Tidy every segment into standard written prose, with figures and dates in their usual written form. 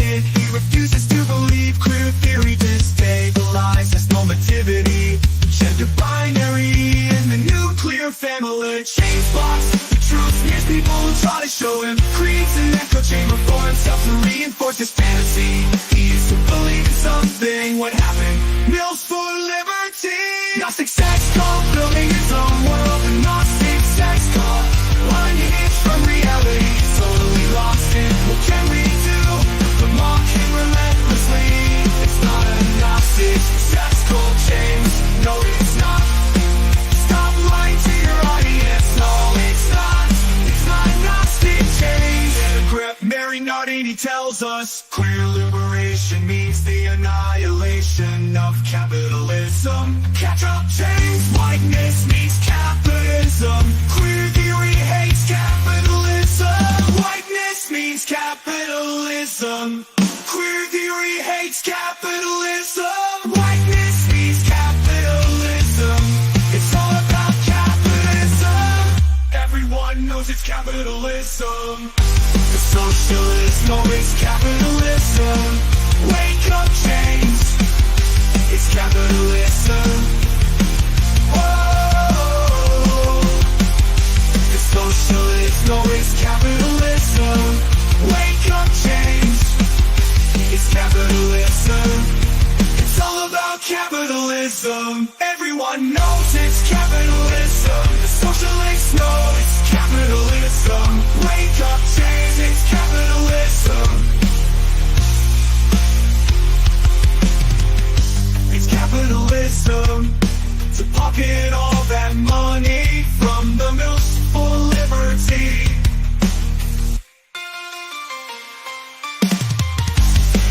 it. He refuses to believe queer theory destabilizes normativity, gender binary, and the nuclear family. Change blocks the truth, smears people who try to show him, creates an echo chamber for himself to reinforce his fantasy. He used to believe in something, what happened? Mills for liberty. Gnostic sex cult, building his own world. The Gnostic sex cult, unhinged from reality, totally lost it. What can we do but mock him relentlessly? It's not a Gnostic sex cult, James. No, it's not. Stop lying to your audience. No, it's not. It's not Gnostic change. Mary Nardini tells us queer liberation means the annihilation of capitalism. Catch up, James. Whiteness means capitalism. Queer theory hates capitalism. Whiteness means capitalism. Queer theory hates capitalism. Whiteness means capitalism. It's all about capitalism. Everyone knows it's capitalism. The socialists know it's capitalism. Wake up, James. It's capitalism. Whoa. The socialists know it's capitalism. Wake up, James. It's capitalism. It's all about capitalism. Everyone knows it's capitalism. The socialists know it's capitalism. Wake up, James. It's capitalism. It's capitalism. To pocket all that money from the mills for liberty.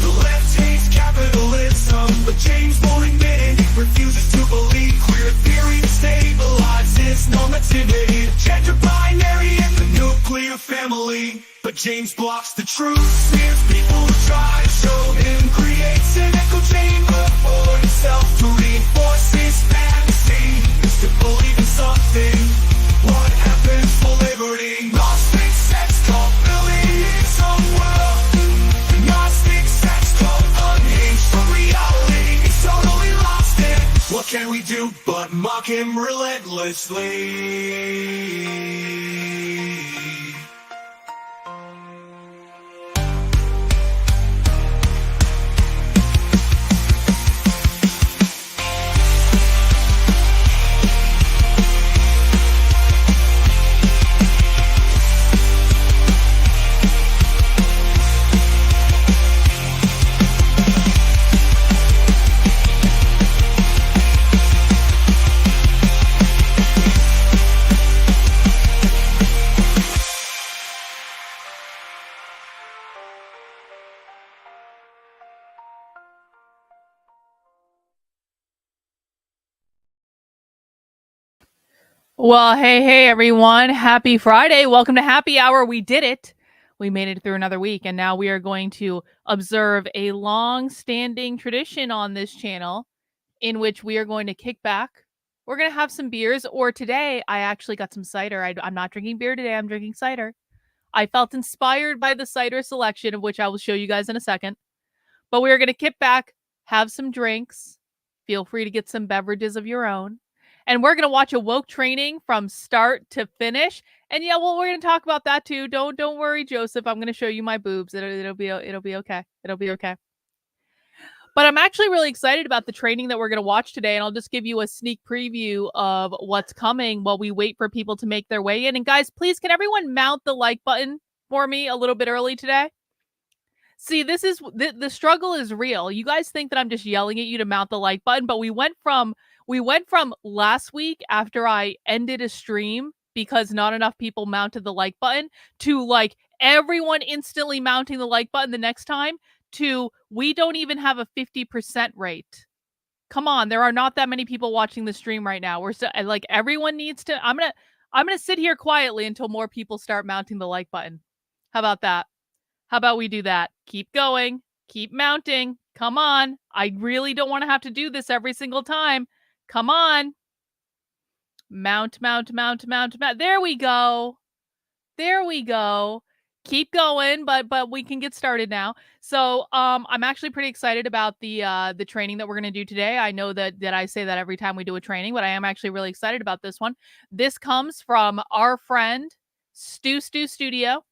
The left hates capitalism, but James won't admit it. He refuses to believe queer theory stabilizes normativity, gender binary, and the nuclear family. But James blocks the truth, smears people who try to show him, creates an echo chamber for himself to reinforce his fantasy. Is to believe in something. What happens for liberty? Gnostic sex cult, building his own world. The Gnostic sex cult, unhinged from reality. He's totally lost it. What can we do but mock him relentlessly? Well, hey, everyone. Happy Friday. Welcome to Happy Hour. We did it. We made it through another week, and now we are going to observe a long-standing tradition on this channel in which we are going to kick back. We're going to have some beers, or today I actually got some cider. I'm not drinking beer today. I'm drinking cider. I felt inspired by the cider selection, of which I will show you guys in a second. But we are going to kick back, have some drinks. Feel free to get some beverages of your own. And we're going to watch a woke training from start to finish. And yeah, well, we're going to talk about that too. Don't worry, Joseph. I'm going to show you my boobs. It'll be okay. It'll be okay. But I'm actually really excited about the training that we're going to watch today. And I'll just give you a sneak preview of what's coming while we wait for people to make their way in. And guys, please, can everyone mount the like button for me a little bit early today? See, this is the struggle is real. You guys think that I'm just yelling at you to mount the like button, but we went from last week after I ended a stream because not enough people mounted the like button to like everyone instantly mounting the like button the next time to we don't even have a 50% rate. Come on, there are not that many people watching the stream right now. We're so, like everyone needs to I'm going to sit here quietly until more people start mounting the like button. How about that? How about we do that? Keep going. Keep mounting. Come on. I really don't want to have to do this every single time. Come on. Mount. There we go. keep going, but we can get started now. So I'm actually pretty excited about the training that we're gonna do today. I know that I say that every time we do a training, but I am actually really excited about this one. This comes from our friend Stu Studio.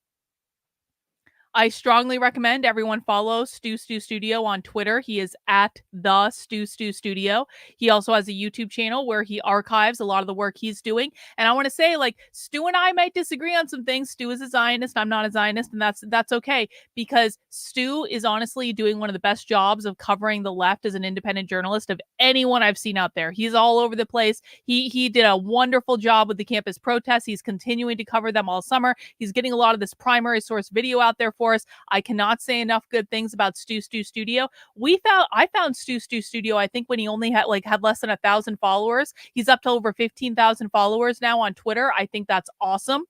I strongly recommend everyone follow Stu Studio on Twitter. He is at the Stu Studio. He also has a YouTube channel where he archives a lot of the work he's doing. And I want to say, like, Stu and I might disagree on some things. Stu is a Zionist. I'm not a Zionist, and that's okay, because Stu is honestly doing one of the best jobs of covering the left as an independent journalist of anyone I've seen out there. He's all over the place. He did a wonderful job with the campus protests. He's continuing to cover them all summer. He's getting a lot of this primary source video out there for us. I cannot say enough good things about Stu Studio. I found Stu Studio, I think, when he only had less than 1,000 followers. He's up to over 15,000 followers now on Twitter. I think that's awesome.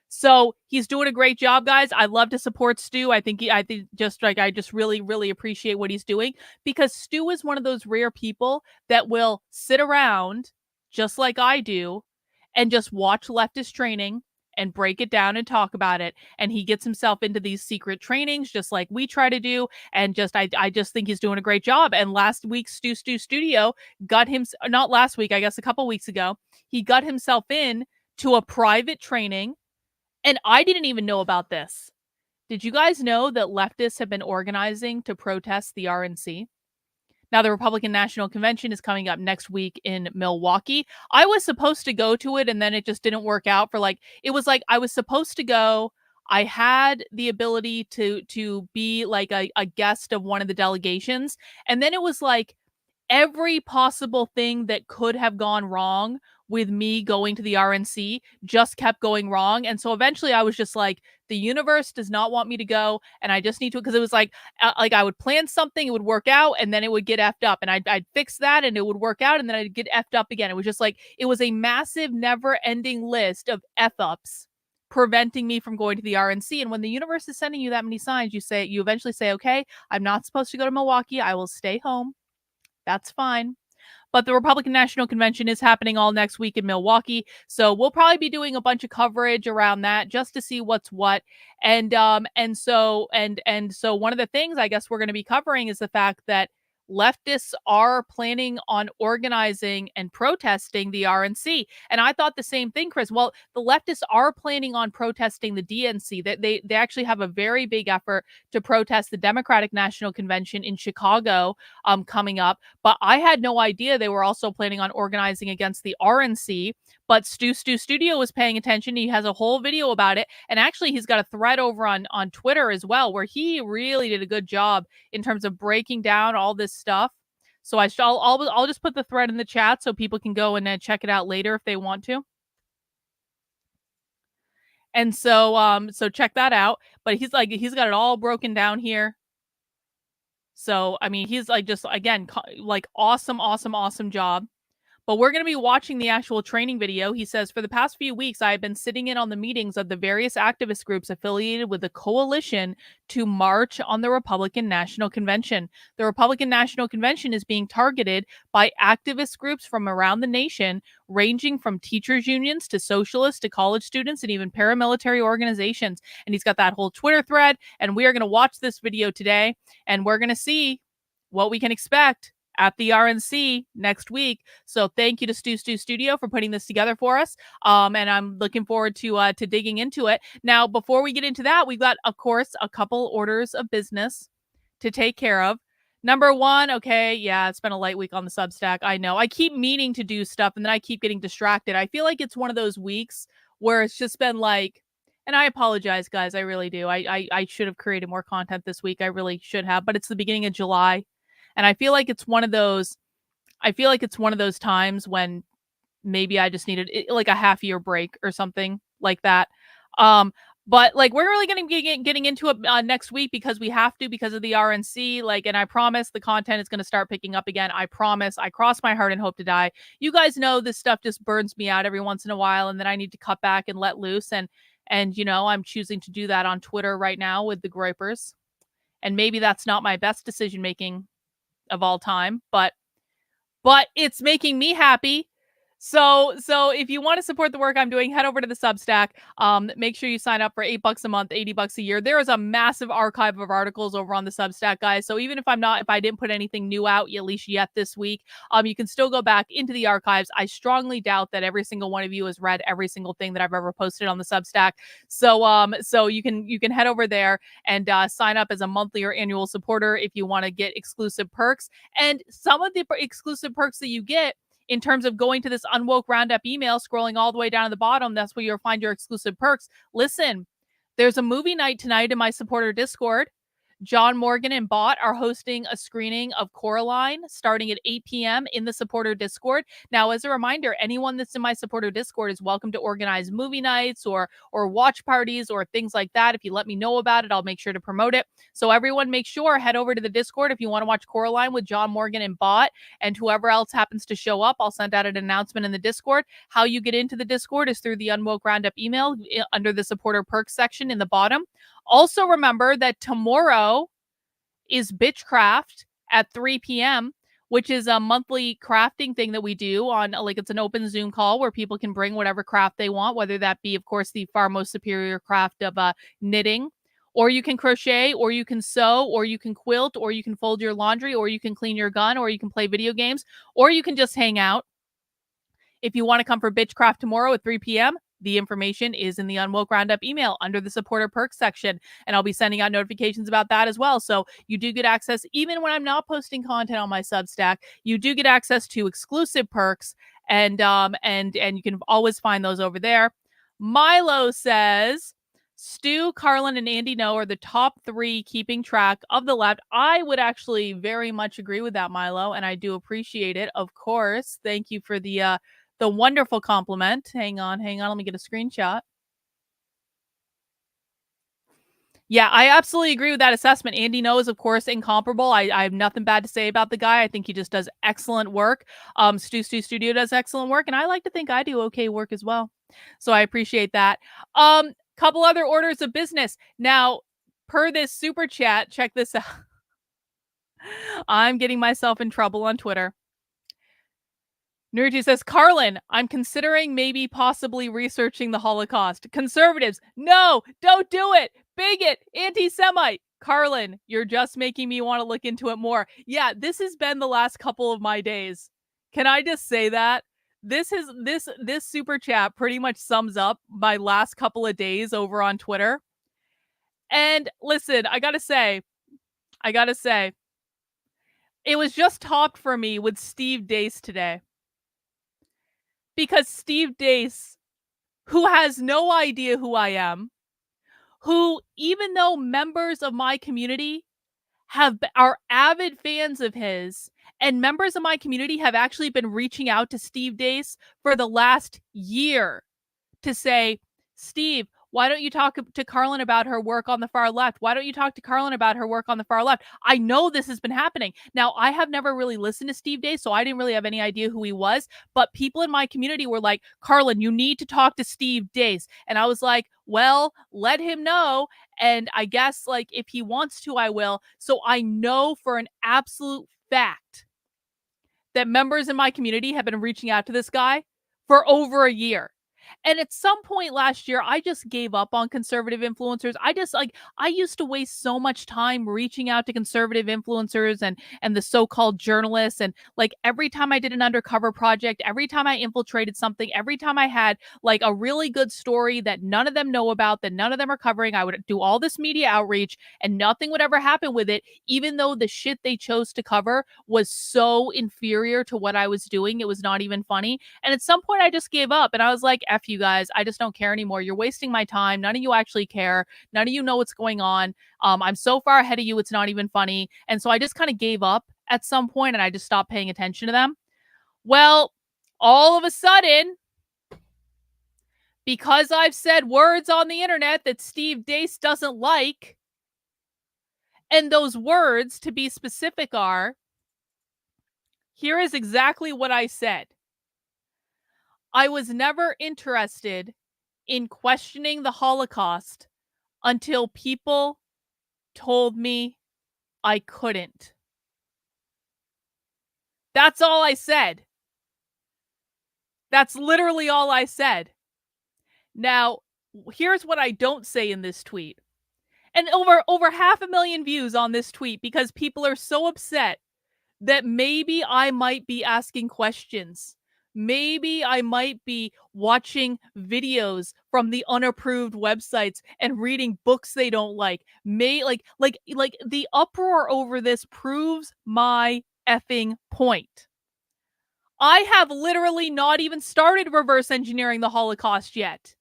So he's doing a great job, guys. I love to support Stu. I just really, really appreciate what he's doing, because Stu is one of those rare people that will sit around just like I do and just watch leftist training and break it down and talk about it. And he gets himself into these secret trainings just like we try to do. And I just think he's doing a great job. And last week, Stu Studio got him, not last week, I guess a couple weeks ago, he got himself in to a private training. And I didn't even know about this. Did you guys know that leftists have been organizing to protest the RNC? Now, the Republican National Convention is coming up next week in Milwaukee. I was supposed to go to it, and then it just didn't work out it was like I was supposed to go. I had the ability to be like a guest of one of the delegations. And then it was like every possible thing that could have gone wrong with me going to the RNC just kept going wrong. And so eventually I was just like, the universe does not want me to go. And I just need to, because it was like I would plan something, it would work out, and then it would get effed up. And I'd fix that and it would work out, and then I'd get effed up again. It was just like, it was a massive, never ending list of F ups preventing me from going to the RNC. And when the universe is sending you that many signs, you eventually say, okay, I'm not supposed to go to Milwaukee. I will stay home. That's fine. But the Republican National Convention is happening all next week in Milwaukee. So we'll probably be doing a bunch of coverage around that just to see what's what. And so one of the things I guess we're going to be covering is the fact that leftists are planning on organizing and protesting the RNC. And I thought the same thing, Chris. Well, the leftists are planning on protesting the DNC. That they actually have a very big effort to protest the Democratic National Convention in Chicago coming up. But I had no idea they were also planning on organizing against the RNC. But Stu Studio was paying attention. He has a whole video about it. And actually, he's got a thread over on Twitter as well, where he really did a good job in terms of breaking down all this stuff. So I'll just put the thread in the chat so people can go and check it out later if they want to. And so check that out. But he's got it all broken down here. So I mean, he's like, just again, like awesome job. But we're going to be watching the actual training video. He says, for the past few weeks, I have been sitting in on the meetings of the various activist groups affiliated with the coalition to march on the Republican National Convention. The Republican National Convention is being targeted by activist groups from around the nation, ranging from teachers' unions to socialists to college students and even paramilitary organizations. And he's got that whole Twitter thread. And we are going to watch this video today, and we're going to see what we can expect at the RNC next week. So thank you to Stu Studio for putting this together for us. And I'm looking forward to digging into it. Now, before we get into that, we've got, of course, a couple orders of business to take care of. Number one, okay, yeah, it's been a light week on the Substack. I know. I keep meaning to do stuff, and then I keep getting distracted. I feel like it's one of those weeks where it's just been like, and I apologize, guys. I really do. I should have created more content this week. I really should have, but it's the beginning of July. And I feel like it's one of those times when maybe I just needed like a half-year break or something like that. But like, we're really going to be getting into it next week because we have to, because of the RNC. Like, and I promise the content is going to start picking up again. I promise. I cross my heart and hope to die. You guys know this stuff just burns me out every once in a while, and then I need to cut back and let loose. And you know, I'm choosing to do that on Twitter right now with the Groypers. And maybe that's not my best decision making of all time, but it's making me happy. So if you want to support the work I'm doing, head over to the Substack. Make sure you sign up for $8 a month, $80 a year. There is a massive archive of articles over on the Substack, guys. So even if I didn't put anything new out, at least yet this week, you can still go back into the archives. I strongly doubt that every single one of you has read every single thing that I've ever posted on the Substack. So you can head over there and sign up as a monthly or annual supporter if you want to get exclusive perks. And some of the exclusive perks that you get in terms of going to this Unwoke Roundup email, scrolling all the way down to the bottom, that's where you'll find your exclusive perks. Listen, there's a movie night tonight in my supporter Discord. John Morgan and Bot are hosting a screening of Coraline starting at 8 p.m. in the supporter Discord. Now, as a reminder, anyone that's in my supporter Discord is welcome to organize movie nights or watch parties or things like that. If you let me know about it, I'll make sure to promote it. So everyone make sure, head over to the Discord if you want to watch Coraline with John Morgan and Bot, and whoever else happens to show up, I'll send out an announcement in the Discord. How you get into the Discord is through the Unwoke Roundup email under the supporter perks section in the bottom. Also remember that tomorrow is Bitchcraft at 3 p.m., which is a monthly crafting thing that we do on, it's an open Zoom call where people can bring whatever craft they want, whether that be, of course, the far most superior craft of knitting, or you can crochet, or you can sew, or you can quilt, or you can fold your laundry, or you can clean your gun, or you can play video games, or you can just hang out. If you want to come for Bitchcraft tomorrow at 3 p.m., the information is in the Unwoke Roundup email under the supporter perks section, and I'll be sending out notifications about that as well. So you do get access, even when I'm not posting content on my Substack, you do get access to exclusive perks, and you can always find those over there. Milo says, Stu, Carlin, and Andy Ngo are the top 3 keeping track of the left. I would actually very much agree with that, Milo, and I do appreciate it. Of course. Thank you for the wonderful compliment. Hang on. Let me get a screenshot. Yeah, I absolutely agree with that assessment. Andy Ngo is, of course, incomparable. I have nothing bad to say about the guy. I think he just does excellent work. Stu Studio does excellent work, and I like to think I do okay work as well. So I appreciate that. Couple other orders of business. Now, per this super chat, check this out. I'm getting myself in trouble on Twitter. Nerdy says, Carlin, I'm considering maybe possibly researching the Holocaust. Conservatives, no, don't do it. Bigot, anti-Semite. Carlin, you're just making me want to look into it more. Yeah, this has been the last couple of my days. Can I just say that? This super chat pretty much sums up my last couple of days over on Twitter. And listen, I gotta say, it was just topped for me with Steve Deace today. Because Steve Deace, who has no idea who I am, who, even though members of my community are avid fans of his, and members of my community have actually been reaching out to Steve Deace for the last year to say, Steve, why don't you talk to Carlin about her work on the far left? Why don't you talk to Carlin about her work on the far left? I know this has been happening. Now, I have never really listened to Steve Deace, so I didn't really have any idea who he was. But people in my community were like, Carlin, you need to talk to Steve Deace. And I was like, well, let him know. And I guess, if he wants to, I will. So I know for an absolute fact that members in my community have been reaching out to this guy for over a year. And at some point last year, I just gave up on conservative influencers. I used to waste so much time reaching out to conservative influencers and the so-called journalists. And every time I did an undercover project, every time I infiltrated something, every time I had a really good story that none of them know about, that none of them are covering, I would do all this media outreach and nothing would ever happen with it, even though the shit they chose to cover was so inferior to what I was doing. It was not even funny. And at some point I just gave up and I was like, F you guys, I just don't care anymore. You're wasting my time. None of you actually care. None of you know what's going on. I'm so far ahead of you, it's not even funny. And so I just kind of gave up at some point and I just stopped paying attention to them. Well, all of a sudden, because I've said words on the internet that Steve Deace doesn't like, and those words, to be specific, are, here is exactly what I said. I was never interested in questioning the Holocaust until people told me I couldn't. That's all I said. That's literally all I said. Now, here's what I don't say in this tweet. And over 500,000 views on this tweet because people are so upset that maybe I might be asking questions. Maybe I might be watching videos from the unapproved websites and reading books they don't like. Like the uproar over this proves my effing point. I have literally not even started reverse engineering the Holocaust yet.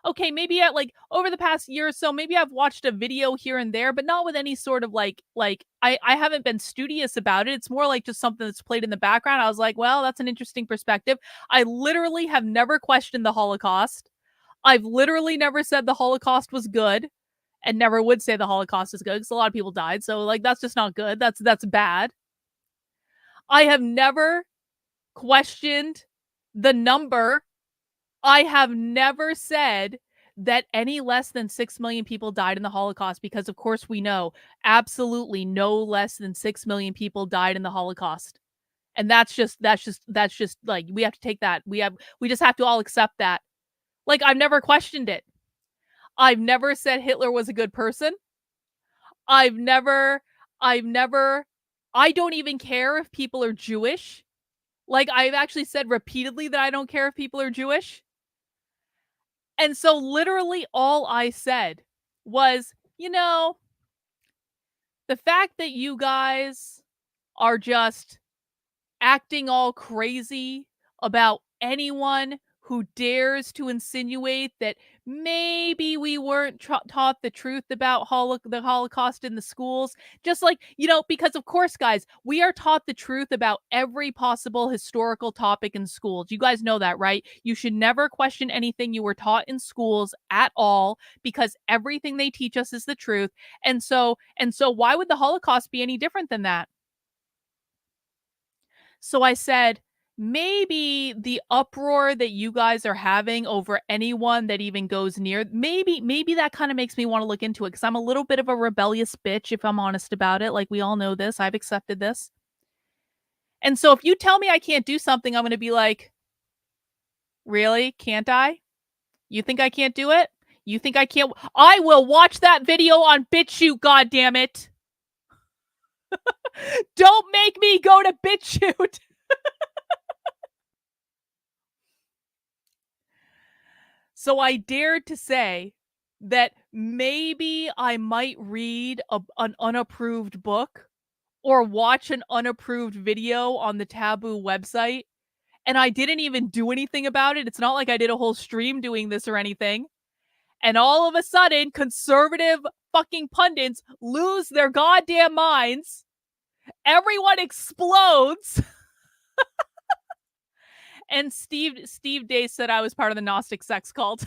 Okay, maybe at like over the past year or so, maybe I've watched a video here and there, but not with any sort of I haven't been studious about it. It's more like just something that's played in the background. I was like, well, that's an interesting perspective. I literally have never questioned the Holocaust. I've literally never said the Holocaust was good and never would say the Holocaust is good because a lot of people died. So like that's just not good. That's bad. I have never questioned the number. I have never said that any less than 6 million people died in the Holocaust because, of course, we know absolutely no less than 6 million people died in the Holocaust. And that's just like we have to take that. We just have to all accept that. Like, I've never questioned it. I've never said Hitler was a good person. I've never, I don't even care if people are Jewish. Like, I've actually said repeatedly that I don't care if people are Jewish. And so literally all I said was, the fact that you guys are just acting all crazy about anyone who dares to insinuate that maybe we weren't taught the truth about the Holocaust in the schools. Just like, because of course, guys, we are taught the truth about every possible historical topic in schools. You guys know that, right? You should never question anything you were taught in schools at all because everything they teach us is the truth. And so why would the Holocaust be any different than that? So I said, maybe the uproar that you guys are having over anyone that even goes near, maybe that kind of makes me want to look into it because I'm a little bit of a rebellious bitch, if I'm honest about it. Like, we all know this. I've accepted this. And so if you tell me I can't do something, I'm going to be like, really? Can't I? You think I can't do it? You think I can't? I will watch that video on BitChute, goddammit. Don't make me go to BitChute. So I dared to say that maybe I might read an unapproved book or watch an unapproved video on the Taboo website. And I didn't even do anything about it. It's not like I did a whole stream doing this or anything. And all of a sudden, conservative fucking pundits lose their goddamn minds. Everyone explodes. And Steve Day said I was part of the Gnostic sex cult.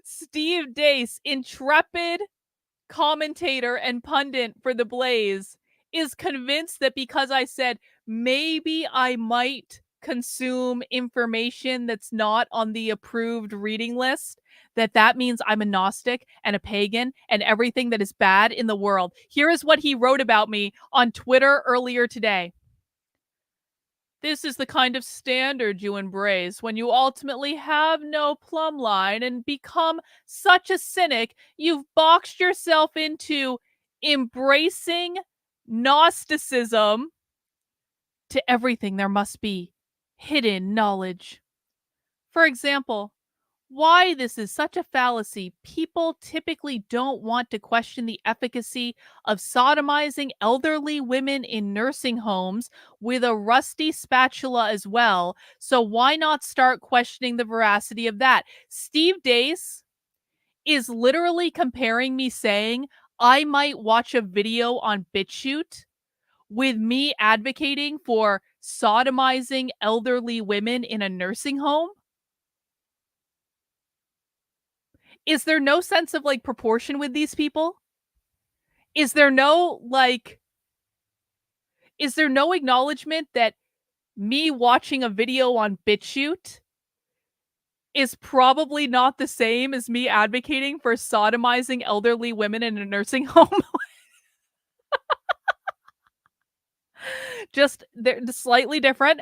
Steve Dace, intrepid commentator and pundit for The Blaze, is convinced that because I said maybe I might consume information that's not on the approved reading list, that means I'm a Gnostic and a pagan and everything that is bad in the world. Here is what he wrote about me on Twitter earlier today. This is the kind of standard you embrace when you ultimately have no plumb line and become such a cynic, you've boxed yourself into embracing Gnosticism. To everything there must be hidden knowledge. For example, why this is such a fallacy. People typically don't want to question the efficacy of sodomizing elderly women in nursing homes with a rusty spatula as well. So why not start questioning the veracity of that? Steve Dace is literally comparing me saying I might watch a video on BitChute with me advocating for sodomizing elderly women in a nursing home. Is there no sense of like proportion with these people? Is there no acknowledgement that me watching a video on BitChute is probably not the same as me advocating for sodomizing elderly women in a nursing home? Just they're slightly different.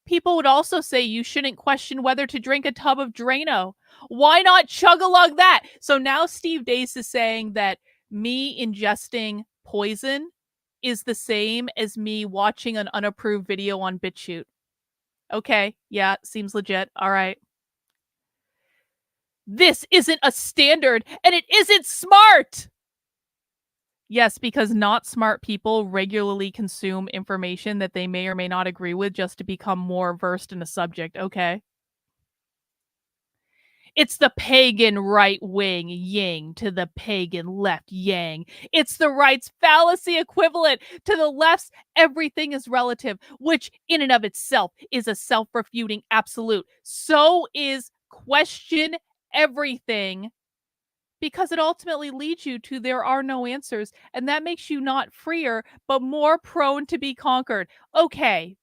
People would also say you shouldn't question whether to drink a tub of Drano. Why not chug-a-lug that? So now Steve Deace is saying that me ingesting poison is the same as me watching an unapproved video on BitChute. Okay, yeah, seems legit. All right. This isn't a standard, and it isn't smart! Yes, because not smart people regularly consume information that they may or may not agree with just to become more versed in a subject, okay? It's the pagan right wing yin to the pagan left yang. It's the right's fallacy equivalent to the left's everything is relative, which in and of itself is a self refuting absolute. So is question everything, because it ultimately leads you to there are no answers, and that makes you not freer, but more prone to be conquered. Okay,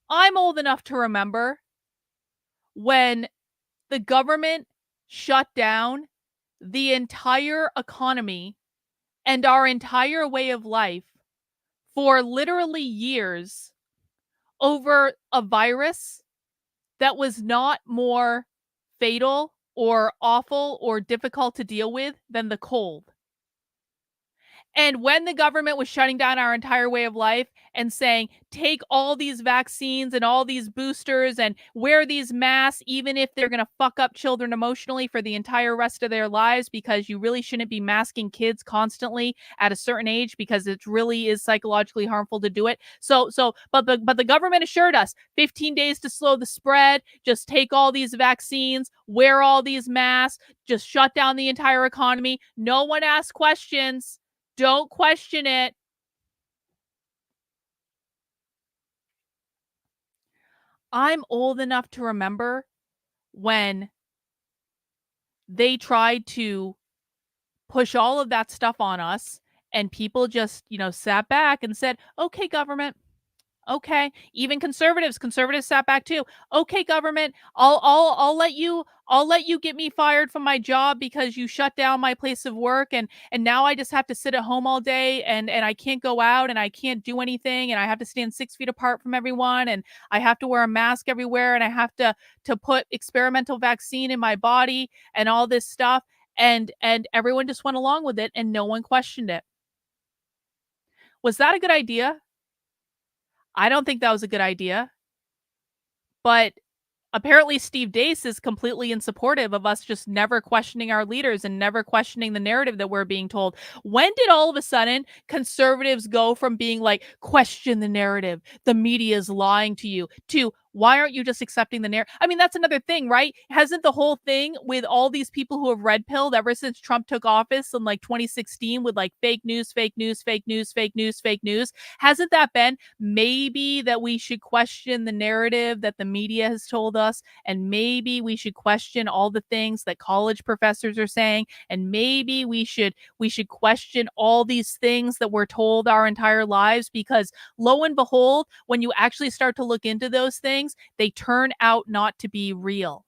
I'm old enough to remember when the government shut down the entire economy and our entire way of life for literally years over a virus that was not more fatal or awful or difficult to deal with than the cold. And when the government was shutting down our entire way of life and saying, take all these vaccines and all these boosters and wear these masks, even if they're going to fuck up children emotionally for the entire rest of their lives, because you really shouldn't be masking kids constantly at a certain age because it really is psychologically harmful to do it. But the government assured us 15 days to slow the spread, just take all these vaccines, wear all these masks, just shut down the entire economy. No one asked questions. Don't question it. I'm old enough to remember when they tried to push all of that stuff on us and people just, sat back and said, okay, government. Okay. Even conservatives sat back too. Okay, government, I'll let you get me fired from my job because you shut down my place of work, and now I just have to sit at home all day, and I can't go out and I can't do anything, and I have to stand 6 feet apart from everyone, and I have to wear a mask everywhere, and I have to put experimental vaccine in my body and all this stuff, and everyone just went along with it and no one questioned it. Was that a good idea? I don't think that was a good idea. But apparently Steve Deace is completely in supportive of us just never questioning our leaders and never questioning the narrative that we're being told. When did all of a sudden conservatives go from being like, question the narrative, the media is lying to you, to why aren't you just accepting the narrative? I mean, that's another thing, right? Hasn't the whole thing with all these people who have red pilled ever since Trump took office in like 2016 with like fake news, fake news, fake news, fake news, fake news? Hasn't that been maybe that we should question the narrative that the media has told us, and maybe we should question all the things that college professors are saying, and maybe we should question all these things that we're told our entire lives, because lo and behold, when you actually start to look into those things, they turn out not to be real.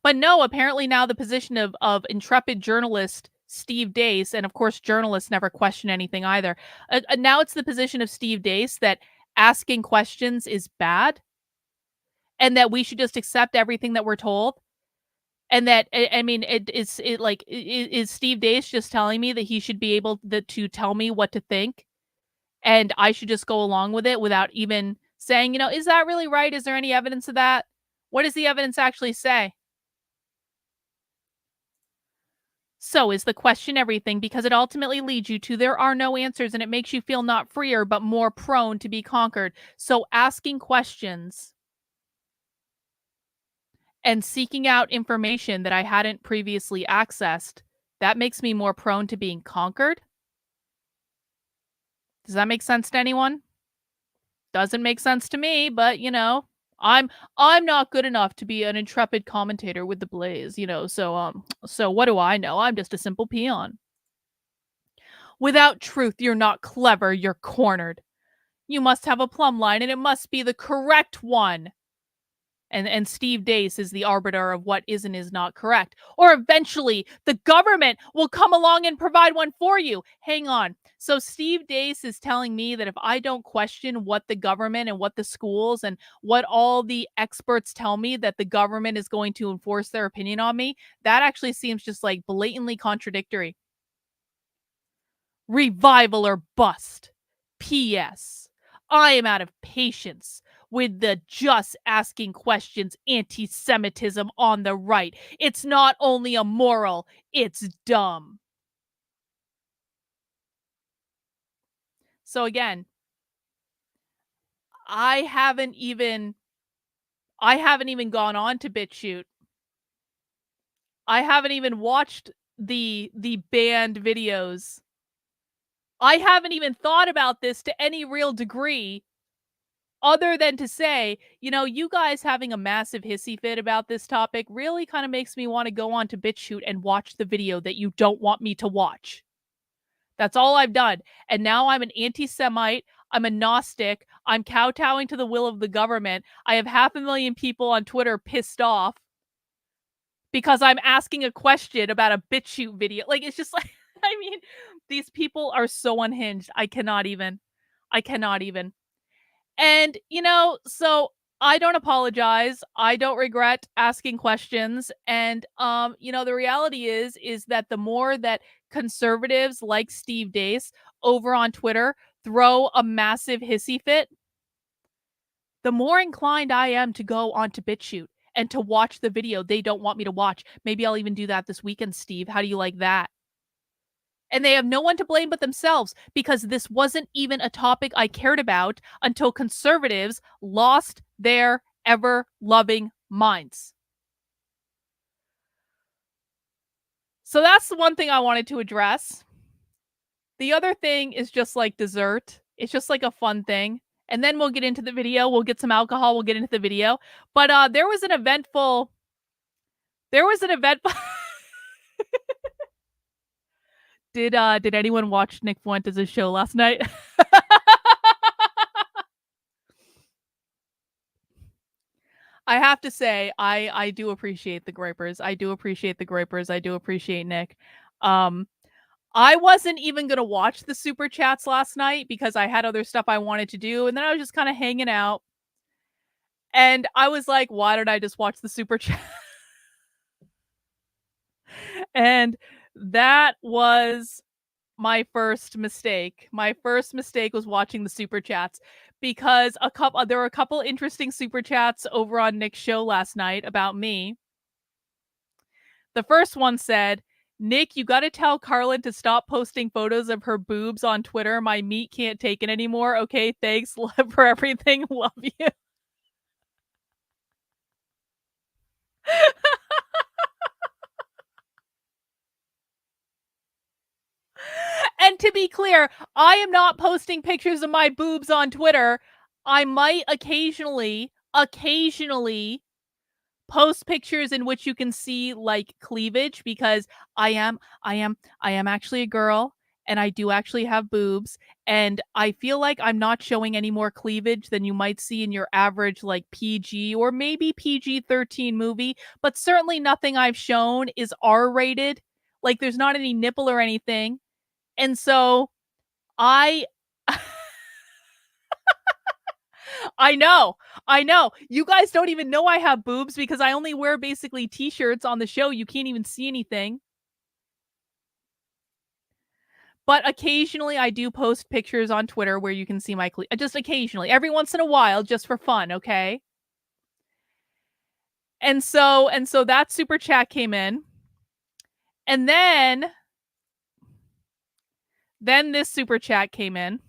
But no, apparently now the position of intrepid journalist Steve Deace, and of course journalists never question anything either. Now it's the position of Steve Deace that asking questions is bad, and that we should just accept everything that we're told. And that I mean, is Steve Deace just telling me that he should be able to tell me what to think, and I should just go along with it without even saying, is that really right? Is there any evidence of that? What does the evidence actually say? So is the question everything, because it ultimately leads you to there are no answers, and it makes you feel not freer but more prone to be conquered. So asking questions and seeking out information that I hadn't previously accessed, that makes me more prone to being conquered. Does that make sense to anyone? Doesn't make sense to me, but I'm not good enough to be an intrepid commentator with the Blaze, so what do I know? I'm just a simple peon. Without truth, you're not clever, you're cornered. You must have a plumb line, and it must be the correct one. And Steve Dace is the arbiter of what is and is not correct. Or eventually the government will come along and provide one for you. Hang on. So Steve Dace is telling me that if I don't question what the government and what the schools and what all the experts tell me, that the government is going to enforce their opinion on me, that actually seems just like blatantly contradictory. Revival or bust. P.S. I am out of patience with the just asking questions anti Semitism on the right. It's not only immoral, it's dumb. So again, I haven't even gone on to BitChute. I haven't even watched the banned videos. I haven't even thought about this to any real degree other than to say, you guys having a massive hissy fit about this topic really kind of makes me want to go on to BitChute and watch the video that you don't want me to watch. That's all I've done. And now I'm an anti-Semite. I'm a Gnostic. I'm kowtowing to the will of the government. I have 500,000 people on Twitter pissed off because I'm asking a question about a BitChute video. Like, it's just like, I mean, these people are so unhinged. I cannot even. And, so I don't apologize. I don't regret asking questions. And, the reality is that the more that conservatives like Steve Dace over on Twitter throw a massive hissy fit, the more inclined I am to go onto BitChute and to watch the video they don't want me to watch. Maybe I'll even do that this weekend, Steve. How do you like that? And they have no one to blame but themselves, because this wasn't even a topic I cared about until conservatives lost their ever-loving minds. So that's the one thing I wanted to address. The other thing is just like dessert. It's just like a fun thing. And then we'll get into the video. We'll get some alcohol. We'll get into the video. But there was an eventful... Did anyone watch Nick Fuentes' show last night? I have to say, I do appreciate the gripers. I do appreciate the gripers. I do appreciate Nick. I wasn't even gonna watch the super chats last night because I had other stuff I wanted to do, and then I was just kind of hanging out. And I was like, why did I just watch the super chat? And that was my first mistake. My first mistake was watching the super chats, because there were a couple interesting super chats over on Nick's show last night about me. The first one said, "Nick, you got to tell Carlin to stop posting photos of her boobs on Twitter. My meat can't take it anymore. Okay, thanks for everything. Love you." And to be clear, I am not posting pictures of my boobs on Twitter. I might occasionally post pictures in which you can see like cleavage, because I am actually a girl, and I do actually have boobs, and I feel like I'm not showing any more cleavage than you might see in your average like PG or maybe PG-13 movie, but certainly nothing I've shown is R-rated. Like, there's not any nipple or anything. And so I I know. You guys don't even know I have boobs because I only wear basically t-shirts on the show. You can't even see anything. But occasionally I do post pictures on Twitter where you can see my just occasionally, every once in a while, just for fun, okay? And so that super chat came in. And then this super chat came in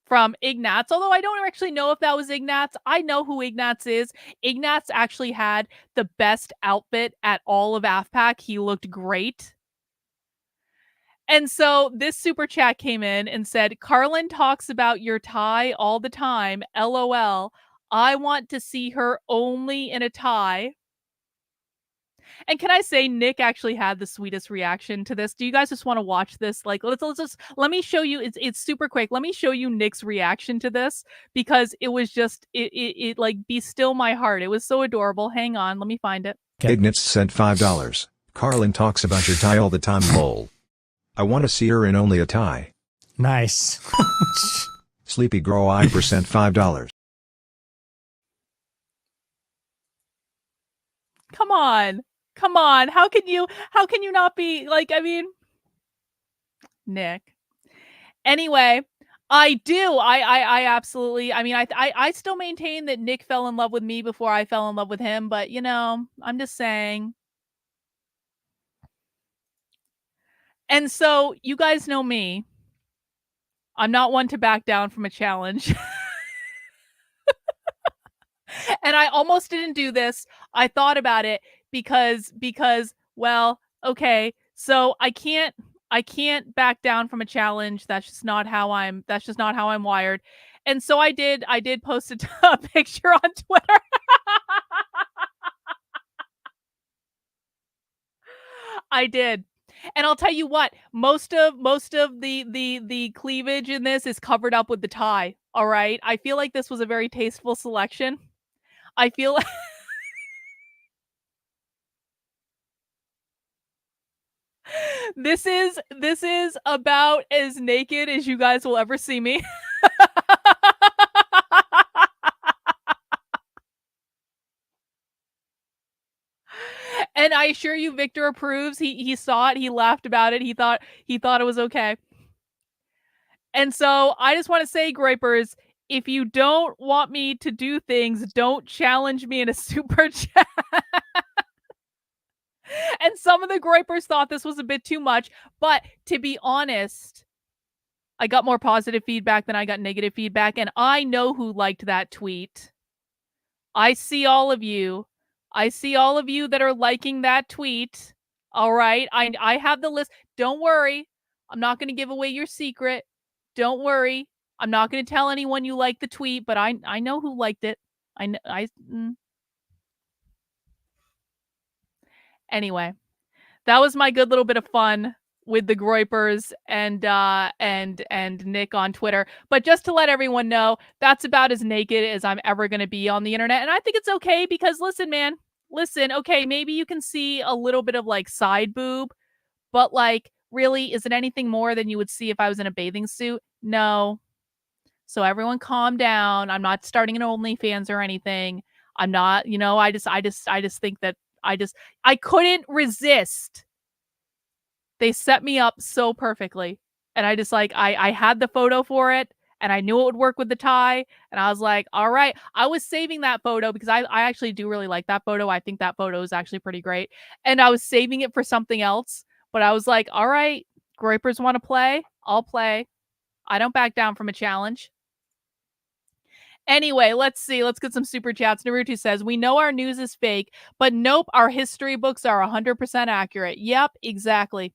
from Ignatz, although I don't actually know if that was Ignatz. I know who Ignatz is. Ignatz actually had the best outfit at all of AFPAC. He looked great. And so this super chat came in and said, "Carlin talks about your tie all the time. LOL. I want to see her only in a tie." And can I say, Nick actually had the sweetest reaction to this. Do you guys just want to watch this? Like, let me show you. It's super quick. Let me show you Nick's reaction to this, because it was just it like be still my heart. It was so adorable. Hang on, let me find it. Ignatz sent $5. Carlin talks about your tie all the time, lol. I want to see her in only a tie. Nice. Sleepy Girl I percent $5. Come on. How can you not be like, I mean, Nick. Anyway, I do. I absolutely, I mean, I still maintain that Nick fell in love with me before I fell in love with him, but you know, I'm just saying. And so you guys know me. I'm not one to back down from a challenge. And I almost didn't do this. I thought about it because well, okay, so I can't back down from a challenge. That's just not how I'm wired. And so I did post a picture on Twitter. I did. And I'll tell you what, most of the cleavage in this is covered up with the tie. All right. I feel like this was a very tasteful selection. I feel like this is about as naked as you guys will ever see me. And I assure you, Victor approves. He saw it. He laughed about it. He thought it was okay. And so I just want to say, Groypers, if you don't want me to do things, don't challenge me in a super chat. And some of the Groypers thought this was a bit too much. But to be honest, I got more positive feedback than I got negative feedback. And I know who liked that tweet. I see all of you. I see all of you that are liking that tweet. All right. I have the list. Don't worry. I'm not going to give away your secret. Don't worry. I'm not going to tell anyone you liked the tweet, but I know who liked it. Anyway, that was my good little bit of fun with the Groypers and Nick on Twitter. But just to let everyone know, that's about as naked as I'm ever going to be on the internet. And I think it's okay because listen, man, okay, maybe you can see a little bit of like side boob, but like really, is it anything more than you would see if I was in a bathing suit? No. So everyone calm down. I'm not starting an OnlyFans or anything. I'm not, I just think that I couldn't resist. They set me up so perfectly. And I just like, I had the photo for it and I knew it would work with the tie. And I was like, all right. I was saving that photo because I actually do really like that photo. I think that photo is actually pretty great. And I was saving it for something else. But I was like, all right, Groypers want to play? I'll play. I don't back down from a challenge. Anyway, let's see. Let's get some super chats. Naruto says, we know our news is fake, but nope, our history books are 100% accurate. Yep, exactly.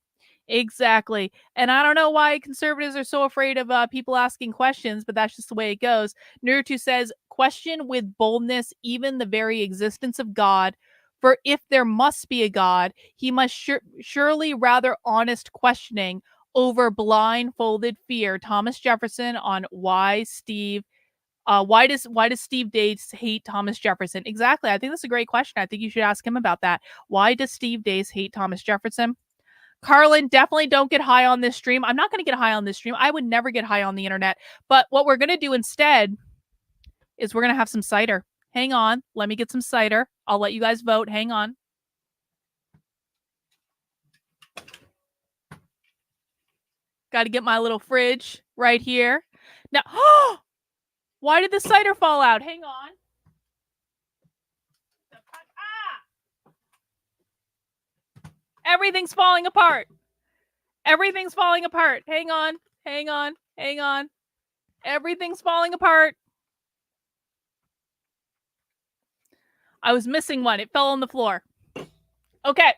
Exactly. And I don't know why conservatives are so afraid of people asking questions, but that's just the way it goes. Naruto says, question with boldness even the very existence of God. For if there must be a God, he must surely rather honest questioning over blindfolded fear. Thomas Jefferson on why does Steve Dace hate Thomas Jefferson? Exactly. I think that's a great question. I think you should ask him about that. Why does Steve Dace hate Thomas Jefferson? Carlin, definitely don't get high on this stream. I'm not going to get high on this stream. I would never get high on the internet. But what we're going to do instead is we're going to have some cider. Hang on. Let me get some cider. I'll let you guys vote. Hang on. Got to get my little fridge right here. Now, why did the cider fall out? Hang on. Everything's falling apart. Everything's falling apart. Hang on. Hang on. Hang on. Everything's falling apart. I was missing one. It fell on the floor. Okay.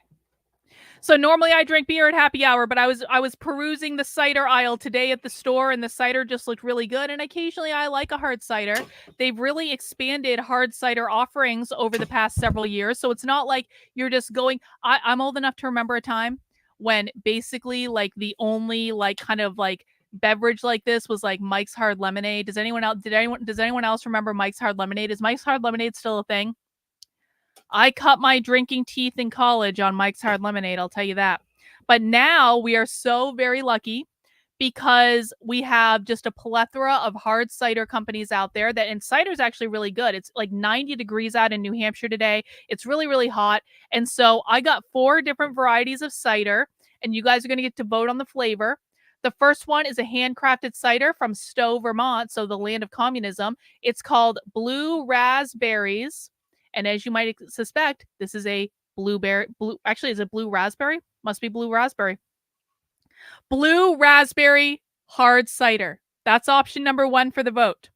So normally I drink beer at happy hour, but I was perusing the cider aisle today at the store, and the cider just looked really good. And occasionally I like a hard cider. They've really expanded hard cider offerings over the past several years. So it's not like you're just going. I'm old enough to remember a time when basically like the only like kind of like beverage like this was like Mike's Hard Lemonade. Does anyone else remember Mike's Hard Lemonade? Is Mike's Hard Lemonade still a thing? I cut my drinking teeth in college on Mike's Hard Lemonade, I'll tell you that. But now we are so very lucky because we have just a plethora of hard cider companies out there and cider is actually really good. It's like 90 degrees out in New Hampshire today. It's really, really hot. And so I got 4 different varieties of cider, and you guys are going to get to vote on the flavor. The first one is a handcrafted cider from Stowe, Vermont, so the land of communism. It's called Blue Raspberries. And as you might suspect, this is a actually, is it blue raspberry? Must be blue raspberry. Blue raspberry hard cider. That's option number 1 for the vote.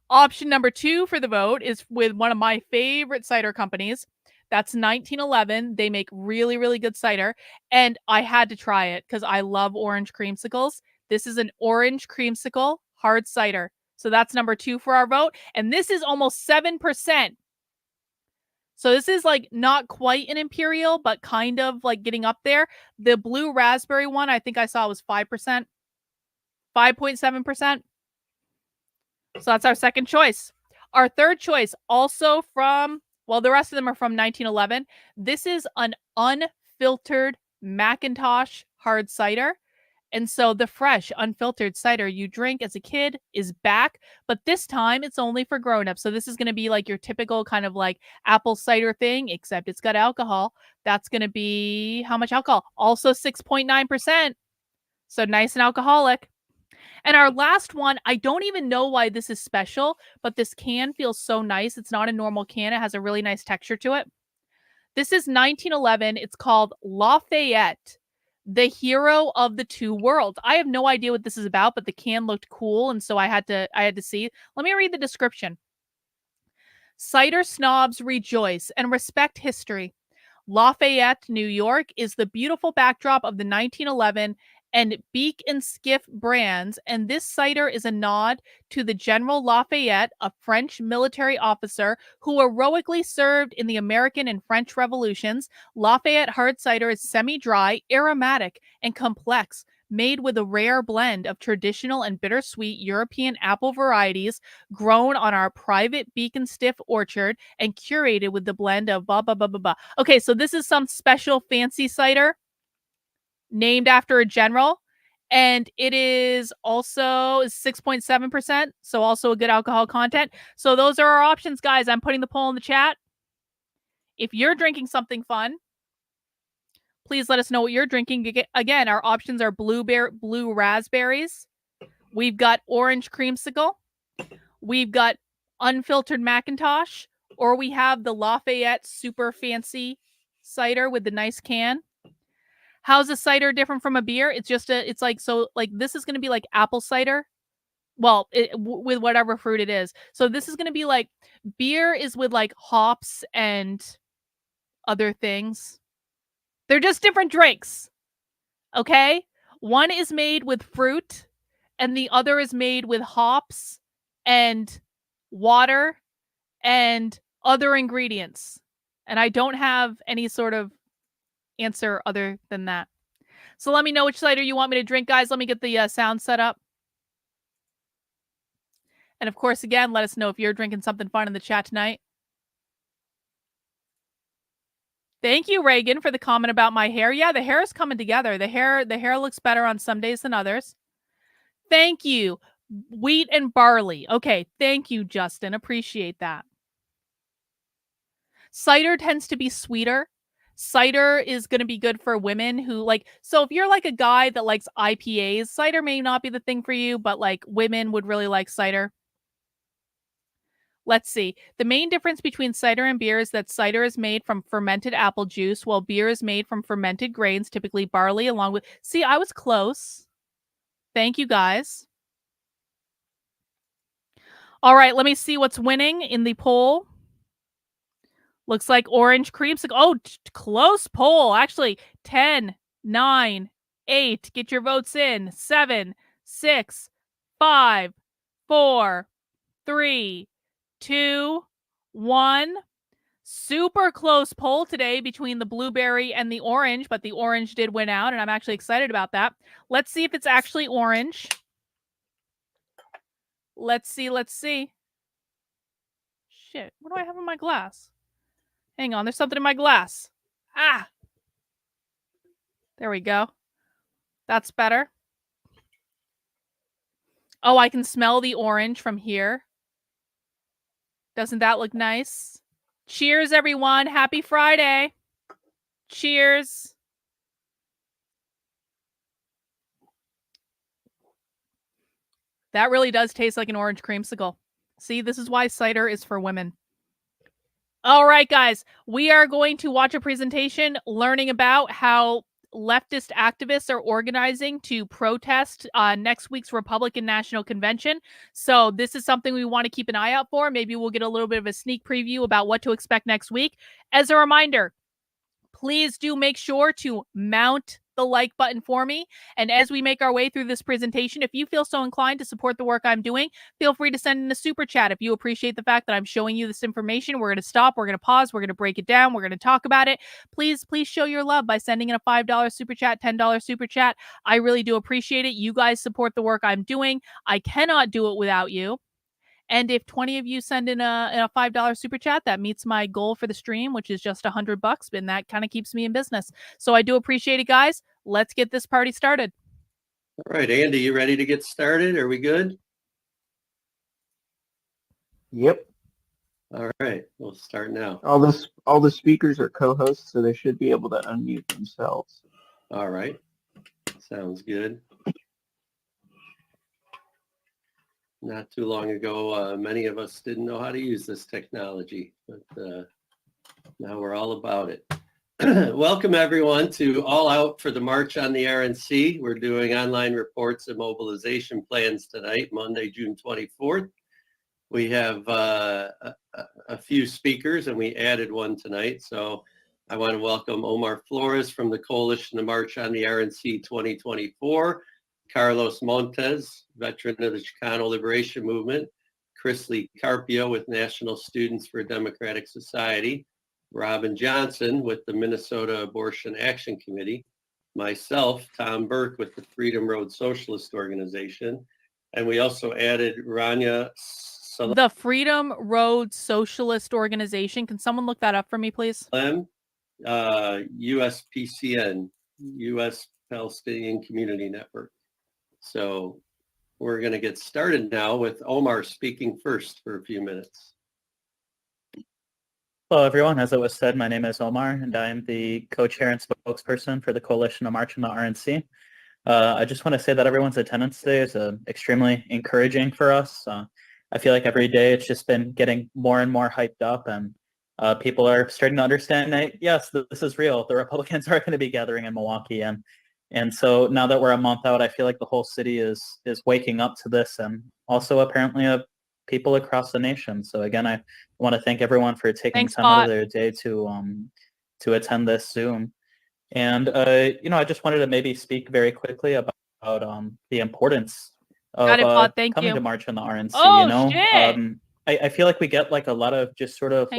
Option number 2 for the vote is with one of my favorite cider companies. That's 1911. They make really, really good cider. And I had to try it because I love orange creamsicles. This is an orange creamsicle hard cider. So that's number 2 for our vote. And this is almost 7%. So this is like not quite an imperial, but kind of like getting up there. The blue raspberry one, I think I saw was 5%, 5.7%. So that's our second choice. Our third choice, also from, well, the rest of them are from 1911. This is an unfiltered Macintosh hard cider. And so the fresh, unfiltered cider you drink as a kid is back, but this time it's only for grown-ups. So this is going to be like your typical kind of like apple cider thing, except it's got alcohol. That's going to be how much alcohol? Also 6.9%. So nice and alcoholic. And our last one, I don't even know why this is special, but this can feels so nice. It's not a normal can. It has a really nice texture to it. This is 1911. It's called Lafayette, the hero of the two worlds. I have no idea what this is about, but the can looked cool, and so I had to see. Let me read the description. Cider snobs rejoice and respect history. Lafayette, New York is the beautiful backdrop of the 1911 and Beak and Skiff brands, and this cider is a nod to the General Lafayette, a French military officer who heroically served in the American and French revolutions. Lafayette hard cider is semi-dry, aromatic, and complex, made with a rare blend of traditional and bittersweet European apple varieties grown on our private Beak and Stiff orchard and curated with the blend of blah, blah, blah, blah, blah. Okay, so this is some special fancy cider named after a general, and it is also 6.7%, so also a good alcohol content. So those are our options, guys. I'm putting the poll in the chat. If you're drinking something fun, please let us know what you're drinking. Again, our options are blue raspberries. We've got orange creamsicle. We've got unfiltered Macintosh, or we have the Lafayette super fancy cider with the nice can. How's a cider different from a beer? It's just it's like, so like this is going to be like apple cider. Well, with whatever fruit it is. So this is going to be like, beer is with like hops and other things. They're just different drinks. Okay? One is made with fruit and the other is made with hops and water and other ingredients. And I don't have any sort of answer other than that. So let me know which cider you want me to drink, guys. Let me get the sound set up. And of course, again, let us know if you're drinking something fun in the chat tonight. Thank you, Reagan, for the comment about my hair. Yeah, the hair is coming together. The hair looks better on some days than others. Thank you. Wheat and barley. Okay, thank you, Justin. Appreciate that. Cider tends to be sweeter. Cider is going to be good for women who like, so if you're like a guy that likes IPAs, cider may not be the thing for you, but like women would really like cider. Let's see. The main difference between cider and beer is that cider is made from fermented apple juice, while beer is made from fermented grains, typically barley, along with... See, I was close. Thank you, guys. All right, let me see what's winning in the poll. Looks like orange creamsicle. Oh, close poll. Actually, 10, 9, 8. Get your votes in. 7, 6, 5, 4, 3, 2, 1. Super close poll today between the blueberry and the orange, but the orange did win out, and I'm actually excited about that. Let's see if it's actually orange. Let's see. Shit, what do I have in my glass? Hang on, there's something in my glass. Ah! There we go. That's better. Oh, I can smell the orange from here. Doesn't that look nice? Cheers, everyone. Happy Friday. Cheers. That really does taste like an orange creamsicle. See, this is why cider is for women. All right, guys, we are going to watch a presentation learning about how leftist activists are organizing to protest next week's Republican National Convention. So this is something we want to keep an eye out for. Maybe we'll get a little bit of a sneak preview about what to expect next week. As a reminder, please do make sure to mount the like button for me. And as we make our way through this presentation, if you feel so inclined to support the work I'm doing, feel free to send in a super chat. If you appreciate the fact that I'm showing you this information, we're going to stop, we're going to pause, we're going to break it down, we're going to talk about it. Please show your love by sending in a $5 super chat, $10 super chat. I really do appreciate it. You guys support the work I'm doing. I cannot do it without you. And if 20 of you send in a $5 super chat, that meets my goal for the stream, which is just $100, and that kind of keeps me in business. So I do appreciate it, guys. Let's get this party started. All right, Andy, you ready to get started? Are we good? Yep. All right, we'll start now. All the speakers are co-hosts, so they should be able to unmute themselves. All right, sounds good. Not too long ago, many of us didn't know how to use this technology, but now we're all about it. Welcome, everyone, to All Out for the March on the RNC. We're doing online reports and mobilization plans tonight, Monday, June 24th. We have a few speakers, and we added one tonight. So I want to welcome Omar Flores from the Coalition to March on the RNC 2024, Carlos Montes, veteran of the Chicano Liberation Movement, Chris Lee Carpio with National Students for a Democratic Society, Robin Johnson with the Minnesota Abortion Action Committee, myself, Tom Burke with the Freedom Road Socialist Organization, and we also added Rania. The Freedom Road Socialist Organization. Can someone look that up for me, please? USPCN, U.S. Palestinian Community Network. So we're going to get started now with Omar speaking first for a few minutes. Hello, everyone. As it was said, my name is Omar, and I am the co-chair and spokesperson for the Coalition to March on the RNC. I just want to say that everyone's attendance today is extremely encouraging for us. I feel like every day it's just been getting more and more hyped up, and people are starting to understand that, yes, this is real. The Republicans are going to be gathering in Milwaukee, and so now that we're a month out, I feel like the whole city is waking up to this, and also apparently people across the nation. So again, I want to thank everyone for taking time out of their day to attend this Zoom. And I just wanted to maybe speak very quickly about the importance of coming to March on the RNC. Oh, shit. I feel like we get like a lot of just sort of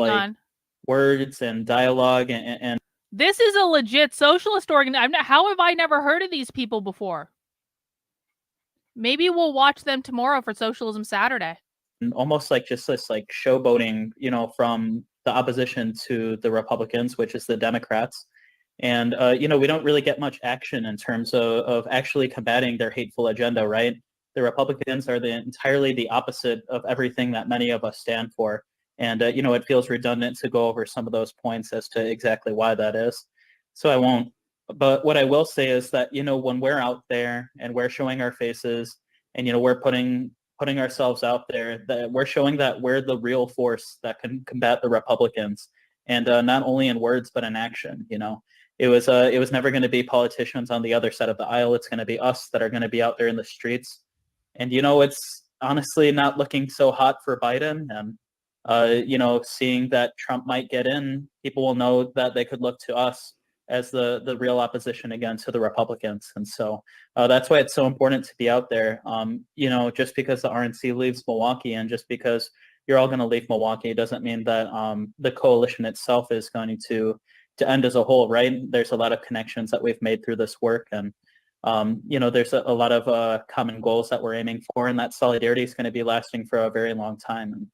words and dialogue and this is a legit socialist organization. How have I never heard of these people before? Maybe we'll watch them tomorrow for Socialism Saturday. Almost like just this like showboating, from the opposition to the Republicans, which is the Democrats. And, we don't really get much action in terms of actually combating their hateful agenda, right? The Republicans are entirely the opposite of everything that many of us stand for. And, it feels redundant to go over some of those points as to exactly why that is. So I won't. But what I will say is that, when we're out there and we're showing our faces and, we're putting ourselves out there, that we're showing that we're the real force that can combat the Republicans. And not only in words, but in action. It was never going to be politicians on the other side of the aisle. It's going to be us that are going to be out there in the streets. And, it's honestly not looking so hot for Biden. And, seeing that Trump might get in, people will know that they could look to us as the real opposition again to the Republicans. And so that's why it's so important to be out there. You know, just because the RNC leaves Milwaukee and just because you're all going to leave Milwaukee doesn't mean that the coalition itself is going to end as a whole, right? There's a lot of connections that we've made through this work, and you know, there's a lot of common goals that we're aiming for, and that solidarity is going to be lasting for a very long time. And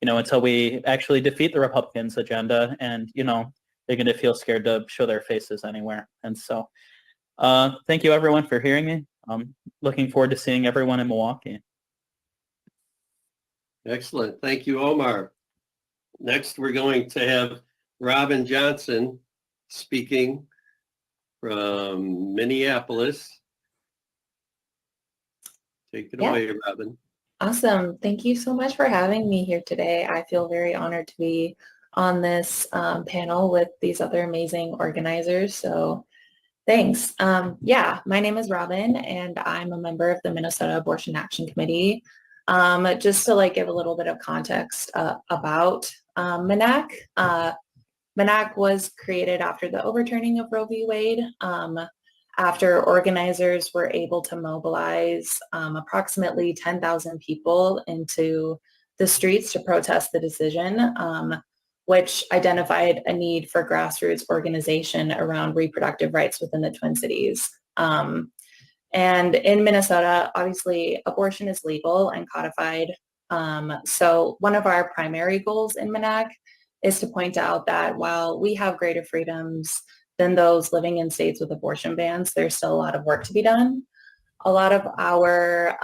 you know, until we actually defeat the Republicans' agenda, and you know, they're going to feel scared to show their faces anywhere. And so, thank you everyone for hearing me. I'm looking forward to seeing everyone in Milwaukee. Excellent. Thank you, Omar. Next, we're going to have Robin Johnson speaking from Minneapolis. Take it away, Robin. Awesome. Thank you so much for having me here today. I feel very honored to be on this panel with these other amazing organizers. So thanks. Yeah, my name is Robin, and I'm a member of the Minnesota Abortion Action Committee. Just to give a little bit of context about MANAC. MANAC was created after the overturning of Roe v. Wade, after organizers were able to mobilize approximately 10,000 people into the streets to protest the decision, which identified a need for grassroots organization around reproductive rights within the Twin Cities. And in Minnesota, obviously, abortion is legal and codified. So one of our primary goals in MANAC is to point out that while we have greater freedoms than those living in states with abortion bans, there's still a lot of work to be done. A lot of our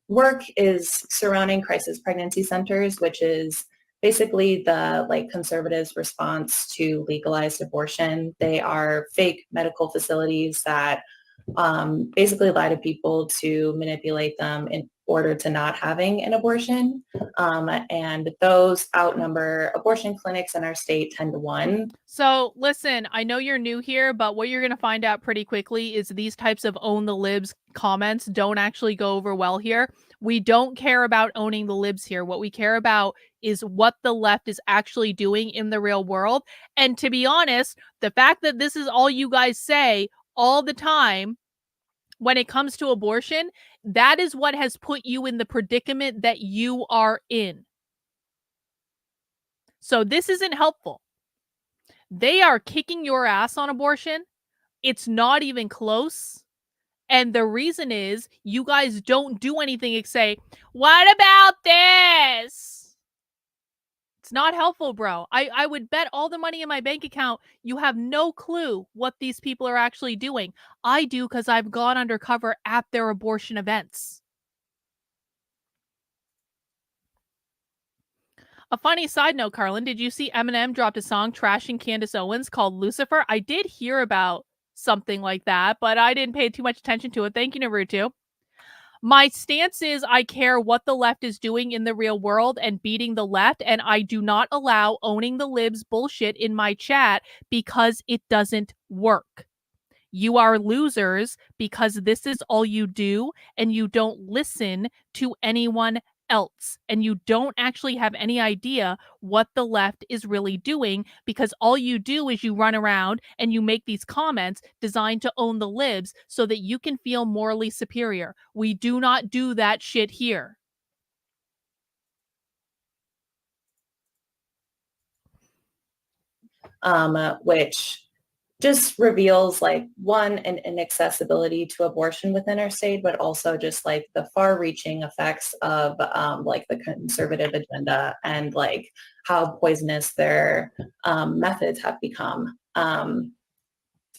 work is surrounding crisis pregnancy centers, which is basically the conservatives' response to legalized abortion. They are fake medical facilities that basically lie to people to manipulate them in order to not having an abortion. And those outnumber abortion clinics in our state 10 to 1. So listen, I know you're new here, but what you're going to find out pretty quickly is these types of own the libs comments don't actually go over well here. We don't care about owning the libs here. What we care about is what the left is actually doing in the real world. And to be honest, the fact that this is all you guys say all the time when it comes to abortion, that is what has put you in the predicament that you are in. So this isn't helpful. They are kicking your ass on abortion. It's not even close. And the reason is you guys don't do anything except say, what about this? It's not helpful, bro. I would bet all the money in my bank account you have no clue what these people are actually doing. I do because I've gone undercover at their abortion events. A funny side note, Carlin, did you see Eminem dropped a song trashing Candace Owens called Lucifer? I did hear about something like that, but I didn't pay too much attention to it. Thank you, Naruto. My stance is I care what the left is doing in the real world and beating the left, and I do not allow owning the libs bullshit in my chat because it doesn't work. You are losers because this is all you do, and you don't listen to anyone else, and you don't actually have any idea what the left is really doing, because all you do is you run around and you make these comments designed to own the libs so that you can feel morally superior. We do not do that shit here. Which just reveals one, an inaccessibility to abortion within our state, but also just the far-reaching effects of the conservative agenda and how poisonous their methods have become.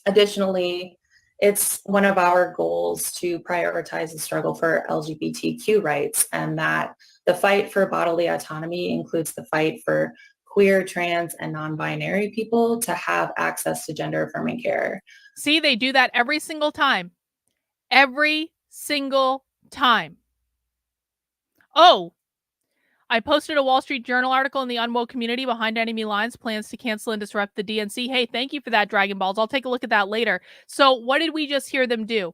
Additionally, it's one of our goals to prioritize the struggle for LGBTQ rights, and that the fight for bodily autonomy includes the fight for queer, trans, and non-binary people to have access to gender-affirming care. See, they do that every single time. Every single time. Oh, I posted a Wall Street Journal article in the Unwoke community behind enemy lines, plans to cancel and disrupt the DNC. Hey, thank you for that, Dragon Balls. I'll take a look at that later. So what did we just hear them do?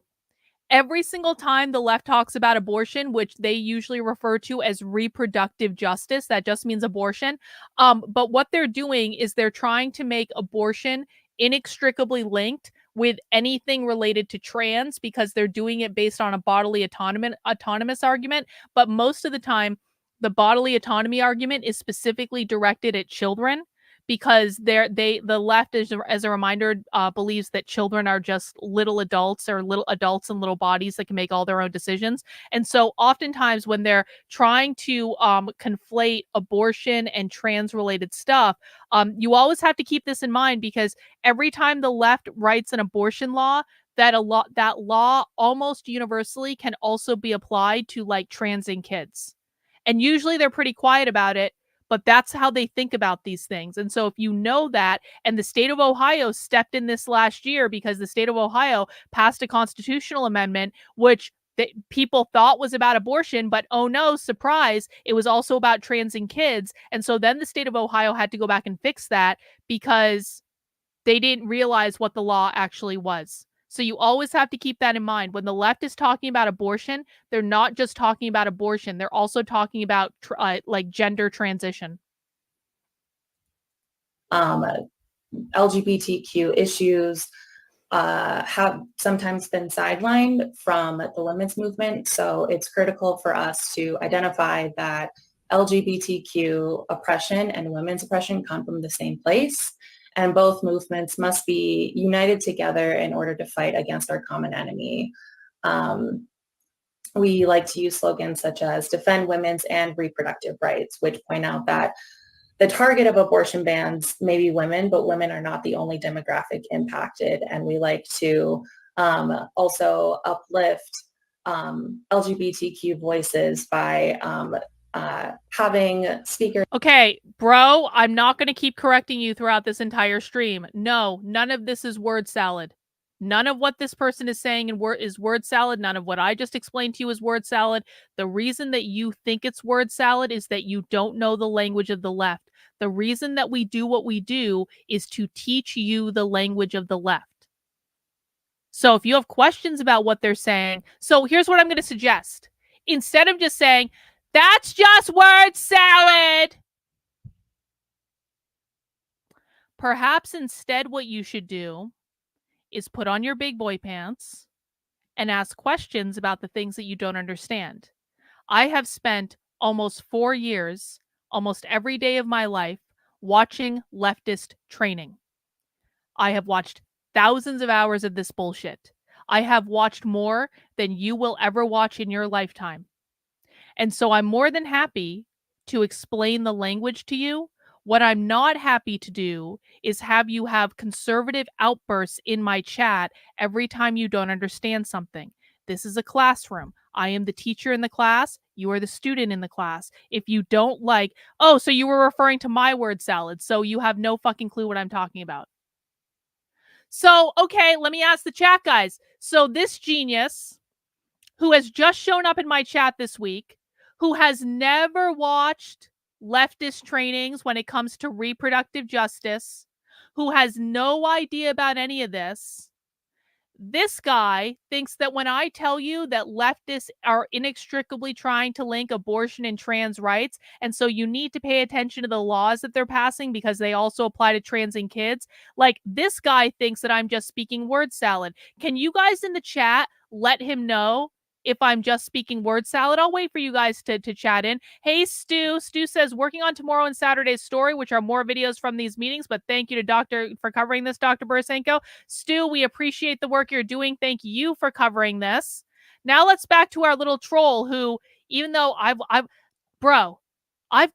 Every single time the left talks about abortion, which they usually refer to as reproductive justice, that just means abortion. But what they're doing is they're trying to make abortion inextricably linked with anything related to trans because they're doing it based on a bodily autonomous argument. But most of the time, the bodily autonomy argument is specifically directed at children because the left, as a reminder, believes that children are just little adults or little adults in little bodies that can make all their own decisions. And so oftentimes when they're trying to conflate abortion and trans-related stuff, you always have to keep this in mind because every time the left writes an abortion law, that law almost universally can also be applied to like transing kids. And usually they're pretty quiet about it, but that's how they think about these things. And so if you know that, and the state of Ohio stepped in this last year because the state of Ohio passed a constitutional amendment, which people thought was about abortion, but oh no, surprise, it was also about transing kids. And so then the state of Ohio had to go back and fix that because they didn't realize what the law actually was. So you always have to keep that in mind. When the left is talking about abortion, they're not just talking about abortion. They're also talking about like gender transition. LGBTQ issues have sometimes been sidelined from the women's movement. So it's critical for us to identify that LGBTQ oppression and women's oppression come from the same place. And both movements must be united together in order to fight against our common enemy. We like to use slogans such as defend women's and reproductive rights, which point out that the target of abortion bans may be women, but women are not the only demographic impacted. And we like to also uplift LGBTQ voices by having speakers. Okay, bro, I'm not going to keep correcting you throughout this entire stream. No, none of this is word salad. None of what this person is saying is word salad. None of what I just explained to you is word salad. The reason that you think it's word salad is that you don't know the language of the left. The reason that we do what we do is to teach you the language of the left. So if you have questions about what they're saying, so here's what I'm going to suggest. Instead of just saying, that's just word salad, perhaps instead what you should do is put on your big boy pants and ask questions about the things that you don't understand. I have spent almost 4 years, almost every day of my life, watching leftist training. I have watched thousands of hours of this bullshit. I have watched more than you will ever watch in your lifetime. And so I'm more than happy to explain the language to you. What I'm not happy to do is have you have conservative outbursts in my chat every time you don't understand something. This is a classroom. I am the teacher in the class. You are the student in the class. If you don't like, oh, so you were referring to my word salad, so you have no fucking clue what I'm talking about. So, okay, let me ask the chat guys. So this genius who has just shown up in my chat this week, who has never watched leftist trainings when it comes to reproductive justice, who has no idea about any of this, this guy thinks that when I tell you that leftists are inextricably trying to link abortion and trans rights, and so you need to pay attention to the laws that they're passing because they also apply to transing kids, like this guy thinks that I'm just speaking word salad. Can you guys in the chat let him know if I'm just speaking word salad? I'll wait for you guys to chat in. Hey, Stu. Stu says, working on tomorrow and Saturday's story, which are more videos from these meetings, but thank you to Dr. for covering this, Dr. Burisenko. Stu, we appreciate the work you're doing. Thank you for covering this. Now let's back to our little troll who, even though I've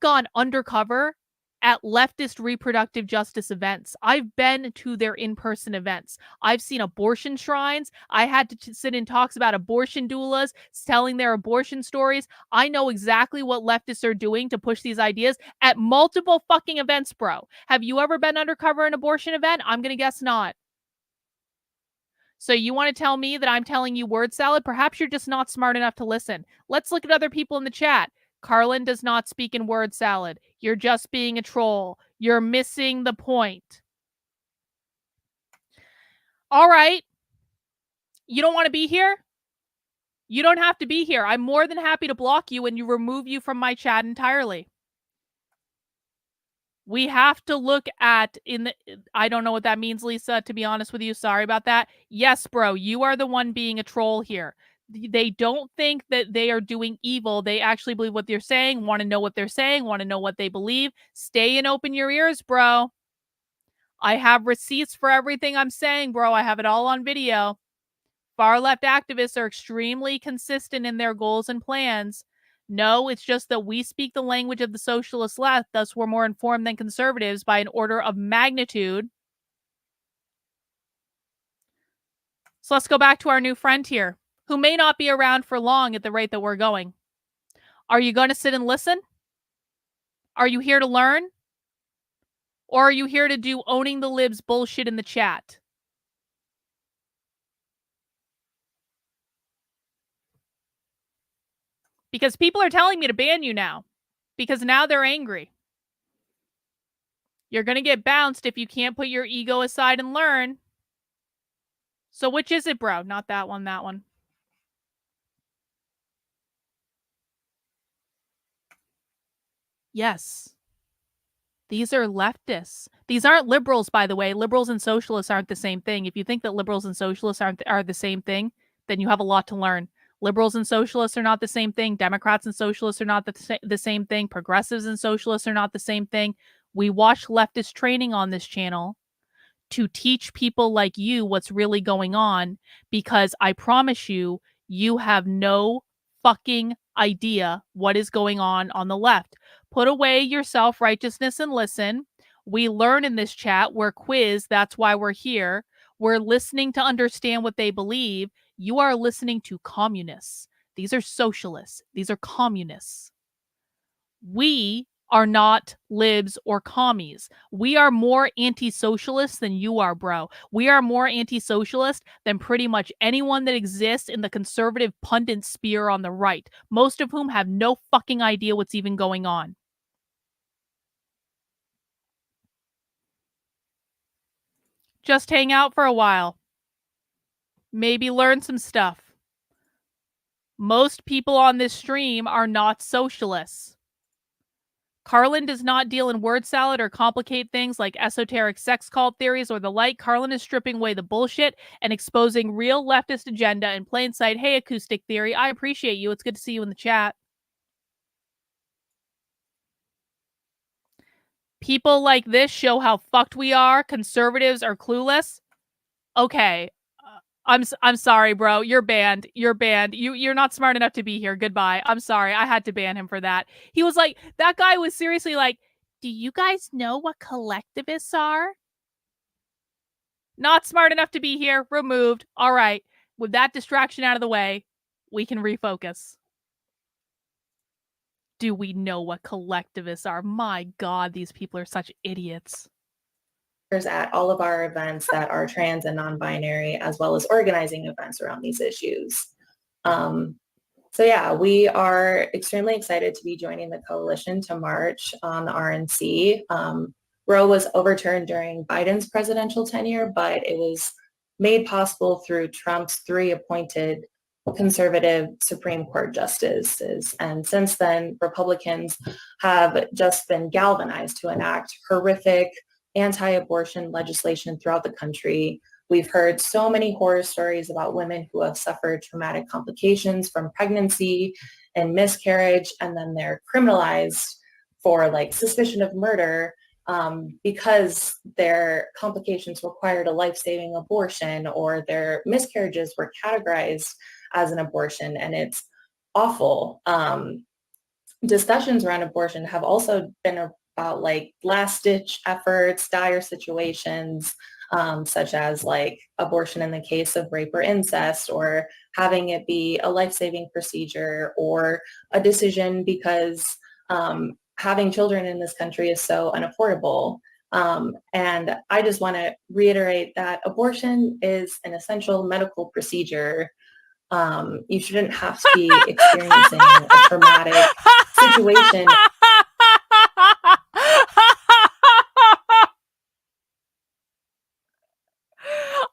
gone undercover at leftist reproductive justice events. I've been to their in-person events. I've seen abortion shrines. I had to sit in talks about abortion doulas telling their abortion stories. I know exactly what leftists are doing to push these ideas at multiple fucking events, bro. Have you ever been undercover at an abortion event? I'm going to guess not. So you want to tell me that I'm telling you word salad? Perhaps you're just not smart enough to listen. Let's look at other people in the chat. Carlin does not speak in word salad. You're just being a troll. You're missing the point. All right. You don't want to be here? You don't have to be here. I'm more than happy to block you and remove you from my chat entirely. We have to look at I don't know what that means, Lisa, to be honest with you. Sorry about that. Yes, bro, you are the one being a troll here. They don't think that they are doing evil. They actually believe what they're saying, want to know what they're saying, want to know what they believe. Stay and open your ears, bro. I have receipts for everything I'm saying, bro. I have it all on video. Far left activists are extremely consistent in their goals and plans. No, it's just that we speak the language of the socialist left, thus we're more informed than conservatives by an order of magnitude. So let's go back to our new friend here, who may not be around for long at the rate that we're going. Are you going to sit and listen? Are you here to learn? Or are you here to do owning the libs bullshit in the chat? Because people are telling me to ban you now. Because now they're angry. You're going to get bounced if you can't put your ego aside and learn. So which is it, bro? Not that one, that one. Yes. These are leftists. These aren't liberals, by the way. Liberals and socialists aren't the same thing. If you think that liberals and socialists are the same thing, then you have a lot to learn. Liberals and socialists are not the same thing. Democrats and socialists are not the same thing. Progressives and socialists are not the same thing. We watch leftist training on this channel to teach people like you what's really going on, because I promise you, you have no fucking idea what is going on the left. Put away your self-righteousness and listen. We learn in this chat. We're quizzed. That's why we're here. We're listening to understand what they believe. You are listening to communists. These are socialists. These are communists. We are not libs or commies. We are more anti-socialist than you are, bro. We are more anti-socialist than pretty much anyone that exists in the conservative pundit sphere on the right, most of whom have no fucking idea what's even going on. Just hang out for a while. Maybe learn some stuff. Most people on this stream are not socialists. Carlin does not deal in word salad or complicate things like esoteric sex cult theories or the like. Carlin is stripping away the bullshit and exposing real leftist agenda in plain sight. Hey, Acoustic Theory, I appreciate you. It's good to see you in the chat. People like this show how fucked we are. Conservatives are clueless. Okay. I'm sorry, bro. You're banned. You're banned. You're not smart enough to be here. Goodbye. I'm sorry. I had to ban him for that. He was like, that guy was seriously like, do you guys know what collectivists are? Not smart enough to be here. Removed. All right. With that distraction out of the way, we can refocus. Do we know what collectivists are? My God, these people are such idiots. At all of our events that are trans and non-binary, as well as organizing events around these issues. So yeah, we are extremely excited to be joining the coalition to march on the RNC. Roe was overturned during Biden's presidential tenure, but it was made possible through Trump's 3 appointed conservative Supreme Court justices. And since then, Republicans have just been galvanized to enact horrific anti-abortion legislation throughout the country. We've heard so many horror stories about women who have suffered traumatic complications from pregnancy and miscarriage, and then they're criminalized for like suspicion of murder because their complications required a life-saving abortion or their miscarriages were categorized as an abortion, and it's awful. Discussions around abortion have also been about like last-ditch efforts, dire situations, such as like abortion in the case of rape or incest, or having it be a life-saving procedure, or a decision because having children in this country is so unaffordable. And I just want to reiterate that abortion is an essential medical procedure. You shouldn't have to be experiencing a traumatic situation.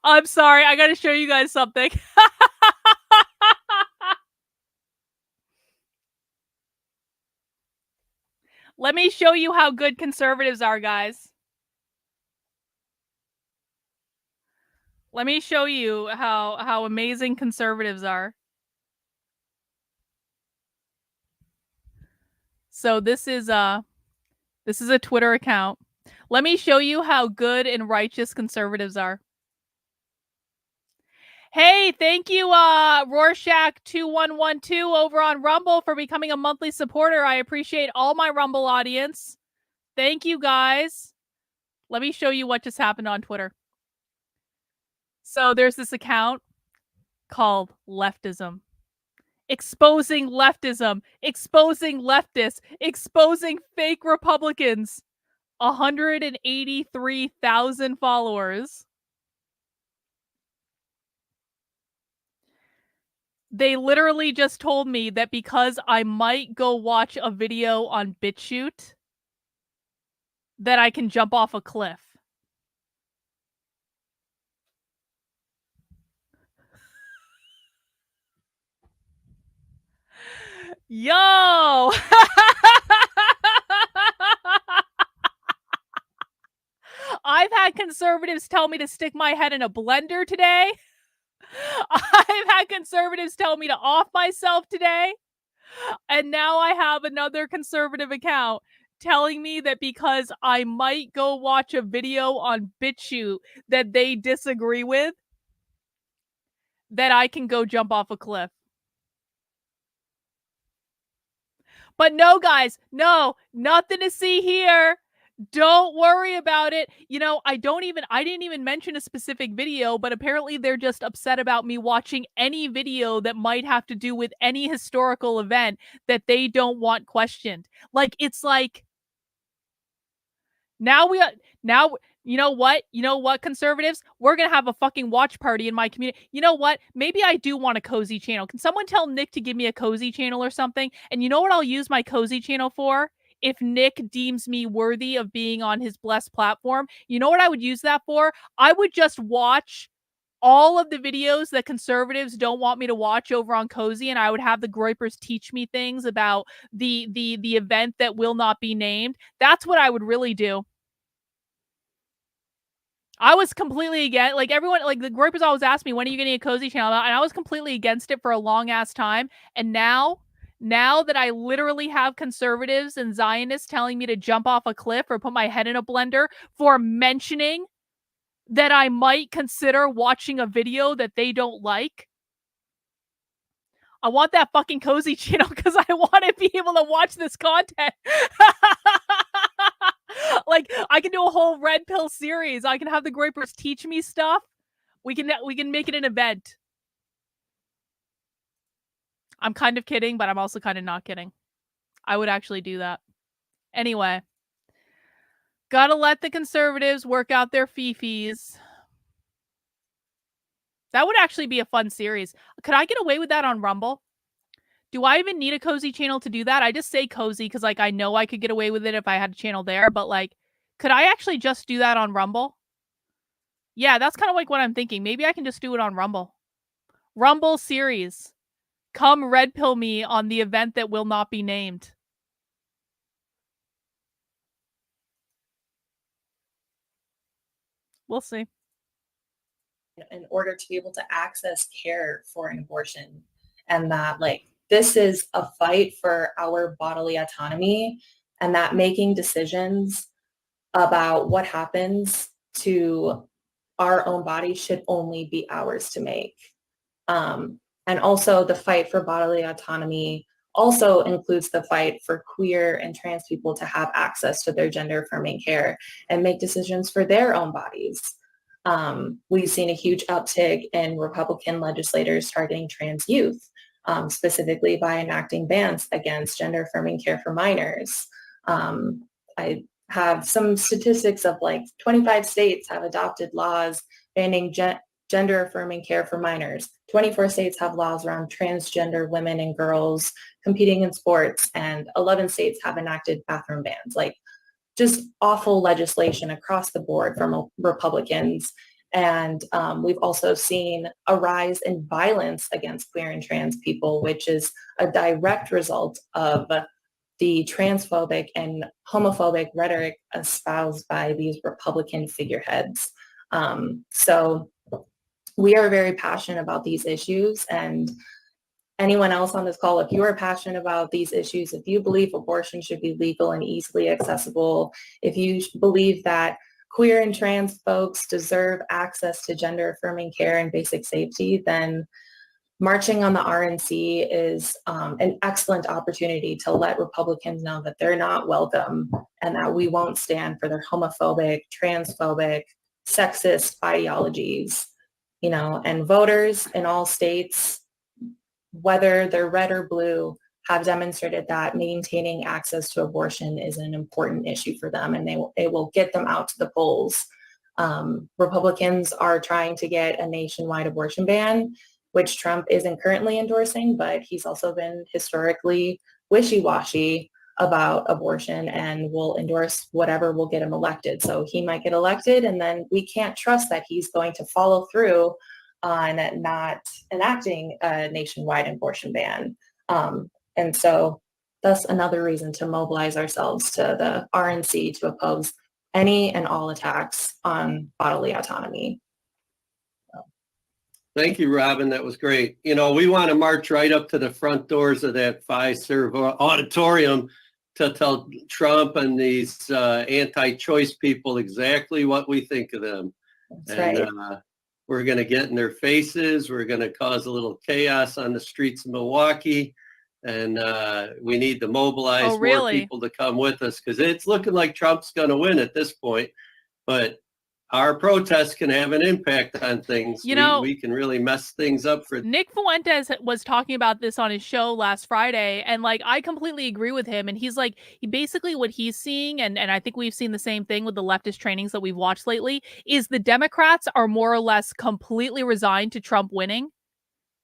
I'm sorry. I got to show you guys something. Let me show you how good conservatives are, guys. Let me show you how amazing conservatives are. So this is a Twitter account. Let me show you how good and righteous conservatives are. Hey, thank you, Rorschach2112 over on Rumble for becoming a monthly supporter. I appreciate all my Rumble audience. Thank you, guys. Let me show you what just happened on Twitter. So there's this account called Leftism. Exposing leftism, exposing leftists, exposing fake Republicans. 183,000 followers. They literally just told me that because I might go watch a video on BitChute, that I can jump off a cliff. Yo! I've had conservatives tell me to stick my head in a blender today. I've had conservatives tell me to off myself today. And now I have another conservative account telling me that because I might go watch a video on BitChute that they disagree with, that I can go jump off a cliff. But no, guys, no, nothing to see here. Don't worry about it. You know, I didn't even mention a specific video, but apparently they're just upset about me watching any video that might have to do with any historical event that they don't want questioned. Like, it's like, now you know what, conservatives? We're going to have a fucking watch party in my community. You know what? Maybe I do want a cozy channel. Can someone tell Nick to give me a cozy channel or something? And you know what I'll use my cozy channel for? If Nick deems me worthy of being on his blessed platform, you know what I would use that for? I would just watch all of the videos that conservatives don't want me to watch over on Cozy, and I would have the Groypers teach me things about the event that will not be named. That's what I would really do. I was completely against, like, everyone, like, the Groypers always ask me, when are you getting a Cozy channel? And I was completely against it for a long ass time. And now that I literally have conservatives and Zionists telling me to jump off a cliff or put my head in a blender for mentioning that I might consider watching a video that they don't like, I want that fucking Cozy channel because I want to be able to watch this content. Like, I can do a whole Red Pill series. I can have the Groypers teach me stuff. We can make it an event. I'm kind of kidding, but I'm also kind of not kidding. I would actually do that. Anyway, gotta let the conservatives work out their fifis. That would actually be a fun series. Could I get away with that on Rumble? Do I even need a Cozy channel to do that? I just say Cozy because, like, I know I could get away with it if I had a channel there, but, like, could I actually just do that on Rumble? Yeah, that's kind of like what I'm thinking. Maybe I can just do it on Rumble. Rumble series. Come red pill me on the event that will not be named. We'll see. In order to be able to access care for an abortion, and that, like, this is a fight for our bodily autonomy, and that making decisions about what happens to our own bodies should only be ours to make. And also the fight for bodily autonomy also includes the fight for queer and trans people to have access to their gender affirming care and make decisions for their own bodies. We've seen a huge uptick in Republican legislators targeting trans youth, specifically by enacting bans against gender affirming care for minors. I have some statistics of, like, 25 states have adopted laws banning gender affirming care for minors. 24 states have laws around transgender women and girls competing in sports, and 11 states have enacted bathroom bans. Like, just awful legislation across the board from Republicans. And we've also seen a rise in violence against queer and trans people, which is a direct result of the transphobic and homophobic rhetoric espoused by these Republican figureheads. So we are very passionate about these issues, and anyone else on this call, if you are passionate about these issues, if you believe abortion should be legal and easily accessible, if you believe that queer and trans folks deserve access to gender affirming care and basic safety, then marching on the RNC is an excellent opportunity to let Republicans know that they're not welcome and that we won't stand for their homophobic, transphobic, sexist ideologies, you know, and voters in all states, whether they're red or blue, have demonstrated that maintaining access to abortion is an important issue for them, and it will get them out to the polls. Republicans are trying to get a nationwide abortion ban, which Trump isn't currently endorsing, but he's also been historically wishy-washy about abortion and will endorse whatever will get him elected. So he might get elected, and then we can't trust that he's going to follow through on not enacting a nationwide abortion ban. And so that's another reason to mobilize ourselves to the RNC to oppose any and all attacks on bodily autonomy. Thank you, Robin. That was great. You know, we want to march right up to the front doors of that Pfizer auditorium to tell Trump and these anti-choice people exactly what we think of them. That's right. We're going to get in their faces. We're going to cause a little chaos on the streets of Milwaukee. And we need to mobilize more people to come with us, because it's looking like Trump's going to win at this point. But our protests can have an impact on things. You know, we can really mess things up for. Nick Fuentes was talking about this on his show last Friday, and like I completely agree with him. And he's like, basically what he's seeing, and I think we've seen the same thing with the leftist trainings that we've watched lately, is the Democrats are more or less completely resigned to Trump winning.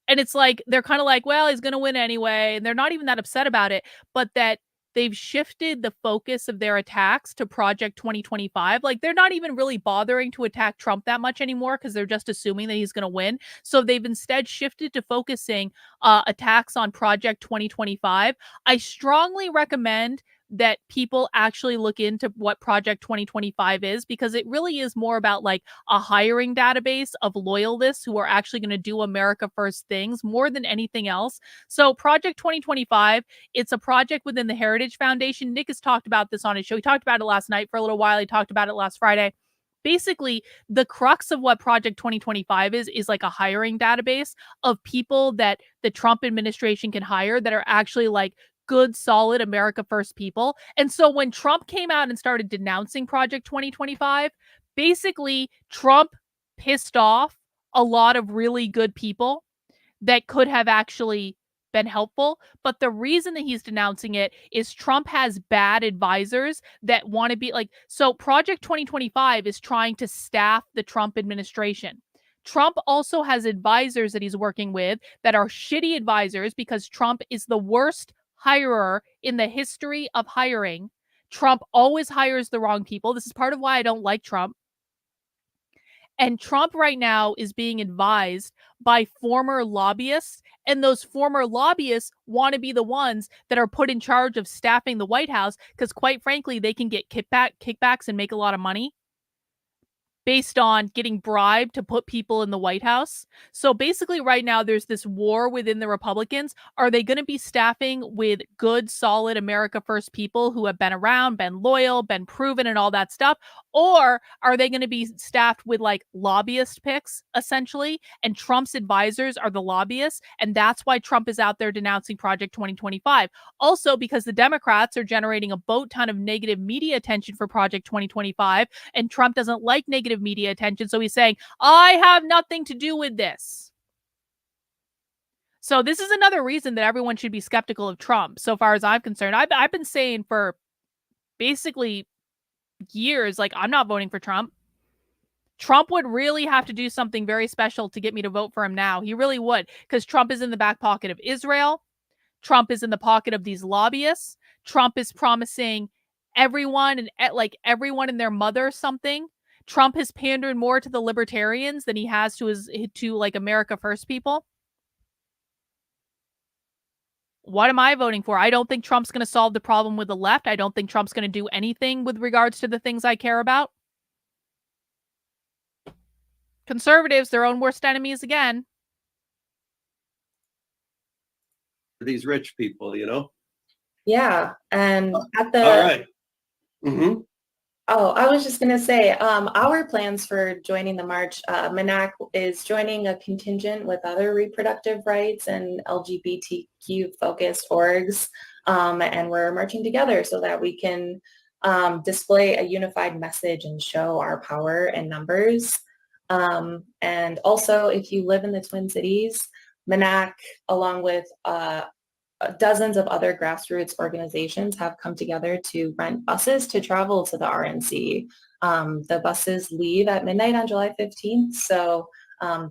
And it's like, they're kind of like, well, he's going to win anyway. And they're not even that upset about it, but that they've shifted the focus of their attacks to Project 2025. Like, they're not even really bothering to attack Trump that much anymore because they're just assuming that he's going to win. So they've instead shifted to focusing attacks on Project 2025. I strongly recommend that people actually look into what Project 2025 is, because it really is more about like a hiring database of loyalists who are actually going to do America First things more than anything else. So Project 2025, it's a project within the Heritage Foundation. Nick has talked about this on his show. He talked about it last night for a little while. He talked about it last Friday. Basically, the crux of what Project 2025 is like a hiring database of people that the Trump administration can hire that are actually like good, solid America First people. And so when Trump came out and started denouncing Project 2025, basically Trump pissed off a lot of really good people that could have actually been helpful. But the reason that he's denouncing it is Trump has bad advisors that want to be like, so Project 2025 is trying to staff the Trump administration. Trump also has advisors that he's working with that are shitty advisors, because Trump is the worst hirer in the history of hiring. Trump always hires the wrong people. This is part of why I don't like Trump. And Trump right now is being advised by former lobbyists, and those former lobbyists want to be the ones that are put in charge of staffing the White House, because quite frankly, they can get kickbacks and make a lot of money based on getting bribed to put people in the White House. So basically right now there's this war within the Republicans. Are they going to be staffing with good, solid America First people who have been around, been loyal, been proven and all that stuff? Or are they going to be staffed with like lobbyist picks, essentially? And Trump's advisors are the lobbyists. And that's why Trump is out there denouncing Project 2025. Also, because the Democrats are generating a boat ton of negative media attention for Project 2025. And Trump doesn't like negative media attention. So he's saying, I have nothing to do with this. So this is another reason that everyone should be skeptical of Trump. So far as I'm concerned, I've been saying for basically years, like, I'm not voting for Trump. Trump would really have to do something very special to get me to vote for him now. He really would, because Trump is in the back pocket of Israel. Trump is in the pocket of these lobbyists. Trump is promising everyone and their mother something. Trump has pandered more to the libertarians than he has to like America First people. What am I voting for? I don't think Trump's going to solve the problem with the left. I don't think Trump's going to do anything with regards to the things I care about. Conservatives, their own worst enemies again. These rich people, you know? Yeah, and at the All right. Mm-hmm. Oh, I was just going to say, our plans for joining the march, MNAC is joining a contingent with other reproductive rights and LGBTQ-focused orgs, and we're marching together so that we can display a unified message and show our power in numbers. And also, if you live in the Twin Cities, MNAC, along with dozens of other grassroots organizations have come together to rent buses to travel to the RNC. The buses leave at midnight on July 15th. So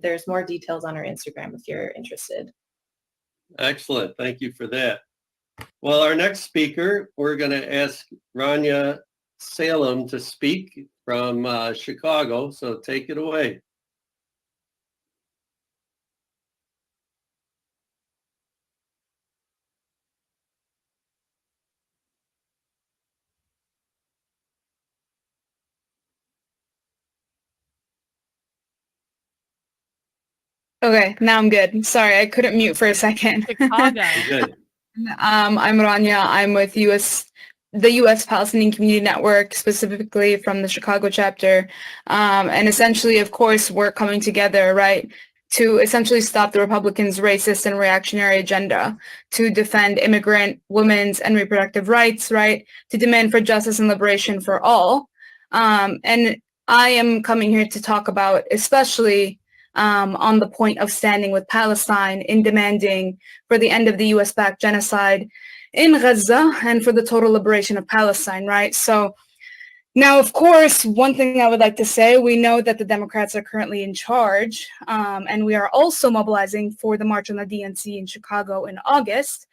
there's more details on our Instagram if you're interested. Excellent. Thank you for that. Well, our next speaker, we're going to ask Rania Salem to speak from Chicago. So take it away. Okay, now I'm good. Sorry, I couldn't mute for a second. Chicago. Good. I'm Rania. I'm with the U.S. Palestinian Community Network, specifically from the Chicago chapter. And essentially, of course, we're coming together, right, to essentially stop the Republicans' racist and reactionary agenda, to defend immigrant, women's, and reproductive rights, right, to demand for justice and liberation for all. And I am coming here to talk about, especially on the point of standing with Palestine in demanding for the end of the US-backed genocide in Gaza and for the total liberation of Palestine, right? So now, of course, one thing I would like to say, we know that the Democrats are currently in charge, and we are also mobilizing for the March on the DNC in Chicago in August,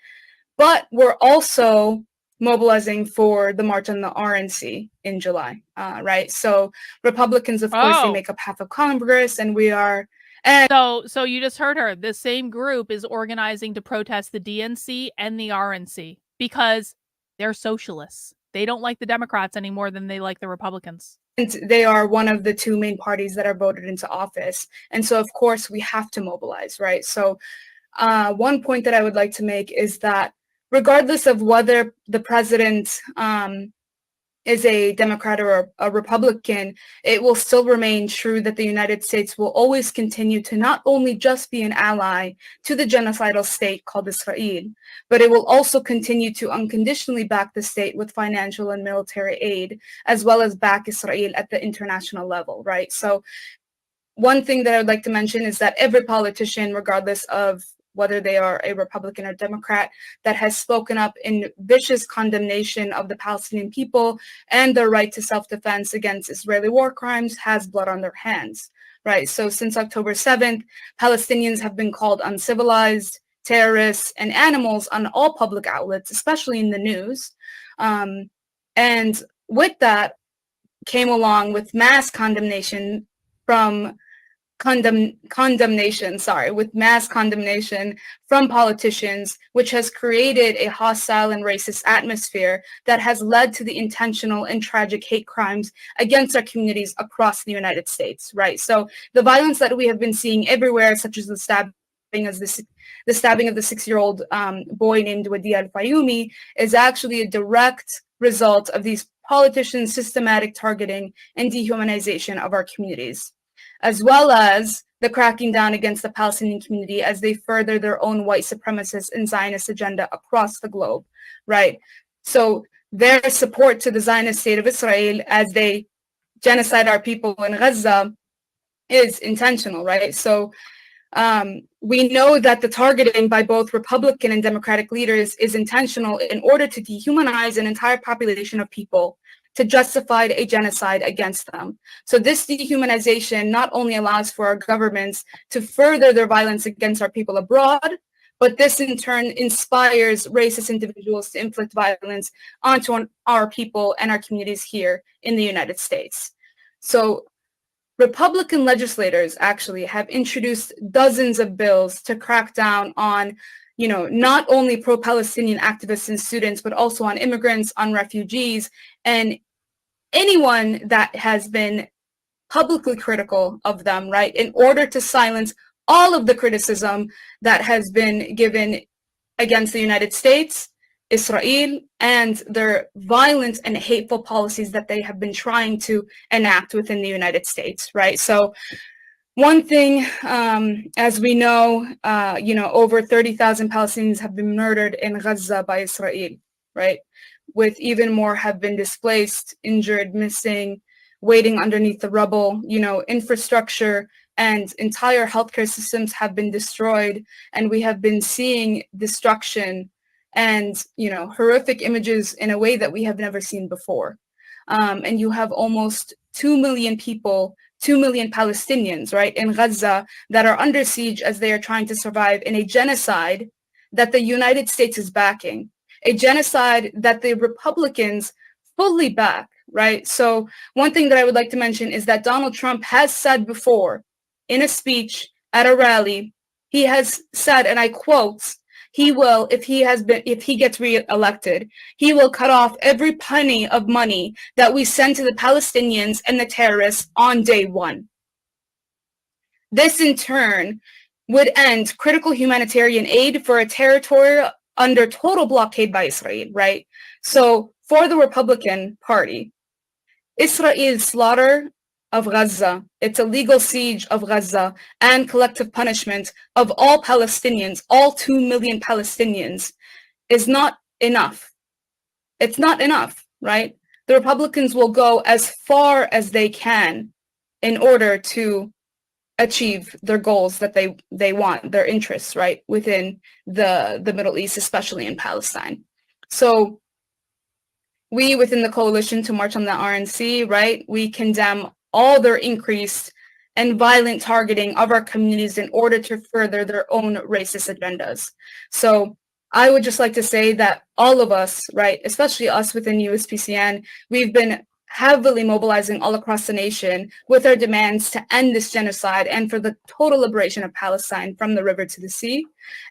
but we're also mobilizing for the March on the RNC in July, right? So Republicans, of course, they make up half of Congress, and we are. And so you just heard her. The same group is organizing to protest the DNC and the RNC because they're socialists. They don't like the Democrats any more than they like the Republicans. And they are one of the two main parties that are voted into office. And so, of course, we have to mobilize, right? So one point that I would like to make is that regardless of whether the president is a Democrat or a Republican, it will still remain true that the United States will always continue to not only just be an ally to the genocidal state called Israel, but it will also continue to unconditionally back the state with financial and military aid, as well as back Israel at the international level, right? So one thing that I would like to mention is that every politician, regardless of whether they are a Republican or Democrat, that has spoken up in vicious condemnation of the Palestinian people and their right to self-defense against Israeli war crimes has blood on their hands, right? So since October 7th, Palestinians have been called uncivilized, terrorists, and animals on all public outlets, especially in the news. And with that came along with mass condemnation from with mass condemnation from politicians, which has created a hostile and racist atmosphere that has led to the intentional and tragic hate crimes against our communities across the United States, right? So the violence that we have been seeing everywhere, such as the stabbing of the 6-year-old boy named Wadi al-Fayumi, is actually a direct result of these politicians' systematic targeting and dehumanization of our communities, as well as the cracking down against the Palestinian community as they further their own white supremacist and Zionist agenda across the globe, right? So their support to the Zionist state of Israel as they genocide our people in Gaza is intentional, right? So we know that the targeting by both Republican and Democratic leaders is intentional in order to dehumanize an entire population of people to justify a genocide against them. So this dehumanization not only allows for our governments to further their violence against our people abroad, but this in turn inspires racist individuals to inflict violence onto our people and our communities here in the United States. So Republican legislators actually have introduced dozens of bills to crack down on not only pro-Palestinian activists and students, but also on immigrants, on refugees, and anyone that has been publicly critical of them, right, in order to silence all of the criticism that has been given against the United States, Israel, and their violent and hateful policies that they have been trying to enact within the United States, right? So one thing, as we know, over 30,000 Palestinians have been murdered in Gaza by Israel, right? With even more have been displaced, injured, missing, waiting underneath the rubble. Infrastructure and entire healthcare systems have been destroyed, and we have been seeing destruction and horrific images in a way that we have never seen before. And you have almost 2 million people, 2 million Palestinians, right, in Gaza that are under siege as they are trying to survive in a genocide that the United States is backing, a genocide that the Republicans fully back, right? So one thing that I would like to mention is that Donald Trump has said before in a speech at a rally, he has said, and I quote, he will, if he gets reelected, he will cut off every penny of money that we send to the Palestinians and the terrorists on day one. This in turn would end critical humanitarian aid for a territory under total blockade by Israel, right? So for the Republican Party, Israel's slaughter of Gaza, its illegal siege of Gaza, and collective punishment of all Palestinians, all 2 million Palestinians, is not enough. It's not enough, right? The Republicans will go as far as they can in order to achieve their goals that they want, their interests, right, within the Middle East, especially in Palestine. So we within the coalition to march on the RNC, right, we condemn all their increased and violent targeting of our communities in order to further their own racist agendas. So I would just like to say that all of us, right, especially us within USPCN, we've been heavily mobilizing all across the nation with our demands to end this genocide and for the total liberation of Palestine from the river to the sea.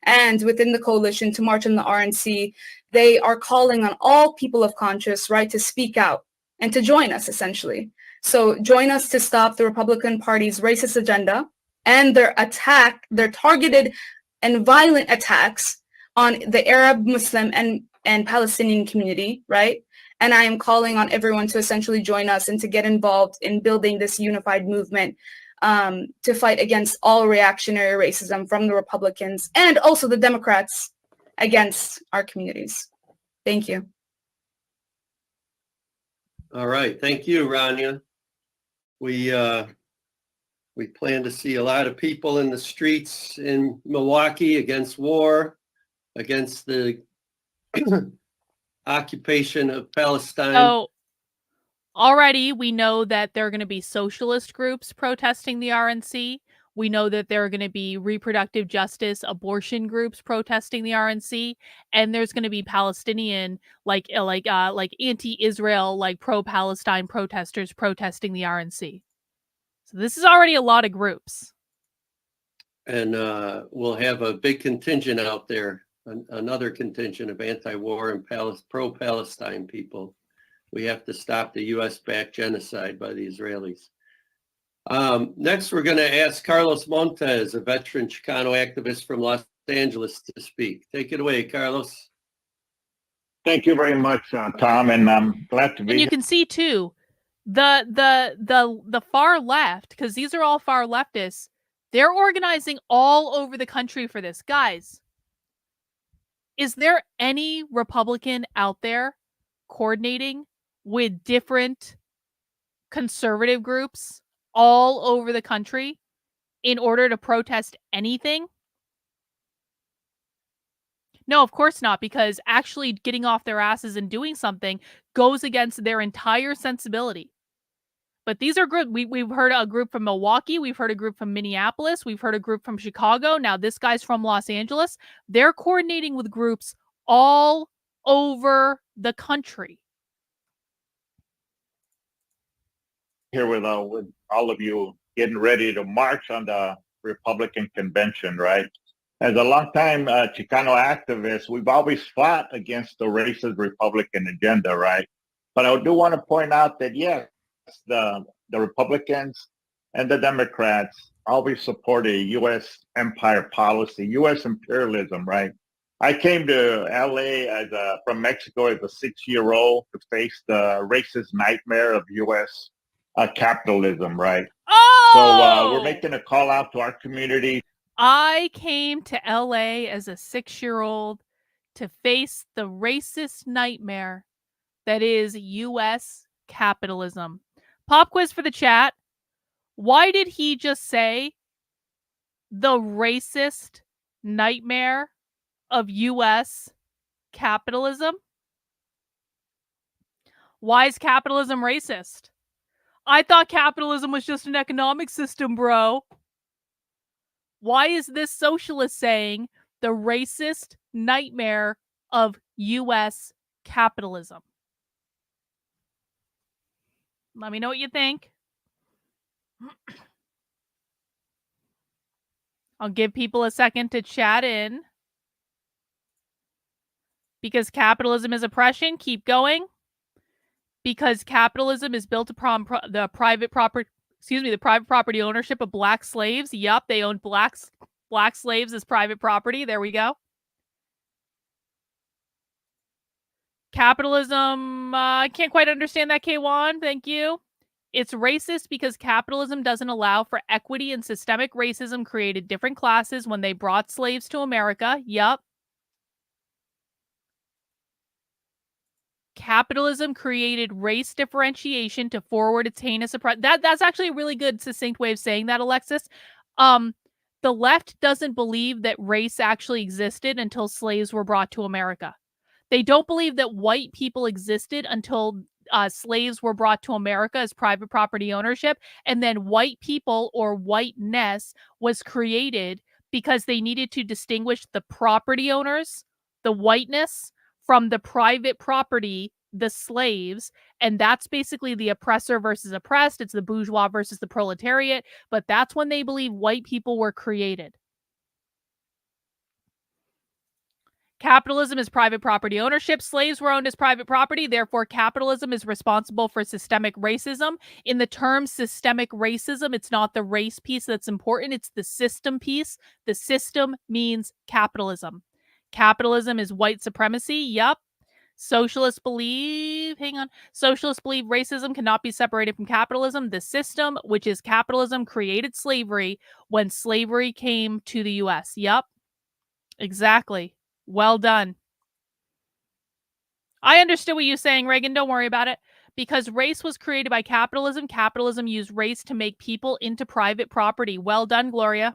And within the coalition to march on the RNC, they are calling on all people of conscience, right, to speak out and to join us, essentially. So join us to stop the Republican Party's racist agenda and their targeted and violent attacks on the Arab, Muslim, and Palestinian community, right? And I am calling on everyone to essentially join us and to get involved in building this unified movement to fight against all reactionary racism from the Republicans and also the Democrats against our communities. Thank you. All right. Thank you, Rania. We plan to see a lot of people in the streets in Milwaukee against war, against the occupation of Palestine. So already we know that there are going to be socialist groups protesting the RNC. We know that there are going to be reproductive justice, abortion groups protesting the RNC, and there's going to be Palestinian, like anti-Israel, like pro-Palestine protesters protesting the RNC. So this is already a lot of groups. And we'll have a big contingent out there, another contingent of anti-war and pro-Palestine people. We have to stop the U.S.-backed genocide by the Israelis. Next, we're going to ask Carlos Montes, a veteran Chicano activist from Los Angeles, to speak. Take it away, Carlos. Thank you very much, Tom, and I'm glad to be And you here. can see too, the far left, because these are all far leftists, they're organizing all over the country for this. Guys, is there any Republican out there coordinating with different conservative groups all over the country in order to protest anything? No, of course not, because actually getting off their asses and doing something goes against their entire sensibility. But these are groups. We've heard a group from Milwaukee. We've heard a group from Minneapolis. We've heard a group from Chicago. Now this guy's from Los Angeles. They're coordinating with groups all over the country. Here with all of you getting ready to march on the Republican convention, right? as a longtime Chicano activist, we've always fought against the racist Republican agenda, right? But I do want to point out that, yes, the Republicans and the Democrats always support a U.S. empire policy, U.S. imperialism, right? I came to LA from Mexico as a 6-year-old to face the racist nightmare of U.S. Capitalism, right? So we're making a call out to our community. I came to LA as a 6-year-old to face the racist nightmare that is U.S. capitalism. Pop quiz for the chat. Why did he just say the racist nightmare of U.S. capitalism? Why is capitalism racist? I thought capitalism was just an economic system, bro. Why is this socialist saying the racist nightmare of U.S. capitalism? Let me know what you think. I'll give people a second to chat in. Because capitalism is oppression, keep going. Because capitalism is built upon the private property ownership of black slaves. Yup, they owned black slaves as private property. There we go. Capitalism, I can't quite understand that, K1. Thank you. It's racist because capitalism doesn't allow for equity, and systemic racism created different classes when they brought slaves to America. Yup. Capitalism created race differentiation to forward its heinous oppression. That's actually a really good, succinct way of saying that, Alexis. The left doesn't believe that race actually existed until slaves were brought to America. They don't believe that white people existed until slaves were brought to America as private property ownership. And then white people, or whiteness, was created because they needed to distinguish the property owners, the whiteness, from the private property, the slaves. And that's basically the oppressor versus oppressed. It's the bourgeois versus the proletariat. But that's when they believe white people were created. Capitalism is private property ownership. Slaves were owned as private property. Therefore, capitalism is responsible for systemic racism. In the term systemic racism, it's not the race piece that's important. It's the system piece. The system means capitalism. Capitalism is white supremacy. Yup. Socialists believe racism cannot be separated from capitalism. The system, which is capitalism, created slavery when slavery came to the U.S. Yup. Exactly. Well done. I understood what you're saying, Reagan. Don't worry about it. Because race was created by capitalism. Capitalism used race to make people into private property. Well done, Gloria.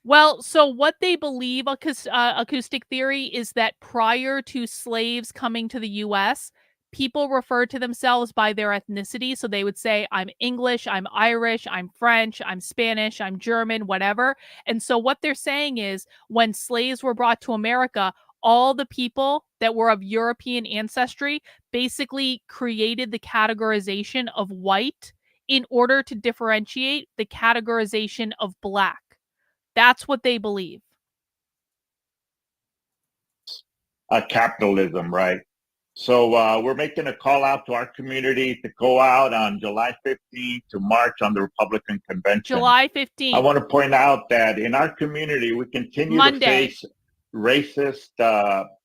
Well, so what they believe, acoustic theory, is that prior to slaves coming to the U.S., people referred to themselves by their ethnicity. So they would say, I'm English, I'm Irish, I'm French, I'm Spanish, I'm German, whatever. And so what they're saying is when slaves were brought to America, all the people that were of European ancestry basically created the categorization of white in order to differentiate the categorization of black. That's what they believe. Capitalism, right? So we're making a call out to our community to go out on July 15th to march on the Republican convention. July 15th. I want to point out that in our community, we continue to face racist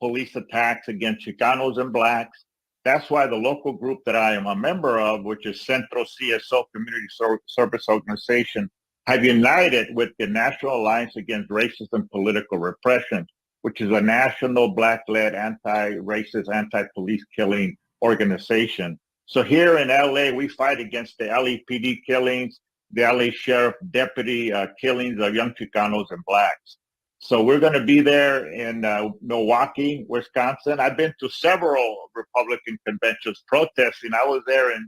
police attacks against Chicanos and Blacks. That's why the local group that I am a member of, which is Centro CSO Community Service Organization, have united with the National Alliance Against Racist and Political Repression, which is a national Black-led anti-racist, anti-police killing organization. So here in LA, we fight against the LAPD killings, the LA Sheriff Deputy killings of young Chicanos and Blacks. So we're going to be there in Milwaukee, Wisconsin. I've been to several Republican conventions protesting. I was there in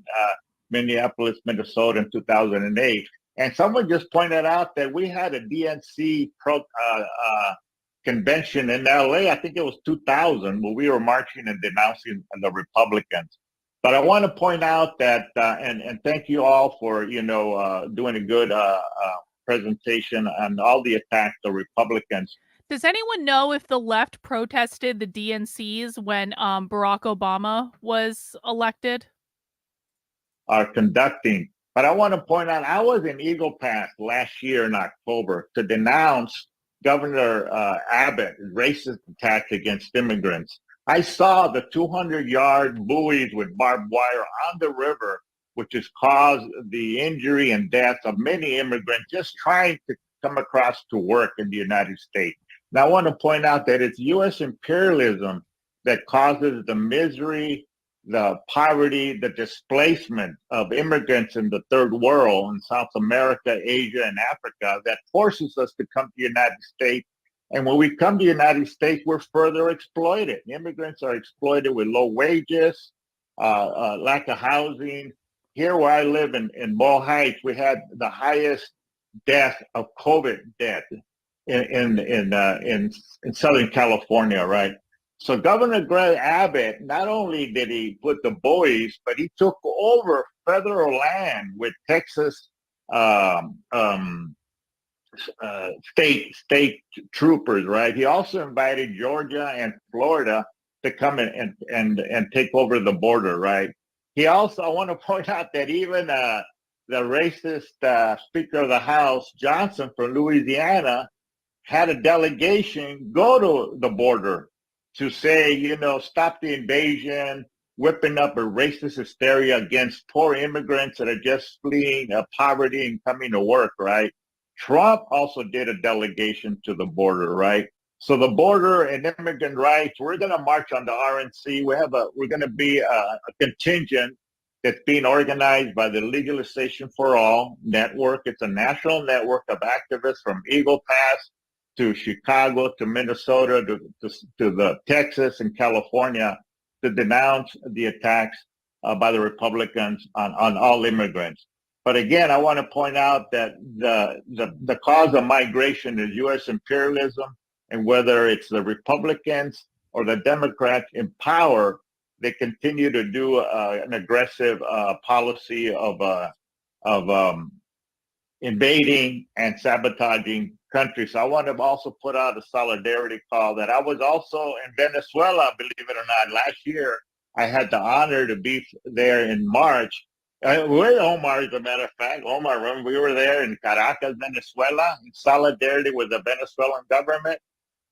Minneapolis, Minnesota in 2008. And someone just pointed out that we had a DNC convention in LA. I think it was 2000, where we were marching and denouncing the Republicans. But I want to point out that, and thank you all for, doing a good presentation on all the attacks of Republicans. Does anyone know if the left protested the DNCs when Barack Obama was elected? Are conducting. But I want to point out, I was in Eagle Pass last year in October to denounce Governor Abbott's racist attacks against immigrants. I saw the 200-yard buoys with barbed wire on the river, which has caused the injury and death of many immigrants just trying to come across to work in the United States. Now, I want to point out that it's U.S. imperialism that causes the misery, the poverty, the displacement of immigrants in the third world, in South America, Asia, and Africa, that forces us to come to the United States. And when we come to the United States, we're further exploited. Immigrants are exploited with low wages, lack of housing. Here where I live in Ball Heights, we had the highest death of COVID death in Southern California, right? So Governor Greg Abbott, not only did he put the buoys, but he took over federal land with Texas state troopers, right? He also invited Georgia and Florida to come in and take over the border, right? He also, I want to point out that even the racist Speaker of the House, Johnson from Louisiana, had a delegation go to the border to say, you know, stop the invasion, whipping up a racist hysteria against poor immigrants that are just fleeing poverty and coming to work, right? Trump also did a delegation to the border, right? So the border and immigrant rights, we're going to march on the RNC. We're going to be a contingent that's being organized by the Legalization for All network. It's a national network of activists from Eagle Pass to Chicago, to Minnesota, to the Texas and California to denounce the attacks by the Republicans on all immigrants. But again, I want to point out that the cause of migration is U.S. imperialism, and whether it's the Republicans or the Democrats in power, they continue to do an aggressive policy of invading and sabotaging countries. So I want to also put out a solidarity call that I was also in Venezuela, believe it or not. Last year, I had the honor to be there in March. With Omar, as a matter of fact. Omar, remember, we were there in Caracas, Venezuela, in solidarity with the Venezuelan government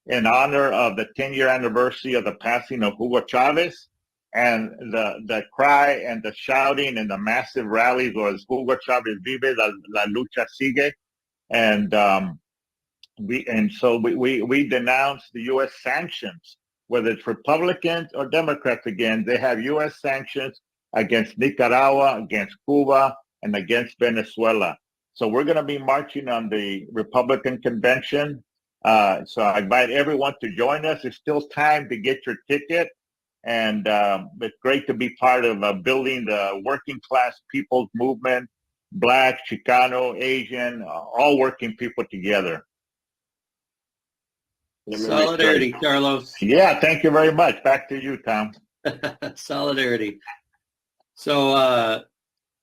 in honor of the 10-year anniversary of the passing of Hugo Chavez. And the cry and the shouting and the massive rallies was Hugo Chavez vive, la lucha sigue. And we denounced the U.S. sanctions, whether it's Republicans or Democrats. Again, they have U.S. sanctions against Nicaragua, against Cuba, and against Venezuela. So we're going to be marching on the Republican convention. So I invite everyone to join us. There's still time to get your ticket. And it's great to be part of building the working class people's movement, Black, Chicano, Asian, all working people together. Solidarity, Carlos. Yeah, thank you very much. Back to you, Tom. Solidarity. So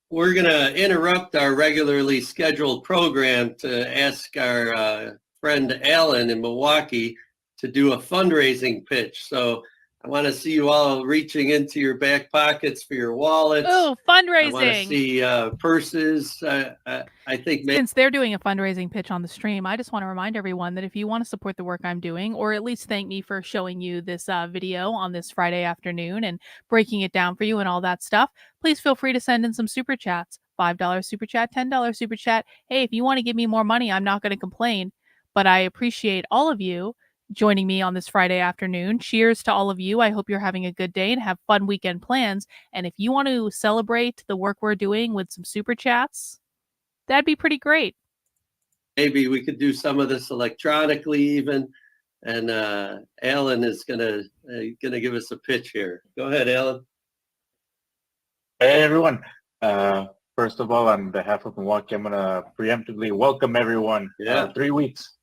we're going to interrupt our regularly scheduled program to ask our friend Alan in Milwaukee to do a fundraising pitch. So I want to see you all reaching into your back pockets for your wallets. Oh, fundraising. I want to see purses. I think since they're doing a fundraising pitch on the stream, I just want to remind everyone that if you want to support the work I'm doing, or at least thank me for showing you this video on this Friday afternoon and breaking it down for you and all that stuff, please feel free to send in some super chats. $5 super chat, $10 super chat. Hey, if you want to give me more money, I'm not going to complain, but I appreciate all of you joining me on this Friday afternoon. Cheers to all of you. I hope you're having a good day and have fun weekend plans. And if you want to celebrate the work we're doing with some super chats, that'd be pretty great. Maybe we could do some of this electronically even. And Alan is gonna give us a pitch here. Go ahead, Alan. Hey, everyone. First of all, on behalf of Milwaukee, I'm going to preemptively welcome everyone. Yeah. 3 weeks.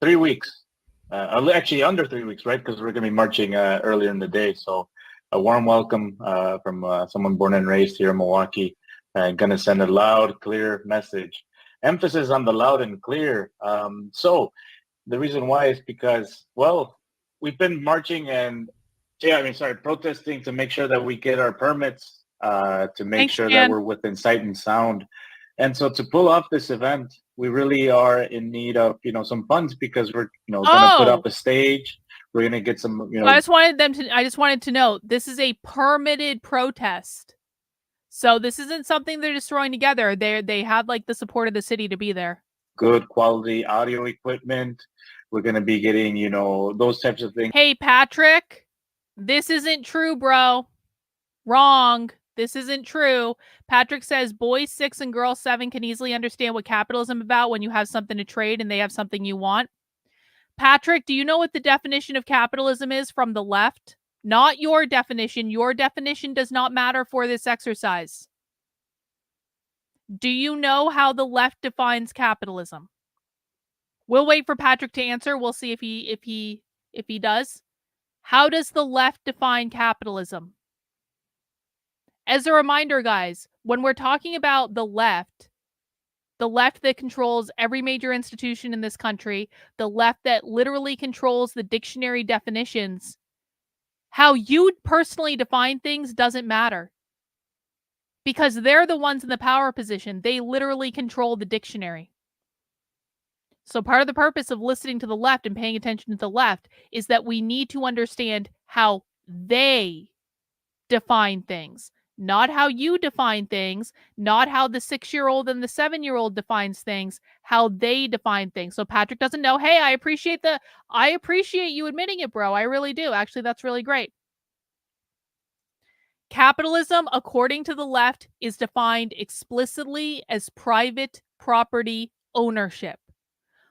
Actually, under 3 weeks, right? Because we're going to be marching earlier in the day. So a warm welcome from someone born and raised here in Milwaukee. Going to send a loud, clear message. emphasis on the loud and clear. So the reason why is because, well, we've been marching and protesting to make sure that we get our permits, to make sure that we're within sight and sound. And so to pull off this event, we really are in need of, some funds, because we're, going to put up a stage. We're going to get some, I just wanted to note, this is a permitted protest. So this isn't something they're just throwing together. They have like the support of the city to be there. Good quality audio equipment. We're going to be getting, those types of things. Hey, Patrick, this isn't true, bro. Wrong. This isn't true. Patrick says boys 6 and girls 7 can easily understand what capitalism is about when you have something to trade and they have something you want. Patrick, do you know what the definition of capitalism is from the left? Not your definition. Your definition does not matter for this exercise. Do you know how the left defines capitalism? We'll wait for Patrick to answer. We'll see if he does. How does the left define capitalism? As a reminder, guys, when we're talking about the left that controls every major institution in this country, the left that literally controls the dictionary definitions, how you personally define things doesn't matter. Because they're the ones in the power position. They literally control the dictionary. So part of the purpose of listening to the left and paying attention to the left is that we need to understand how they define things. Not how you define things, not how the 6-year-old and the 7-year-old defines things, how they define things. So Patrick doesn't know. Hey, I appreciate you admitting it, bro. I really do. Actually, that's really great. Capitalism, according to the left, is defined explicitly as private property ownership.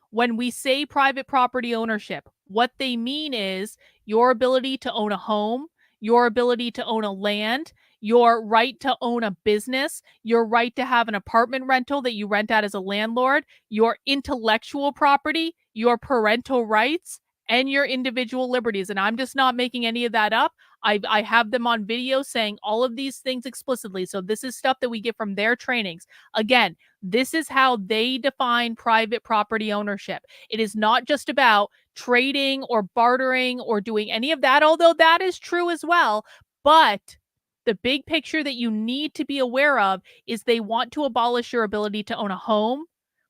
When we say private property ownership, what they mean is your ability to own a home, your ability to own a land, your right to own a business, your right to have an apartment rental that you rent out as a landlord, your intellectual property, your parental rights, and your individual liberties. And I'm just not making any of that up. I have them on video saying all of these things explicitly. So this is stuff that we get from their trainings. Again, this is how they define private property ownership. It is not just about trading or bartering or doing any of that, although that is true as well. But the big picture that you need to be aware of is they want to abolish your ability to own a home.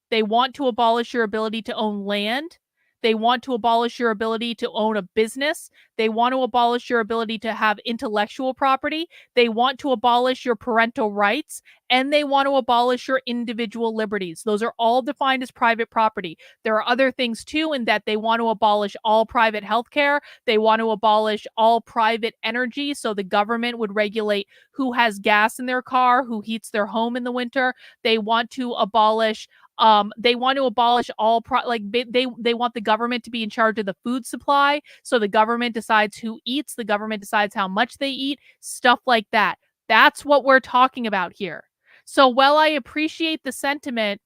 They want to abolish your ability to own land. They want to abolish your ability to own a business. They want to abolish your ability to have intellectual property. They want to abolish your parental rights. And they want to abolish your individual liberties. Those are all defined as private property. There are other things too, in that they want to abolish all private healthcare. They want to abolish all private energy. So the government would regulate who has gas in their car, who heats their home in the winter. They want to abolish all they want the government to be in charge of the food supply. So the government decides who eats, the government decides how much they eat, stuff like that. That's what we're talking about here. So while I appreciate the sentiment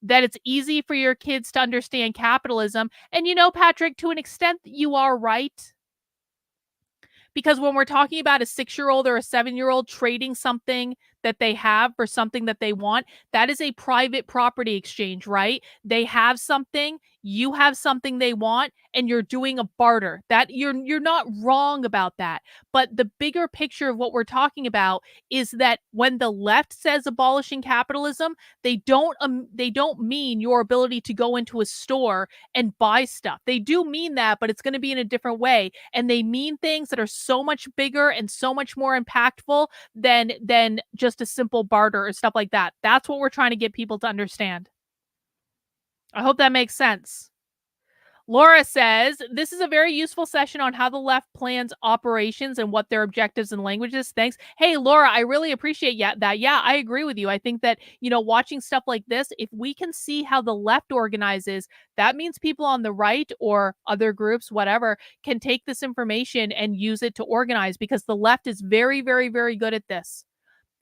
that it's easy for your kids to understand capitalism, and Patrick, to an extent, you are right. Because when we're talking about a 6-year-old or a 7-year-old trading something that they have for something that they want, that is a private property exchange, right? They have something, you have something they want, and you're doing a barter. That you're not wrong about that. But the bigger picture of what we're talking about is that when the left says abolishing capitalism, they don't mean your ability to go into a store and buy stuff. They do mean that, but it's going to be in a different way. And they mean things that are so much bigger and so much more impactful than just a simple barter or stuff like that. That's what we're trying to get people to understand. I hope that makes sense. Laura says, this is a very useful session on how the left plans operations and what their objectives and languages. Thanks. Hey, Laura, I really appreciate that. Yeah, I agree with you. I think that, watching stuff like this, if we can see how the left organizes, that means people on the right or other groups, whatever, can take this information and use it to organize, because the left is very, very, very good at this.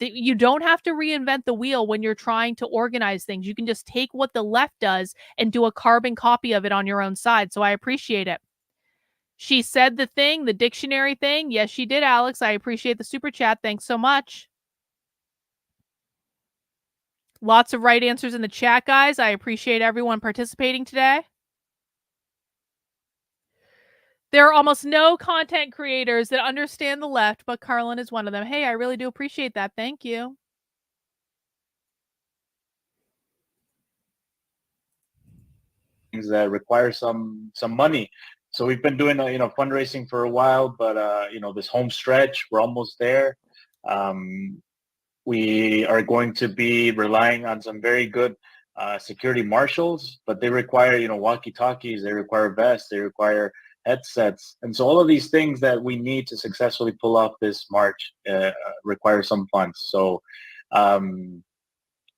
You don't have to reinvent the wheel when you're trying to organize things. You can just take what the left does and do a carbon copy of it on your own side. So I appreciate it. She said the thing, the dictionary thing. Yes, she did, Alex. I appreciate the super chat. Thanks so much. Lots of right answers in the chat, guys. I appreciate everyone participating today. There are almost no content creators that understand the left, but Carlin is one of them. Hey, I really do appreciate that. Thank you. Things that require some money. So we've been doing fundraising for a while, but this home stretch, we're almost there. We are going to be relying on some very good security marshals, but they require walkie-talkies, they require vests, they require headsets, and so all of these things that we need to successfully pull off this march require some funds. So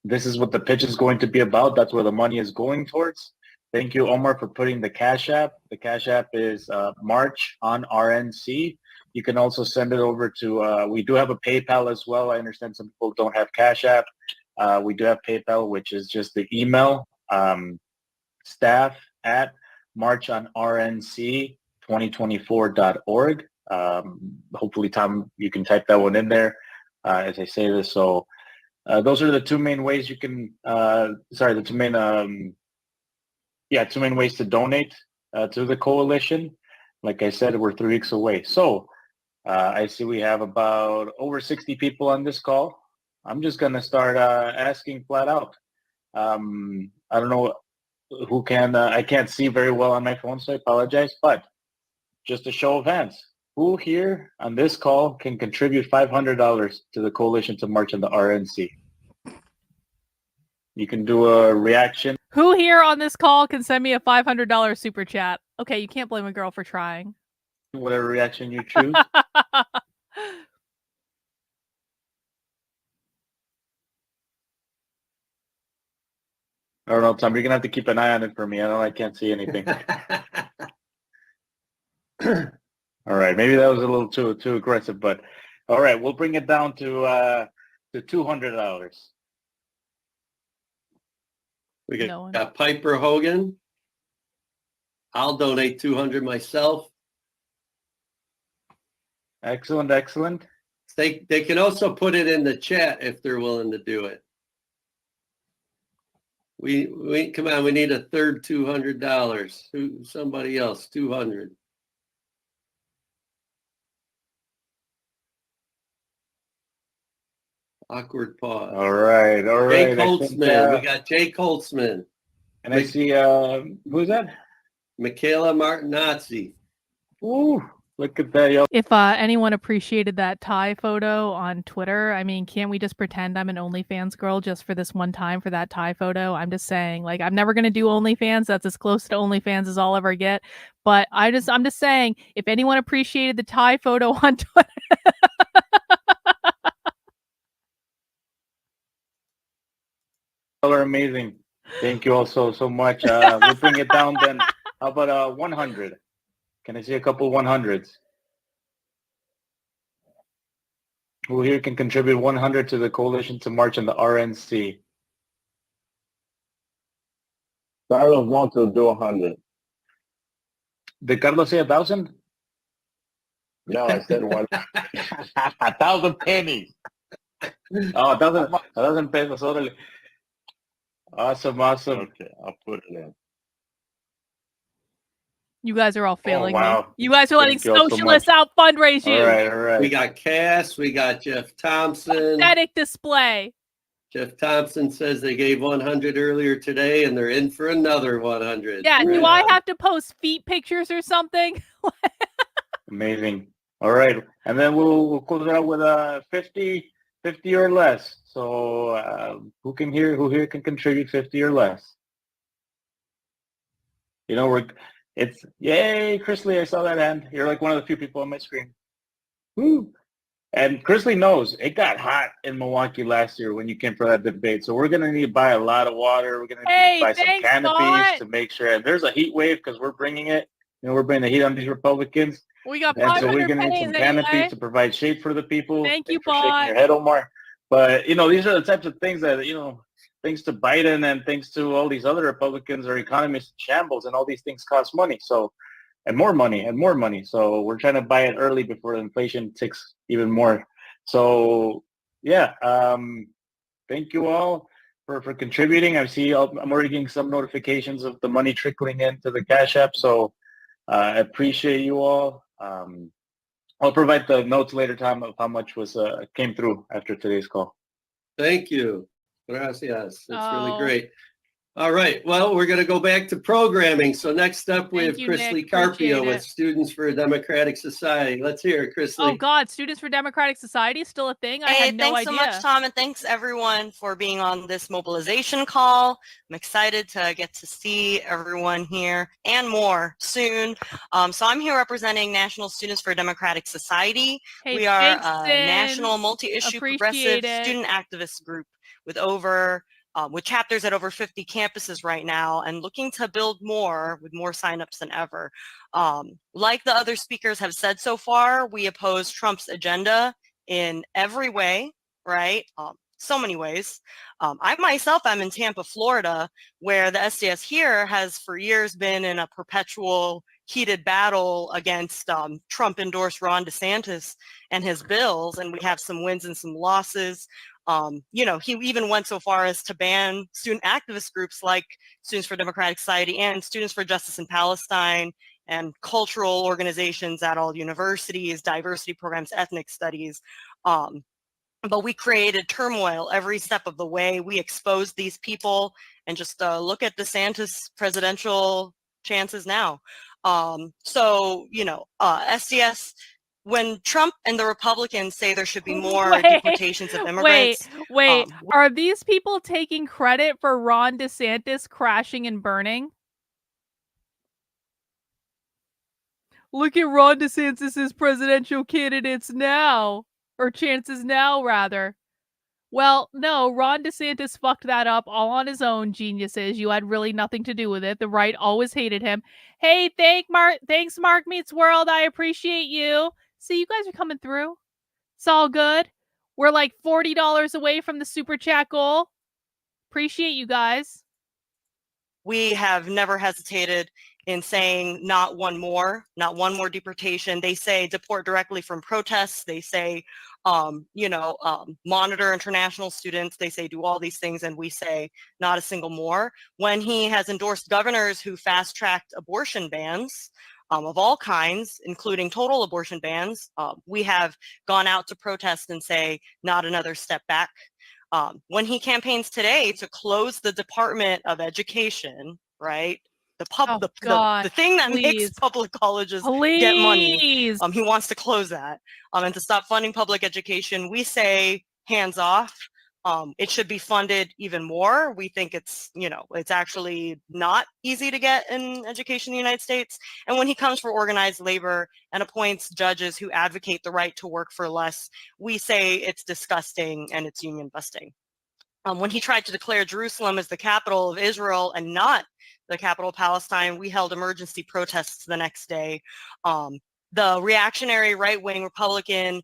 this is what the pitch is going to be about. That's where the money is going towards. Thank you, Omar, for putting the Cash App. The Cash App is March on RNC. You can also send it over to, we do have a PayPal as well. I understand some people don't have Cash App. We do have PayPal, which is just the email, staff@marchonrnc2024.org. Hopefully, Tom, you can type that one in there as I say this. So those are the two main ways you can, two main ways to donate to the coalition. Like I said, we're 3 weeks away. So I see we have about over 60 people on this call. I'm just going to start asking flat out. I don't know who can, I can't see very well on my phone, so I apologize, but just a show of hands. Who here on this call can contribute $500 to the coalition to march on the RNC? You can do a reaction. Who here on this call can send me a $500 super chat? Okay, you can't blame a girl for trying. Whatever reaction you choose. I don't know, Tom. You're gonna have to keep an eye on it for me. I can't see anything. All right, maybe that was a little too aggressive, but all right, we'll bring it down to $200. We got Piper Hogan. I'll donate $200 myself. Excellent, excellent. They can also put it in the chat if they're willing to do it. We come on. We need a third $200. Somebody else $200. Awkward pause. All right. Jake Holtzman. We got Jake Holtzman. And I see who's that? Michaela Martinazzi. Ooh, look at that. If anyone appreciated that tie photo on Twitter, I mean, can't we just pretend I'm an OnlyFans girl just for this one time for that tie photo? I'm just saying, like, I'm never gonna do OnlyFans. That's as close to OnlyFans as I'll ever get. But I'm just saying, if anyone appreciated the tie photo on Twitter. Y'all are amazing. Thank you all so much. We'll bring it down then. How about 100? Can I see a couple 100s? Who here can contribute 100 to the coalition to march on the RNC? Carlos wants to do 100. Did Carlos say 1,000? No, I said one. 1,000 pennies. Oh, 1,000 pesos. Totally. Awesome. Okay, I'll put it in. You guys are all failing me. Wow. You guys are letting socialists so out fundraise you. All right. We got Cass. We got Jeff Thompson. Pathetic display. Jeff Thompson says they gave 100 earlier today, and they're in for another 100. Yeah, do I have to post feet pictures or something? Amazing. All right, and then we'll close it out with 50 or less. So who here can contribute 50 or less? It's yay, Chris Lee. I saw that hand. You're like one of the few people on my screen. Woo! And Chris Lee knows it got hot in Milwaukee last year when you came for that debate. So we're gonna need to buy a lot of water. We're gonna need to buy some canopies to make sure. And there's a heat wave because we're bringing it. We're bringing the heat on these Republicans. We got and so we're gonna need some canopies to provide shade for the people. Thank you, for shaking your head, Omar. But these are the types of things that thanks to Biden and thanks to all these other Republicans, our economy is in shambles, and all these things cost money. So, and more money. So we're trying to buy it early before the inflation ticks even more. So, yeah. Thank you all for contributing. I'm already getting some notifications of the money trickling into the Cash App. So I appreciate you all. I'll provide the notes later time of how much came through after today's call. Thank you. Gracias. That's really Oh. great. All right. Well, we're going to go back to programming. So next up, we Thank have you, Chris Lee Nick. Appreciate Carpio with it. Students for a Democratic Society. Let's hear it, Chris Lee. Oh God, Students for Democratic Society is still a thing? I Hey, had no thanks idea. so much, Tom, and thanks everyone for being on this mobilization call. I'm excited to get to see everyone here and more soon. So I'm here representing National Students for a Democratic Society. Hey, We are thanks, a Sin. national multi-issue progressive student activist group with chapters at over 50 campuses right now, and looking to build more with more signups than ever. Like the other speakers have said so far, we oppose Trump's agenda in every way, right? So many ways. I myself am in Tampa, Florida, where the SDS here has for years been in a perpetual heated battle against Trump-endorsed Ron DeSantis and his bills, and we have some wins and some losses. He even went so far as to ban student activist groups like Students for Democratic Society and Students for Justice in Palestine, and cultural organizations at all universities, diversity programs, ethnic studies. But we created turmoil every step of the way. We exposed these people, and just look at DeSantis' presidential chances now. SDS, when Trump and the Republicans say there should be more deportations of immigrants. Wait, are these people taking credit for Ron DeSantis crashing and burning? Look at Ron DeSantis' presidential candidates now, or chances now, rather. Well, no, Ron DeSantis fucked that up all on his own, geniuses. You had really nothing to do with it. The right always hated him. Hey, thanks, Mark Meets World. I appreciate you. See, you guys are coming through. It's all good. We're like $40 away from the super chat goal. Appreciate you guys. We have never hesitated in saying not one more deportation. They say deport directly from protests. They say, monitor international students. They say do all these things, and we say not a single more. When he has endorsed governors who fast-tracked abortion bans of all kinds, including total abortion bans, we have gone out to protest and say not another step back. When he campaigns today to close the Department of Education, right? The thing that makes public colleges get money. He wants to close that. And to stop funding public education, we say hands off. It should be funded even more. We think it's actually not easy to get in education in the United States. And when he comes for organized labor and appoints judges who advocate the right to work for less, we say it's disgusting and it's union busting. When he tried to declare Jerusalem as the capital of Israel and not the capital of Palestine, we held emergency protests the next day. The reactionary right-wing Republican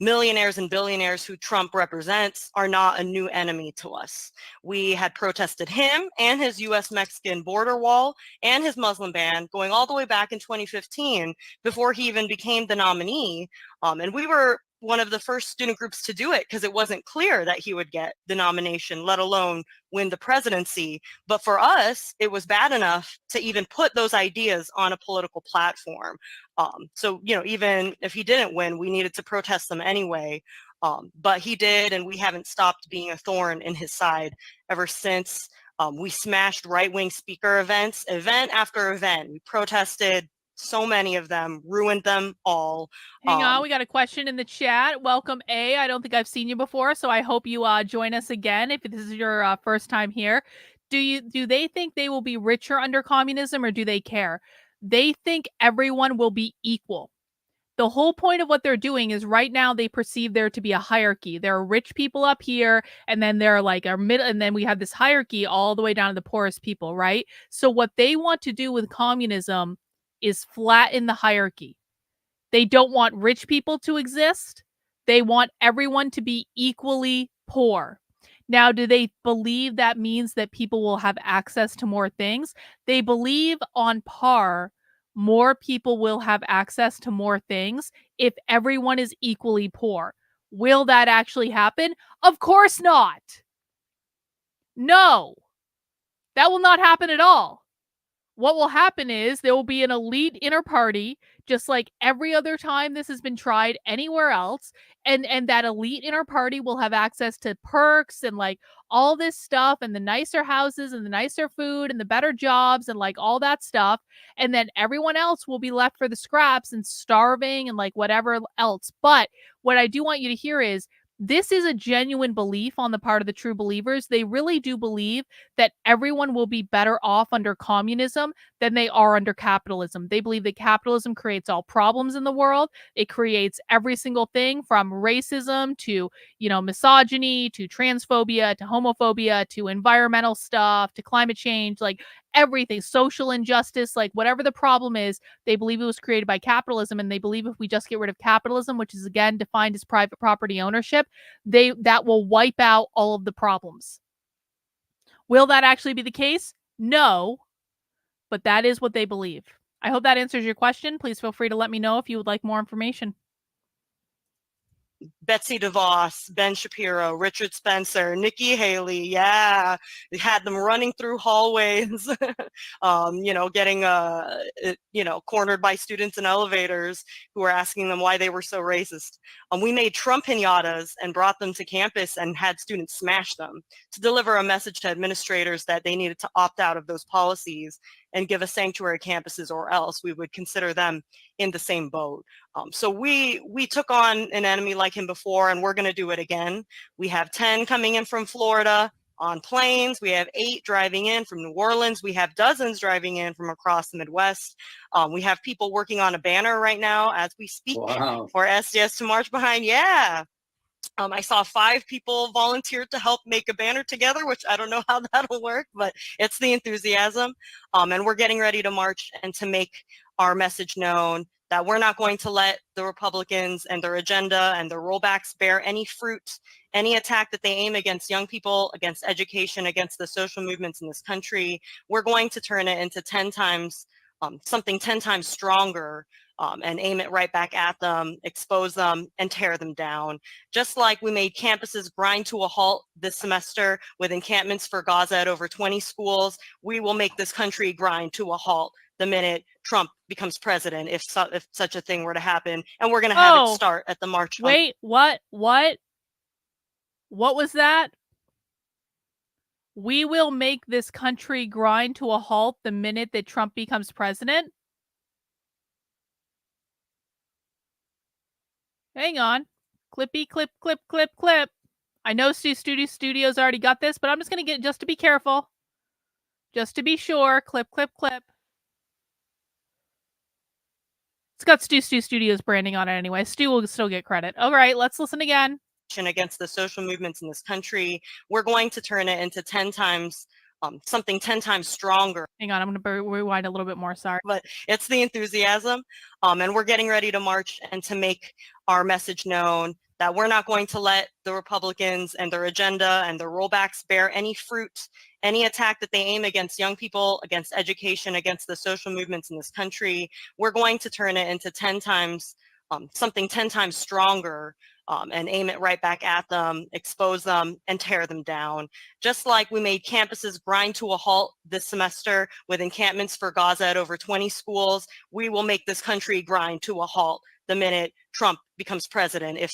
millionaires and billionaires who Trump represents are not a new enemy to us. We had protested him and his US-Mexican border wall and his Muslim ban going all the way back in 2015 before he even became the nominee. And we were one of the first student groups to do it because it wasn't clear that he would get the nomination, let alone win the presidency. But for us, it was bad enough to even put those ideas on a political platform. Even if he didn't win, we needed to protest them anyway. But he did, and we haven't stopped being a thorn in his side ever since. We smashed right-wing speaker event after event. We protested so many of them, ruined them all. Hang on, we got a question in the chat. Welcome, A. I don't think I've seen you before, so I hope you join us again if this is your first time here. Do they think they will be richer under communism, or do they care? They think everyone will be equal. The whole point of what they're doing is right now they perceive there to be a hierarchy. There are rich people up here, and then there are like our middle, and then we have this hierarchy all the way down to the poorest people, right? So what they want to do with communism is flatten the hierarchy. They don't want rich people to exist. They want everyone to be equally poor. Now, do they believe that means that people will have access to more things? They believe on par more people will have access to more things if everyone is equally poor. Will that actually happen? Of course not. No, that will not happen at all. What will happen is there will be an elite inner party, just like every other time this has been tried anywhere else. And that elite inner party will have access to perks and like all this stuff and the nicer houses and the nicer food and the better jobs and like all that stuff. And then everyone else will be left for the scraps and starving and like whatever else. But what I do want you to hear is this is a genuine belief on the part of the true believers. They really do believe that everyone will be better off under communism than they are under capitalism. They believe that capitalism creates all problems in the world. It creates every single thing from racism to, misogyny, to transphobia, to homophobia, to environmental stuff, to climate change, like everything, social injustice, like whatever the problem is, they believe it was created by capitalism. And they believe if we just get rid of capitalism, which is again defined as private property ownership, that will wipe out all of the problems. Will that actually be the case? No, but that is what they believe. I hope that answers your question. Please feel free to let me know if you would like more information. Betsy DeVos, Ben Shapiro, Richard Spencer, Nikki Haley. Yeah, we had them running through hallways, getting, cornered by students in elevators who were asking them why they were so racist. We made Trump pinatas and brought them to campus and had students smash them to deliver a message to administrators that they needed to opt out of those policies and give us sanctuary campuses, or else we would consider them in the same boat. So we took on an enemy like him before, and we're going to do it again. We have 10 coming in from Florida on planes. We have 8 driving in from New Orleans. We have dozens driving in from across the Midwest. We have people working on a banner right now as we speak for SDS to march behind. Yeah. I saw 5 people volunteered to help make a banner together, which I don't know how that'll work, but it's the enthusiasm. And we're getting ready to march and to make our message known that we're not going to let the Republicans and their agenda and their rollbacks bear any fruit, any attack that they aim against young people, against education, against the social movements in this country. We're going to turn it into 10 times, something 10 times stronger, and aim it right back at them, expose them, and tear them down. Just like we made campuses grind to a halt this semester with encampments for Gaza at over 20 schools, we will make this country grind to a halt the minute Trump becomes president, if such a thing were to happen. And we're going to have it start at the march. Wait, what? What was that? We will make this country grind to a halt the minute that Trump becomes president? Hang on. Clippy, clip, clip, clip, clip. I know Studio's already got this, but I'm just going to just to be careful. Just to be sure. Clip, clip, clip. It's got Studio's branding on it anyway. Stu will still get credit. All right, let's listen again. Against the social movements in this country, we're going to turn it into 10 times, something 10 times stronger. Hang on, I'm going to rewind a little bit more, sorry. But it's the enthusiasm, and we're getting ready to march and to make our message known that we're not going to let the Republicans and their agenda and their rollbacks bear any fruit, any attack that they aim against young people, against education, against the social movements in this country. We're going to turn it into 10 times, something 10 times stronger, and aim it right back at them, expose them, and tear them down. Just like we made campuses grind to a halt this semester with encampments for Gaza at over 20 schools, we will make this country grind to a halt the minute Trump becomes president, if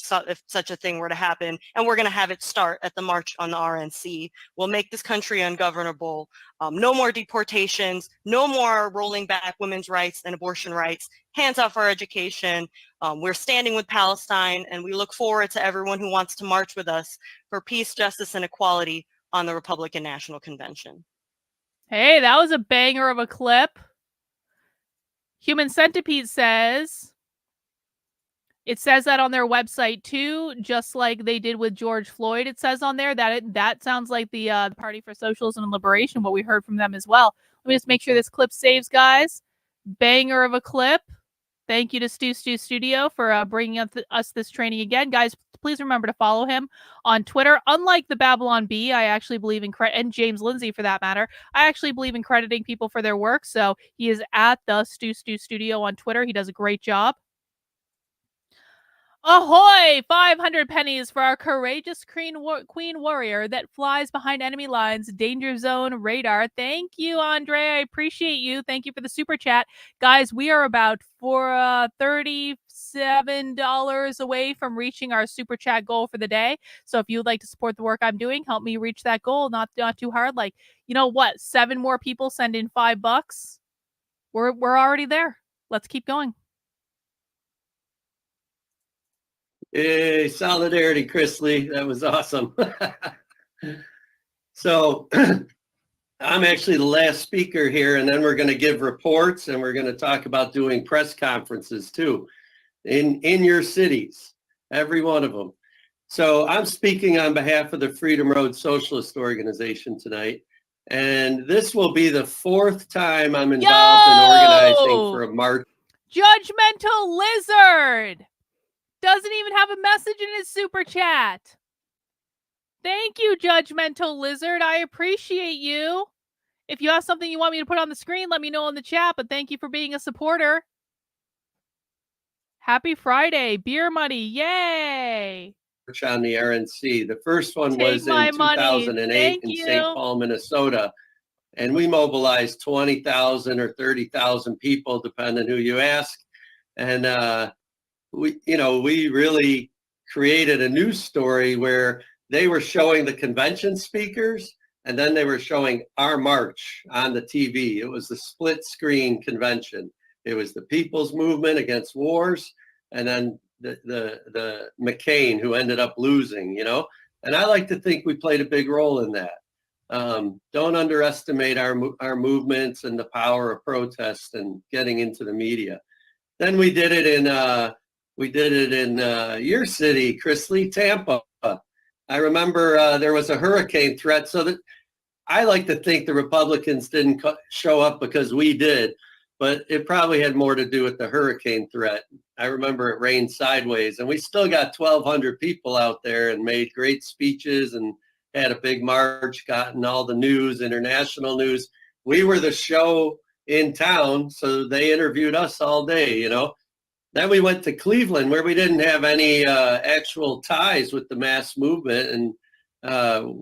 such a thing were to happen. And we're going to have it start at the March on the RNC. We'll make this country ungovernable. No more deportations, no more rolling back women's rights and abortion rights. Hands off our education. We're standing with Palestine, and we look forward to everyone who wants to march with us for peace, justice, and equality on the Republican National Convention. Hey, that was a banger of a clip. Human Centipede says, it says that on their website too, just like they did with George Floyd. It says on there that that sounds like the Party for Socialism and Liberation, what we heard from them as well. Let me just make sure this clip saves, guys. Banger of a clip. Thank you to Studio for bringing us this training again. Guys, please remember to follow him on Twitter. Unlike the Babylon Bee, I actually believe in and James Lindsay for that matter, I actually believe in crediting people for their work. So he is at the Studio on Twitter. He does a great job. Ahoy! 500 pennies for our courageous queen warrior that flies behind enemy lines, danger zone radar. Thank you, Andre. I appreciate you. Thank you for the super chat. Guys, we are about $37 away from reaching our super chat goal for the day. So if you'd like to support the work I'm doing, help me reach that goal. Not too hard. Like, you know what? 7 more people send in $5. We're already there. Let's keep going. Hey, solidarity, Chris Lee. That was awesome. So I'm actually the last speaker here, and then we're going to give reports, and we're going to talk about doing press conferences too in your cities, every one of them. So I'm speaking on behalf of the Freedom Road Socialist Organization tonight, and this will be the 4th time I'm involved in organizing for a march. Judgmental Lizard doesn't even have a message in his super chat. Thank you, Judgmental Lizard. I appreciate you. If you have something you want me to put on the screen, let me know in the chat, but thank you for being a supporter. Happy Friday. Beer money. Yay. On the RNC. The first one was in 2008 in St. Paul, Minnesota. And we mobilized 20,000 or 30,000 people, depending who you ask. And we really created a news story where they were showing the convention speakers, and then they were showing our march on the TV. It was the split screen convention. It was the People's Movement Against Wars, and then the McCain, who ended up losing, And I like to think we played a big role in that. Don't underestimate our movements and the power of protest and getting into the media. Then we did it in your city, Chris Lee, Tampa. I remember there was a hurricane threat, so that I like to think the Republicans didn't show up because we did, but it probably had more to do with the hurricane threat. I remember it rained sideways, and we still got 1,200 people out there and made great speeches and had a big march, gotten all the news, international news. We were the show in town, so they interviewed us all day, Then we went to Cleveland, where we didn't have any actual ties with the mass movement, and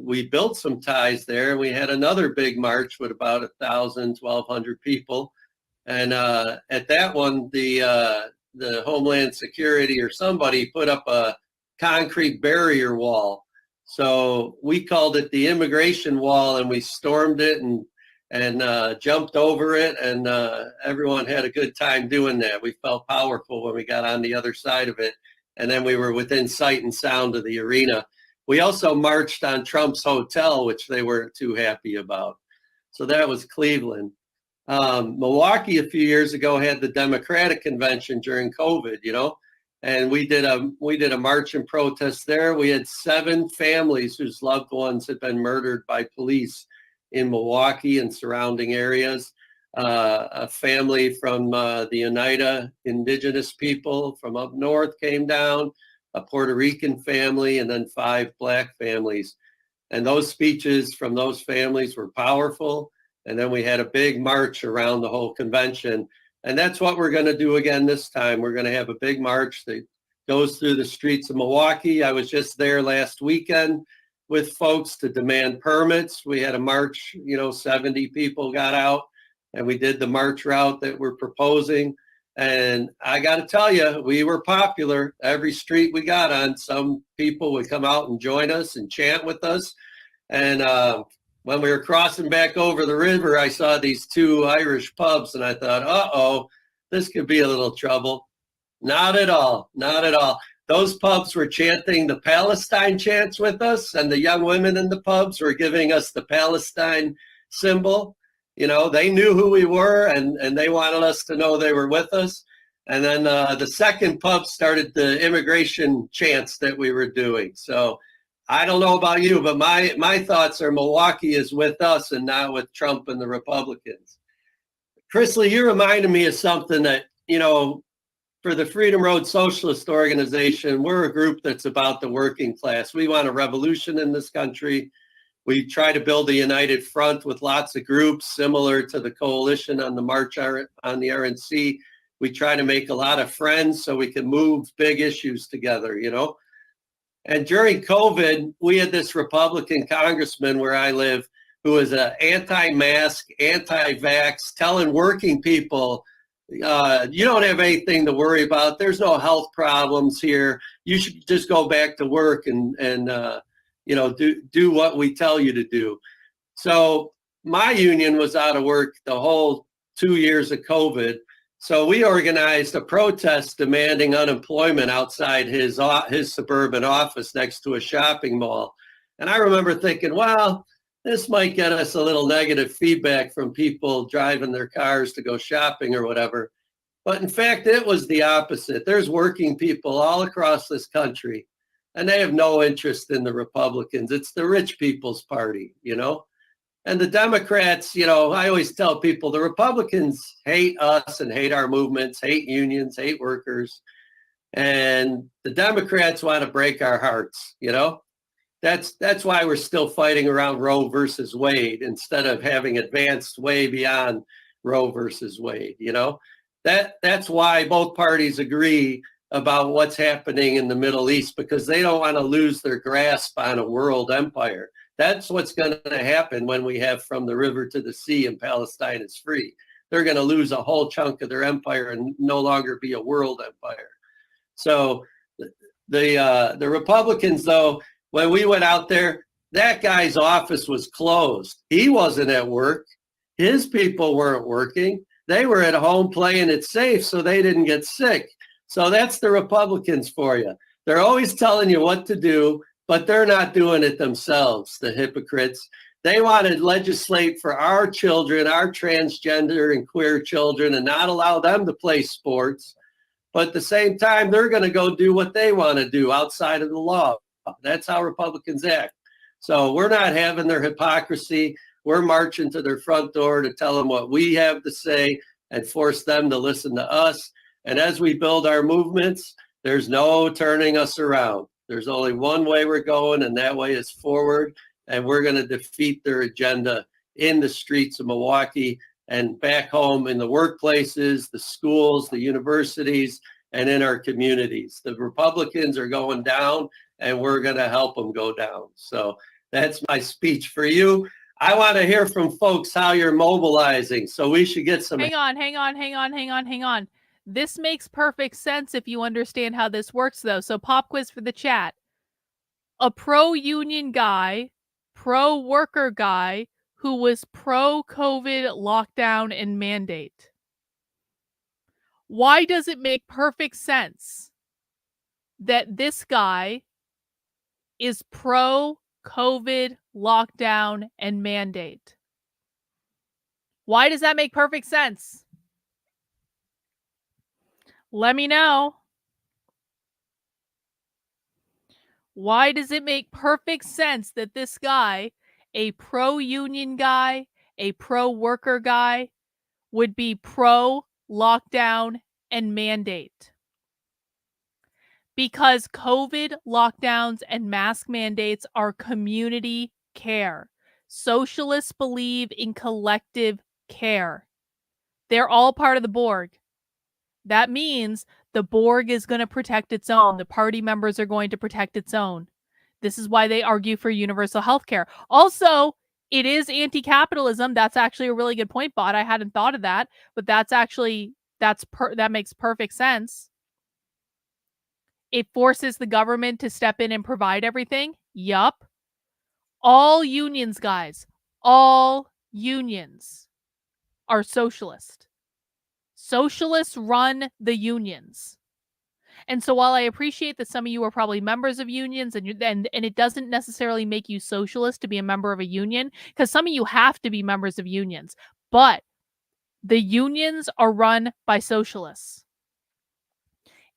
we built some ties there. We had another big march with about 1,000, 1,200 people, and at that one, the Homeland Security or somebody put up a concrete barrier wall. So we called it the immigration wall, and we stormed it and jumped over it, and everyone had a good time doing that. We felt powerful when we got on the other side of it, and then we were within sight and sound of the arena. We also marched on Trump's hotel, which they weren't too happy about. So that was Cleveland. Milwaukee a few years ago had the Democratic convention during COVID, and we did a march and protest there. We had 7 families whose loved ones had been murdered by police in Milwaukee and surrounding areas. A family from the Oneida indigenous people from up north came down, a Puerto Rican family, and then 5 Black families. And those speeches from those families were powerful. And then we had a big march around the whole convention. And that's what we're going to do again this time. We're going to have a big march that goes through the streets of Milwaukee. I was just there last weekend with folks to demand permits. We had a march, 70 people got out, and we did the march route that we're proposing. And I got to tell you, we were popular. Every street we got on, some people would come out and join us and chant with us. And when we were crossing back over the river, I saw these 2 Irish pubs, and I thought, uh-oh, this could be a little trouble. Not at all, not at all. Those pubs were chanting the Palestine chants with us, and the young women in the pubs were giving us the Palestine symbol. They knew who we were, and they wanted us to know they were with us. And then the second pub started the immigration chants that we were doing. So I don't know about you, but my thoughts are Milwaukee is with us and not with Trump and the Republicans. Chris Lee, you reminded me of something that, for the Freedom Road Socialist Organization, we're a group that's about the working class. We want a revolution in this country. We try to build a united front with lots of groups similar to the coalition on the March on the RNC. We try to make a lot of friends so we can move big issues together, you know. And during COVID, we had this Republican congressman where I live who was an anti-mask, anti-vax, telling working people, you don't have anything to worry about. There's no health problems here. You should just go back to work and you know, do what we tell you to do. So my union was out of work the whole 2 years of COVID. So we organized a protest demanding unemployment outside his suburban office next to a shopping mall. And I remember thinking, well, this might get us a little negative feedback from people driving their cars to go shopping or whatever. But in fact, it was the opposite. There's working people all across this country, and they have no interest in the Republicans. It's the rich people's party, you know? And the Democrats, you know, I always tell people the Republicans hate us and hate our movements, hate unions, hate workers. And the Democrats want to break our hearts, you know? That's why we're still fighting around Roe versus Wade instead of having advanced way beyond Roe versus Wade, you know? That's why both parties agree about what's happening in the Middle East, because they don't want to lose their grasp on a world empire. That's what's going to happen when we have from the river to the sea and Palestine is free. They're going to lose a whole chunk of their empire and no longer be a world empire. So the Republicans, though, when we went out there, that guy's office was closed. He wasn't at work. His people weren't working. They were at home playing it safe so they didn't get sick. So that's the Republicans for you. They're always telling you what to do, but they're not doing it themselves, the hypocrites. They want to legislate for our children, our transgender and queer children, and not allow them to play sports. But at the same time, they're going to go do what they want to do outside of the law. That's how Republicans act. So we're not having their hypocrisy. We're marching to their front door to tell them what we have to say and force them to listen to us. And as we build our movements, there's no turning us around. There's only one way we're going, and that way is forward. And we're going to defeat their agenda in the streets of Milwaukee and back home in the workplaces, the schools, the universities, and in our communities. The Republicans are going down, and we're going to help them go down. So that's my speech for you. I want to hear from folks how you're mobilizing. So we should get some. Hang on. This makes perfect sense if you understand how this works, though. So pop quiz for the chat. A pro-union guy, pro-worker guy who was pro-COVID lockdown and mandate. Why does it make perfect sense that this guy is pro-COVID lockdown and mandate? Why does that make perfect sense? Let me know. Why does it make perfect sense that this guy, a pro-union guy, a pro-worker guy, would be pro-lockdown and mandate? Because COVID lockdowns and mask mandates are community care. Socialists believe in collective care. They're all part of the Borg. That means the Borg is going to protect its own. The party members are going to protect its own. This is why they argue for universal health care. Also, it is anti-capitalism. That's actually a really good point, Bot. I hadn't thought of that, but that makes perfect sense. It forces the government to step in and provide everything. Yup. All unions, guys, all unions are socialist. Socialists run the unions. And so while I appreciate that some of you are probably members of unions and it doesn't necessarily make you socialist to be a member of a union, because some of you have to be members of unions, but the unions are run by socialists.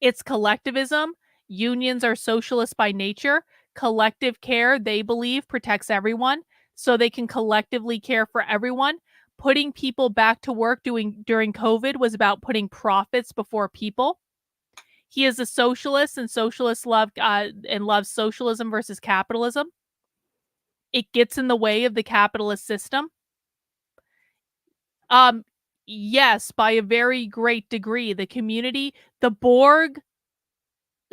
It's collectivism. Unions are socialist by nature. Collective care, they believe, protects everyone, so they can collectively care for everyone. Putting people back to work during COVID was about putting profits before people. He is a socialist, and socialists love socialism versus capitalism. It gets in the way of the capitalist system. Yes, by a very great degree. The community, the Borg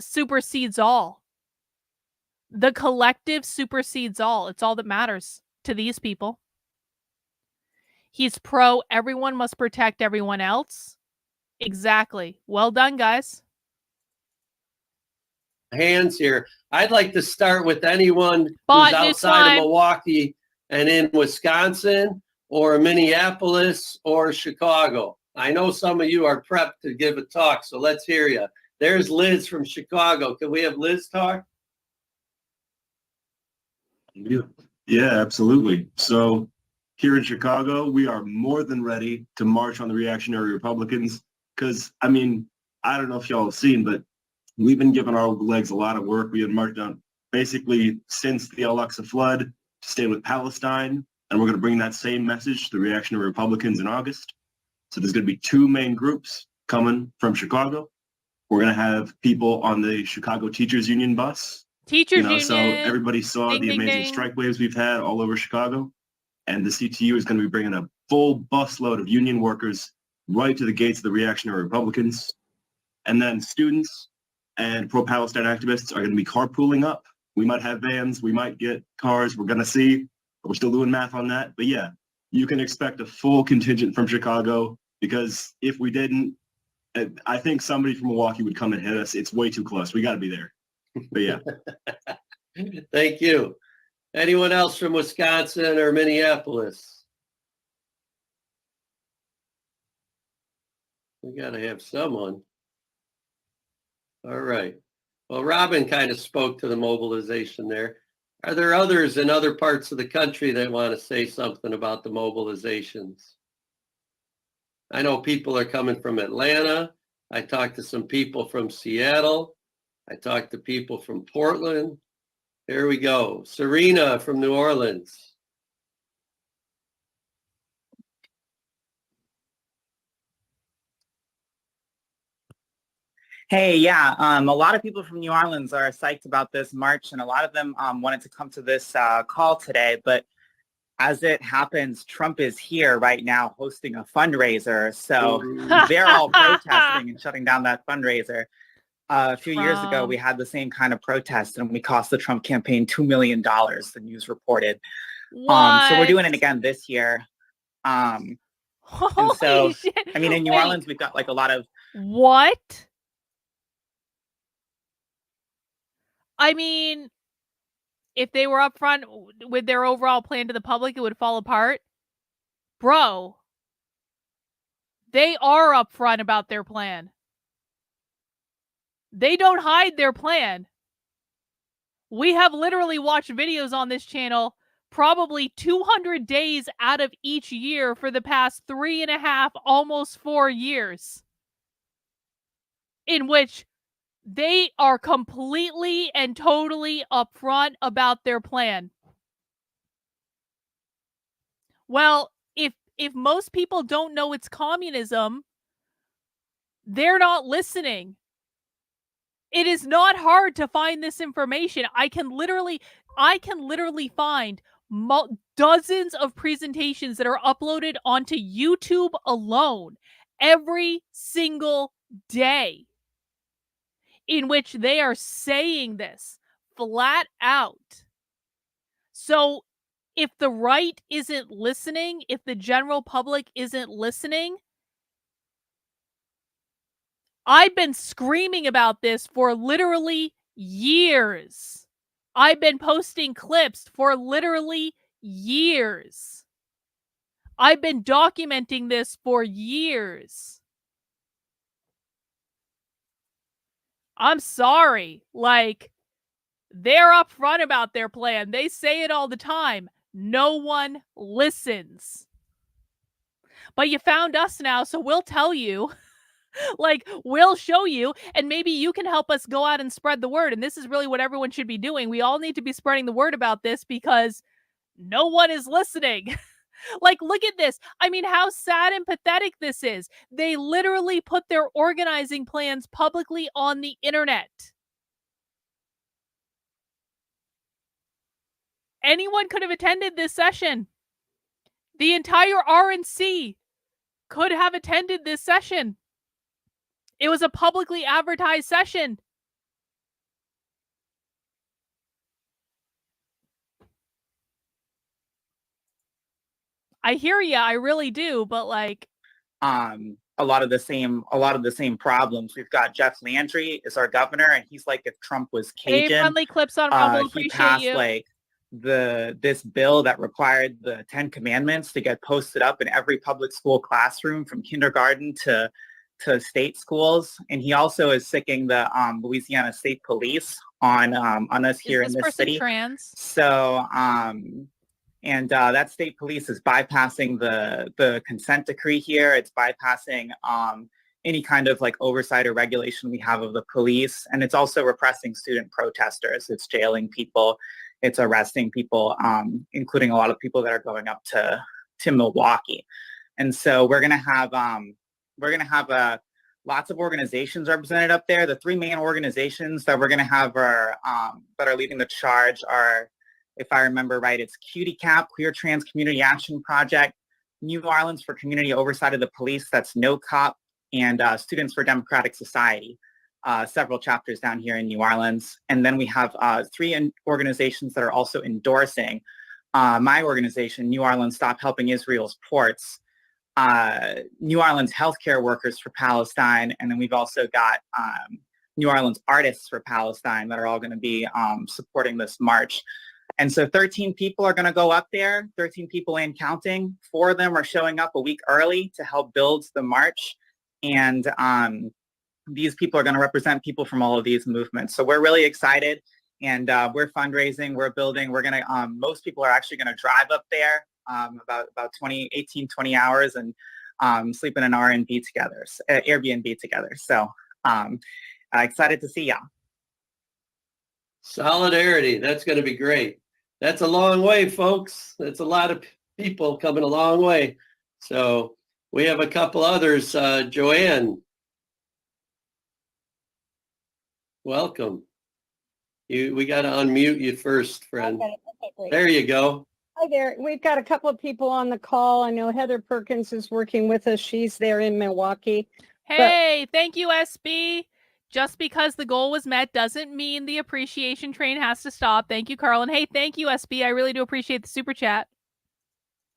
supersedes all. The collective supersedes all. It's all that matters to these people. He's pro everyone must protect everyone else. Exactly. Well done, guys. Hands here. I'd like to start with anyone Bot who's news outside time. of Milwaukee and in Wisconsin or Minneapolis or Chicago. I know some of you are prepped to give a talk, so let's hear you. There's Liz from Chicago. Can we have Liz talk? Yeah, absolutely. So here in Chicago, we are more than ready to march on the reactionary Republicans because, I mean, I don't know if y'all have seen, but we've been giving our legs a lot of work. We have marched down basically since the Al-Aqsa flood to stay with Palestine, and we're going to bring that same message to the reactionary Republicans in August. So there's going to be two main groups coming from Chicago. We're going to have people on the Chicago Teachers Union bus. Teachers Union. So everybody saw Ding, the ding, amazing ding. strike waves we've had all over Chicago. And the CTU is going to be bringing a full busload of union workers right to the gates of the reactionary Republicans. And then students and pro-Palestine activists are going to be carpooling up. We might have vans, we might get cars, we're going to see. But we're still doing math on that. But yeah, you can expect a full contingent from Chicago because if we didn't, I think somebody from Milwaukee would come and hit us. It's way too close. We got to be there. But yeah. Thank you. Anyone else from Wisconsin or Minneapolis? We got to have someone. All right. Well, Robin kind of spoke to the mobilization there. Are there others in other parts of the country that want to say something about the mobilizations? I know people are coming from Atlanta. I talked to some people from Seattle. I talked to people from Portland. Here we go. Serena from New Orleans. Hey, yeah, a lot of people from New Orleans are psyched about this march, and a lot of them wanted to come to this call today. But as it happens, Trump is here right now hosting a fundraiser. So they're all protesting and shutting down that fundraiser. A few years ago, we had the same kind of protest, and we cost the Trump campaign $2 million, the news reported. So we're doing it again this year. And so, shit. I mean, in New Orleans, we've got like a lot of... What? I mean, if they were upfront with their overall plan to the public, it would fall apart. Bro, they are upfront about their plan. They don't hide their plan. We have literally watched videos on this channel probably 200 days out of each year for the past 3.5, almost 4 years, in which they are completely and totally upfront about their plan. Well, if most people don't know it's communism, they're not listening. It is not hard to find this information. I can literally find dozens of presentations that are uploaded onto YouTube alone every single day, in which they are saying this flat out. So if the right isn't listening, if the general public isn't listening, I've been screaming about this for literally years. I've been posting clips for literally years. I've been documenting this for years. I'm sorry. Like, they're upfront about their plan. They say it all the time. No one listens. But you found us now, so we'll tell you. Like, we'll show you, and maybe you can help us go out and spread the word. And this is really what everyone should be doing. We all need to be spreading the word about this because no one is listening. Like, look at this. I mean, how sad and pathetic this is. They literally put their organizing plans publicly on the internet. Anyone could have attended this session. The entire RNC could have attended this session. It was a publicly advertised session. I hear you, I really do, but like, a lot of the same problems. We've got Jeff Landry is our governor, and he's like if Trump was Cajun. Hey, friendly clips on Rumble, he appreciate passed you. like this bill that required the 10 commandments to get posted up in every public school classroom from kindergarten to state schools. And he also is sicking the Louisiana State Police on us here in this city. Trans? So and that state police is bypassing the consent decree here. It's bypassing any kind of like oversight or regulation we have of the police. And it's also repressing student protesters. It's jailing people. It's arresting people, including a lot of people that are going up to Milwaukee. And so we're gonna have lots of organizations represented up there. The three main organizations that we're gonna have are that are leading the charge are, if I remember right, it's Cutie Cap, Queer Trans Community Action Project, New Orleans for Community Oversight of the Police, that's No Cop, and Students for Democratic Society, several chapters down here in New Orleans. And then we have three organizations that are also endorsing my organization, New Orleans Stop Helping Israel's Ports, New Orleans Healthcare Workers for Palestine, and then we've also got New Orleans Artists for Palestine that are all gonna be supporting this march. And so 13 people are going to go up there, 13 people and counting. 4 of them are showing up a week early to help build the march. And these people are going to represent people from all of these movements. So we're really excited, and we're fundraising, we're building. We're going to, most people are actually going to drive up there about 18, 20 hours and sleep in an Airbnb together. So excited to see y'all. Solidarity, that's going to be great. That's a long way, folks. That's a lot of people coming a long way. So we have a couple others. Joanne, welcome. We got to unmute you first, friend. Okay, great. There you go. Hi there. We've got a couple of people on the call. I know Heather Perkins is working with us. She's there in Milwaukee. Hey, thank you, SB. Just because the goal was met doesn't mean the appreciation train has to stop. Thank you, Carl. And hey, thank you, SB. I really do appreciate the super chat.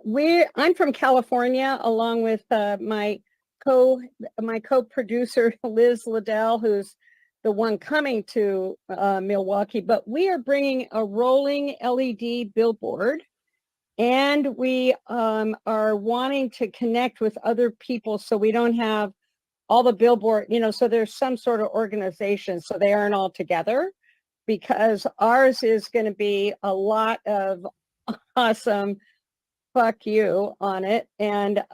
I'm from California, along with my co-producer, Liz Liddell, who's the one coming to Milwaukee. But we are bringing a rolling LED billboard, and we are wanting to connect with other people so we don't have all the billboard, so there's some sort of organization, so they aren't all together, because ours is going to be a lot of awesome fuck you on it. And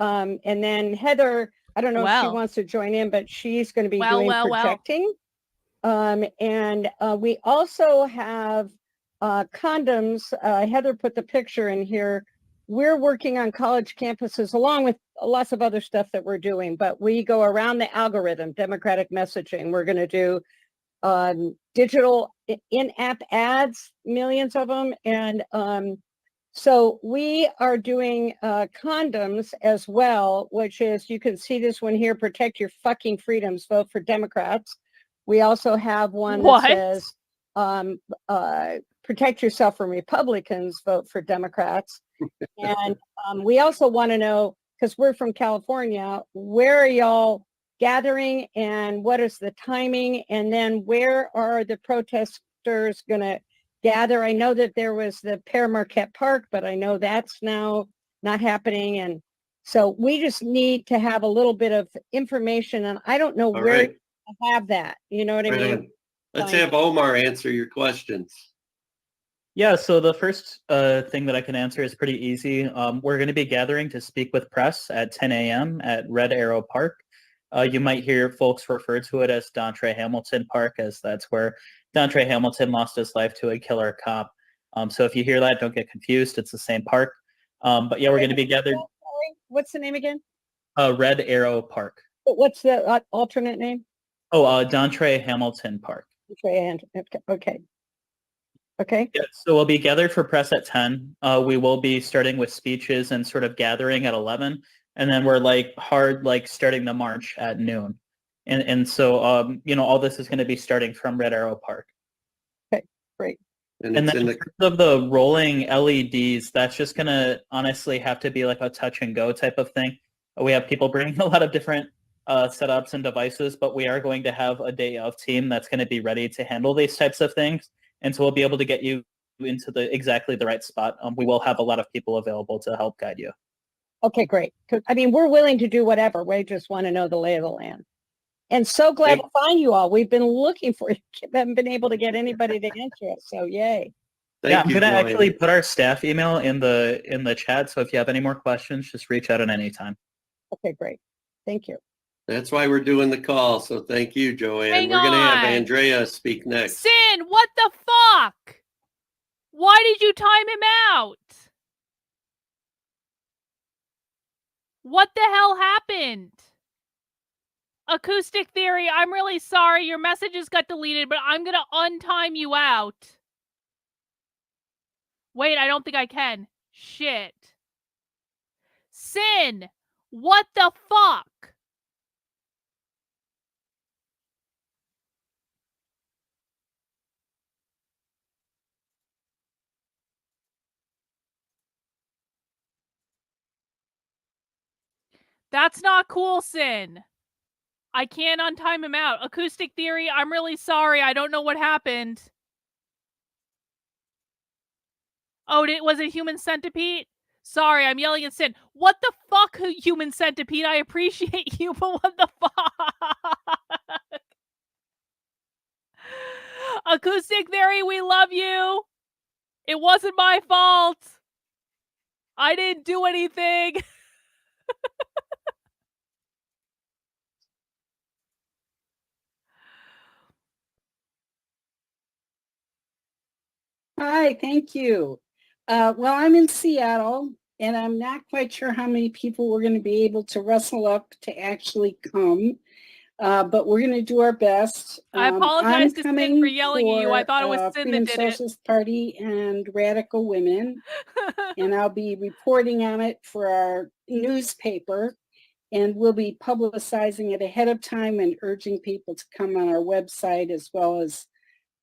then Heather, I don't know if she wants to join in, but she's going to be doing projecting. And we also have condoms. Heather put the picture in here. We're working on college campuses along with lots of other stuff that we're doing, but we go around the algorithm, democratic messaging. We're going to do digital in-app ads, millions of them. And so we are doing condoms as well, which is, you can see this one here, protect your fucking freedoms, vote for Democrats. We also have one that says, protect yourself from Republicans, vote for Democrats. And we also want to know, because we're from California, where are y'all gathering and what is the timing? And then where are the protesters going to gather? I know that there was the Pere Marquette Park, but I know that's now not happening. And so we just need to have a little bit of information, and I don't know where to have that. You know what I mean? Let's have Omar answer your questions. Yeah, so the first thing that I can answer is pretty easy. We're going to be gathering to speak with press at 10 a.m. at Red Arrow Park. You might hear folks refer to it as Dontre Hamilton Park, as that's where Dontre Hamilton lost his life to a killer cop. So if you hear that, don't get confused. It's the same park. But yeah, we're going to be gathered. What's the name again? Red Arrow Park. What's the alternate name? Oh, Dontre Hamilton Park. Okay. Okay. Yeah, so we'll be gathered for press at 10. We will be starting with speeches and sort of gathering at 11. and then we're like hard like starting the march at noon, and so you know, all this is going to be starting from Red Arrow Park. Okay, great. And then in terms of the rolling LEDs, that's just going to honestly have to be like a touch and go type of thing. We have people bringing a lot of different setups and devices, but we are going to have a day of team that's going to be ready to handle these types of things. And so we'll be able to get you into exactly the right spot. We will have a lot of people available to help guide you. Okay, great. 'Cause, I mean, we're willing to do whatever. We just want to know the lay of the land. And so glad to find you all. We've been looking for you. Haven't been able to get anybody to answer us. So yay. I'm going to actually put our staff email in the chat. So if you have any more questions, just reach out at any time. Okay, great. Thank you. That's why we're doing the call. So thank you, Joanne. Hang we're going to have on. Andrea speak next. Sin, what the fuck? Why did you time him out? What the hell happened? Acoustic Theory, I'm really sorry. Your messages got deleted, but I'm going to untime you out. Wait, I don't think I can. Shit. Sin, what the fuck? That's not cool, Sin. I can't untime him out. Acoustic Theory, I'm really sorry. I don't know what happened. Oh, was it Human Centipede? Sorry, I'm yelling at Sin. What the fuck, Human Centipede? I appreciate you, but what the fuck? Acoustic Theory, we love you. It wasn't my fault. I didn't do anything. Hi, thank you. Well, I'm in Seattle, and I'm not quite sure how many people we're going to be able to rustle up to actually come, but we're going to do our best. I apologize to Sin for yelling at you. I for, thought it was Sin Freedom that did Socialist Party and Radical Women, and I'll be reporting on it for our newspaper, and we'll be publicizing it ahead of time and urging people to come on our website, as well as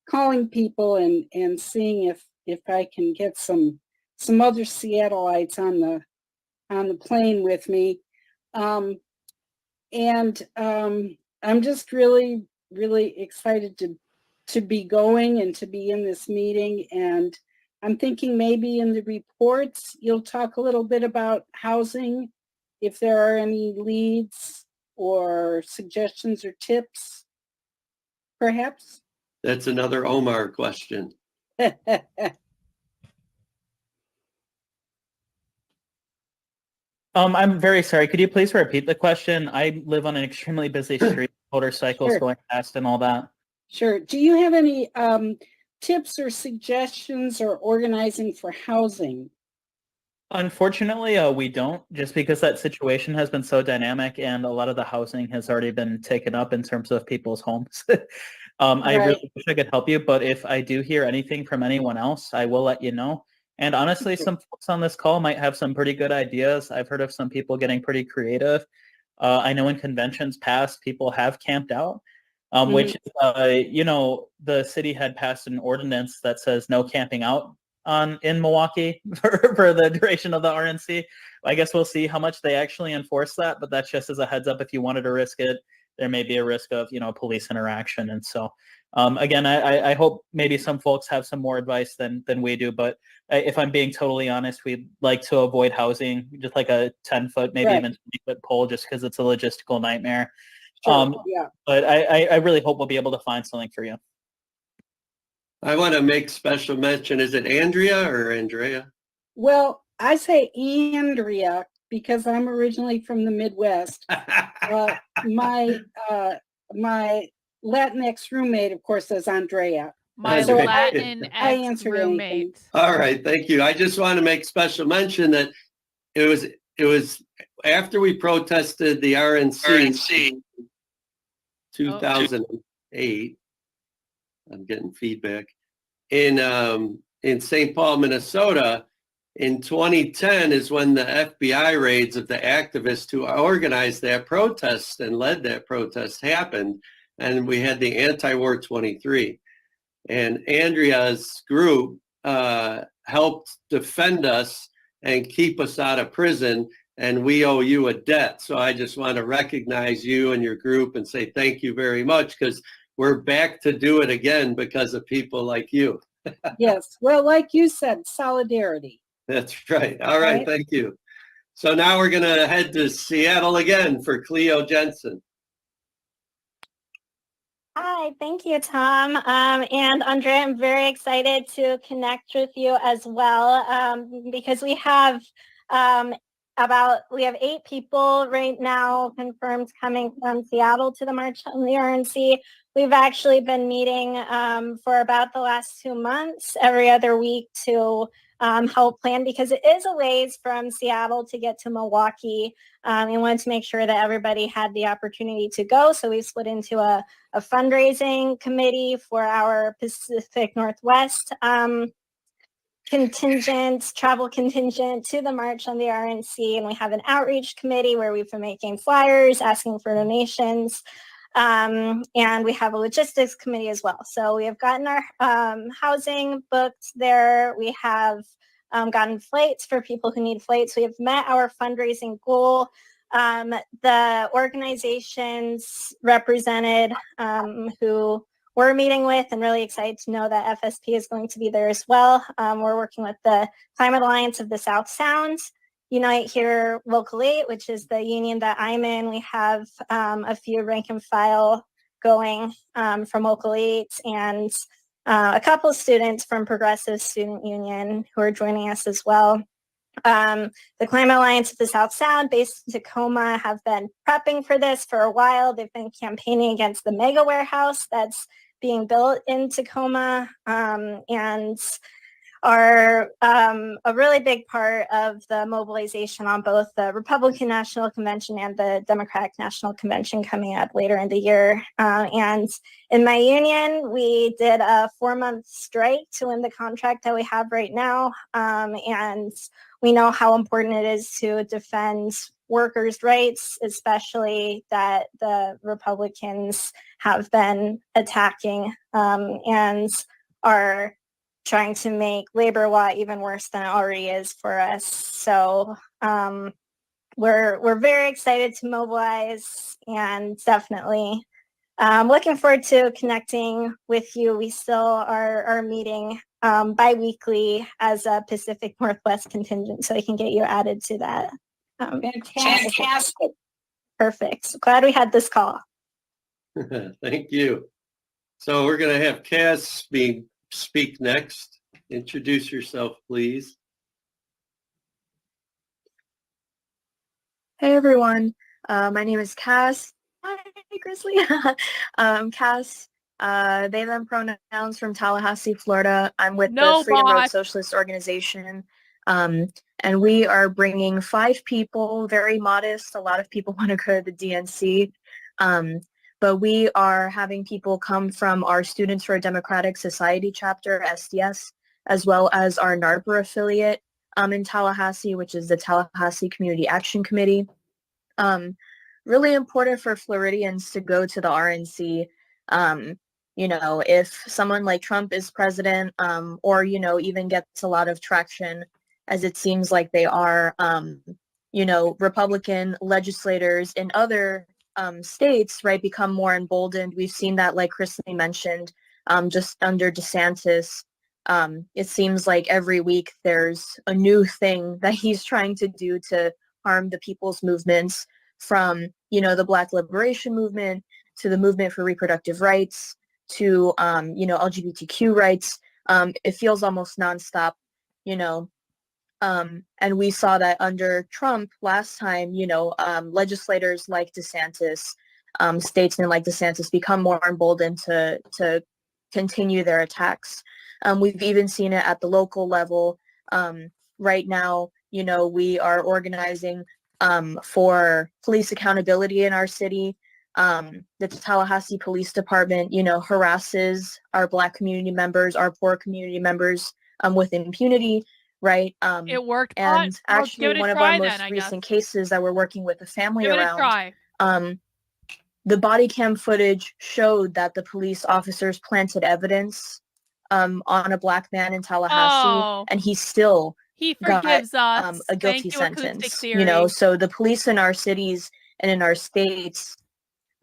calling people and seeing if I can get some other Seattleites on the plane with me. I'm just really, really excited to be going and to be in this meeting. And I'm thinking maybe in the reports, you'll talk a little bit about housing, if there are any leads or suggestions or tips, perhaps. That's another Omar question. I'm very sorry. Could you please repeat the question? I live on an extremely busy street, motorcycles going fast and all that. Sure. Do you have any tips or suggestions or organizing for housing? Unfortunately, we don't, just because that situation has been so dynamic and a lot of the housing has already been taken up in terms of people's homes. I really wish I could help you, but if I do hear anything from anyone else, I will let you know. And honestly, some folks on this call might have some pretty good ideas. I've heard of some people getting pretty creative. I know in conventions past, people have camped out, which, you know, the city had passed an ordinance that says no camping out in Milwaukee for the duration of the RNC. I guess we'll see how much they actually enforce that, but that's just as a heads up. If you wanted to risk it, there may be a risk of, you know, police interaction. And so, again, I hope maybe some folks have some more advice than we do. But if I'm being totally honest, we'd like to avoid housing, just like a 10-foot, maybe even 20-foot pole, just because it's a logistical nightmare. Sure, But I really hope we'll be able to find something for you. I want to make special mention. Is it Andrea or Andrea? Well, I say Andrea because I'm originally from the Midwest. My Latinx roommate, of course, is Andrea. My So Latinx roommate. All right, thank you. I just want to make special mention that it was after we protested the RNC 2008. I'm getting feedback in St. Paul, Minnesota. In 2010 is when the FBI raids of the activists who organized that protest and led that protest happened. And we had the anti-war 23. And Andrea's group helped defend us and keep us out of prison. And we owe you a debt. So I just want to recognize you and your group and say thank you very much, because we're back to do it again because of people like you. Yes. Well, like you said, solidarity. That's right. All right. Thank you. So now we're going to head to Seattle again for Cleo Jensen. Hi, thank you, Tom. And Andrea, I'm very excited to connect with you as well, because we have 8 people right now confirmed coming from Seattle to the March on the RNC. We've actually been meeting for about the last 2 months, every other week, to help plan, because it is a ways from Seattle to get to Milwaukee. We wanted to make sure that everybody had the opportunity to go. So we split into a fundraising committee for our Pacific Northwest travel contingent to the March on the RNC. And we have an outreach committee where we've been making flyers, asking for donations. And we have a logistics committee as well. So we have gotten our housing booked there. We have gotten flights for people who need flights. We have met our fundraising goal. The organizations represented who we're meeting with, and really excited to know that FSP is going to be there as well. We're working with the Climate Alliance of the South Sound, Unite Here Local 8, which is the union that I'm in. We have a few rank and file going from Local 8, and a couple of students from Progressive Student Union who are joining us as well. The Climate Alliance of the South Sound, based in Tacoma, have been prepping for this for a while. They've been campaigning against the mega warehouse that's being built in Tacoma, and are a really big part of the mobilization on both the Republican National Convention and the Democratic National Convention coming up later in the year. And in my union, we did a 4-month strike to win the contract that we have right now. And we know how important it is to defend workers' rights, especially that the Republicans have been attacking and are trying to make labor law even worse than it already is for us. So we're very excited to mobilize, and definitely looking forward to connecting with you. We still are meeting bi-weekly as a Pacific Northwest contingent, so I can get you added to that. Fantastic. Perfect. Glad we had this call. Thank you. So we're going to have Cass speak next. Introduce yourself, please. Hey everyone, my name is Cass. Hi, Grizzly. Cass, they, them pronouns from Tallahassee, Florida. I'm with the Freedom Road Socialist Organization. And we are bringing 5 people, very modest. A lot of people want to go to the DNC. But we are having people come from our Students for a Democratic Society chapter, SDS, as well as our NARPA affiliate in Tallahassee, which is the Tallahassee Community Action Committee. Really important for Floridians to go to the RNC. If someone like Trump is president, or, even gets a lot of traction, as it seems like they are, Republican legislators in other states, right, become more emboldened. We've seen that, like Chrisley mentioned, just under DeSantis. It seems like every week there's a new thing that he's trying to do to harm the people's movements, from, the Black Liberation Movement to the Movement for Reproductive Rights to, LGBTQ rights. It feels almost nonstop, and we saw that under Trump last time, legislators like DeSantis, statesmen like DeSantis become more emboldened to continue their attacks. We've even seen it at the local level. Right now, we are organizing for police accountability in our city. The Tallahassee Police Department, harasses our Black community members, our poor community members with impunity. right? It worked. And actually, give it a one of try our then, most I recent guess. cases that we're working with the family Give it a around, try. the body cam footage showed that the police officers planted evidence on a Black man in Tallahassee, Oh. and he still He got forgives us. a guilty Thank you, Acoustic sentence. Theory. You know, so the police in our cities and in our states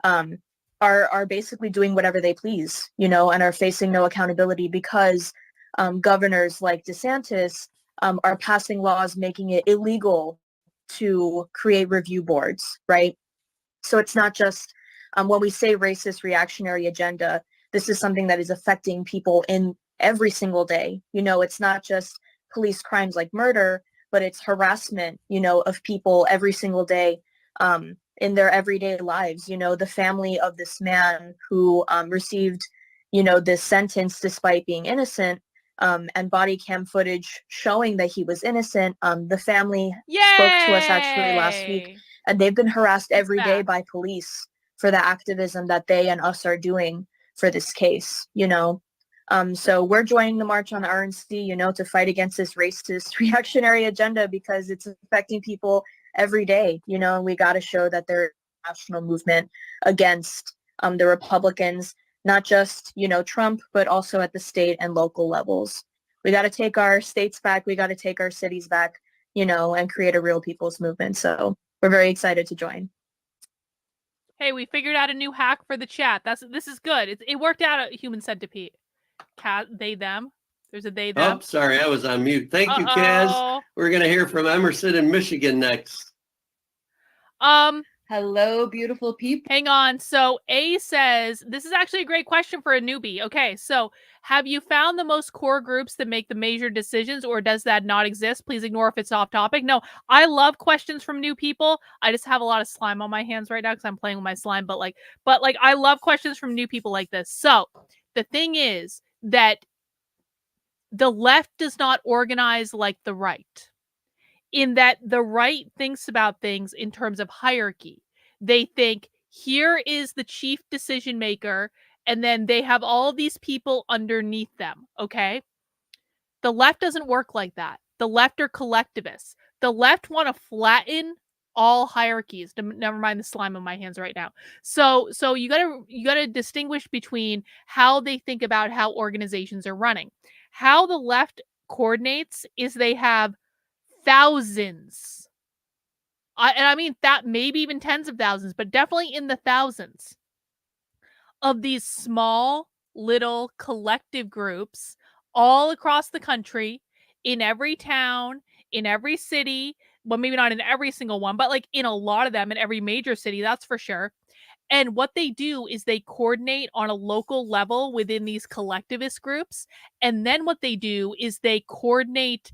are basically doing whatever they please, you know, and are facing no accountability because governors like DeSantis are passing laws making it illegal to create review boards, right? So it's not just when we say racist reactionary agenda, this is something that is affecting people in every single day. You know, it's not just police crimes like murder, but it's harassment, you know, of people every single day in their everyday lives. You know, the family of this man who received, you know, this sentence despite being innocent, and body cam footage showing that he was innocent. The family spoke to us actually last week, and they've been harassed every day by police for the activism that they and us are doing for this case, you know. So we're joining the March on RNC, you know, to fight against this racist reactionary agenda because it's affecting people every day, you know, and we got to show that there's a national movement against the Republicans, not just, you know, Trump, but also at the state and local levels. We got to take our states back. We got to take our cities back, you know, and create a real people's movement. So we're very excited to join. Hey, we figured out a new hack for the chat. This is good. It worked out at Human Centipede. They, them. There's a they, them. Oh, sorry, I was on mute. Thank you, Kaz. We're going to hear from Emerson in Michigan next. Hello, beautiful people. Hang on. So A says, this is actually a great question for a newbie. Okay, so have you found the most core groups that make the major decisions, or does that not exist? Please ignore if it's off topic. No, I love questions from new people. I just have a lot of slime on my hands right now because I'm playing with my slime, but I love questions from new people like this. So the thing is that the left does not organize like the right, in that the right thinks about things in terms of hierarchy. They think, here is the chief decision maker, and then they have all these people underneath them, okay? The left doesn't work like that. The left are collectivists. The left want to flatten all hierarchies. Never mind the slime on my hands right now. So you gotta distinguish between how they think about how organizations are running. How the left coordinates is they have thousands. I mean that maybe even tens of thousands, but definitely in the thousands of these small little collective groups all across the country, in every town, in every city. Well, maybe not in every single one, but like in a lot of them, in every major city, that's for sure. And what they do is they coordinate on a local level within these collectivist groups. And then what they do is they coordinate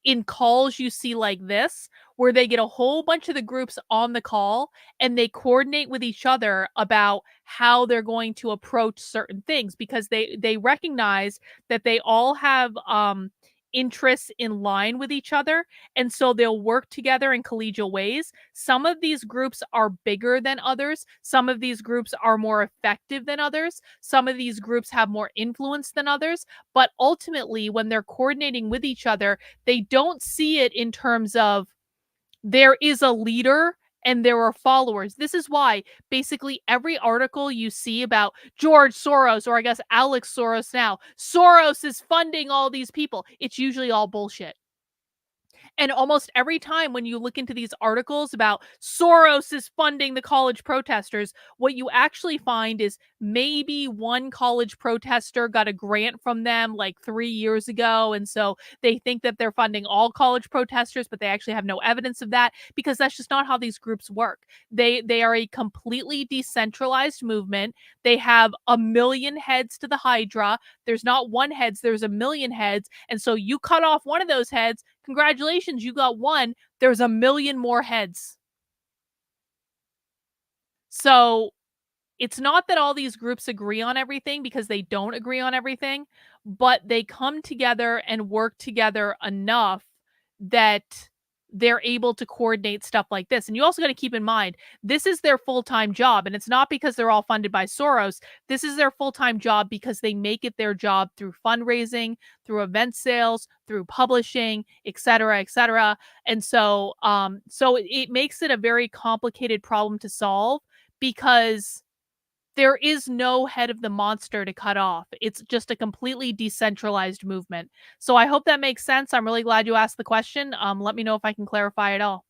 in calls you see like this, where they get a whole bunch of the groups on the call and they coordinate with each other about how they're going to approach certain things, because they recognize that they all have interests in line with each other, and so they'll work together in collegial ways. Some of these groups are bigger than others. Some of these groups are more effective than others. Some of these groups have more influence than others. But ultimately, when they're coordinating with each other, they don't see it in terms of there is a leader and there are followers. This is why basically every article you see about George Soros, or I guess Alex Soros now, Soros is funding all these people, it's usually all bullshit. And almost every time when you look into these articles about Soros is funding the college protesters, what you actually find is maybe one college protester got a grant from them like 3 years ago. And so they think that they're funding all college protesters, but they actually have no evidence of that, because that's just not how these groups work. They are a completely decentralized movement. They have a million heads to the Hydra. There's not one heads, there's a million heads. And so you cut off one of those heads, congratulations, you got one. There's a million more heads. So it's not that all these groups agree on everything, because they don't agree on everything, but they come together and work together enough that they're able to coordinate stuff like this. And you also got to keep in mind, this is their full-time job. And it's not because they're all funded by Soros. This is their full-time job because they make it their job through fundraising, through event sales, through publishing, et cetera, et cetera. And so, it makes it a very complicated problem to solve because there is no head of the monster to cut off. It's just a completely decentralized movement. So I hope that makes sense. I'm really glad you asked the question. Let me know if I can clarify it all.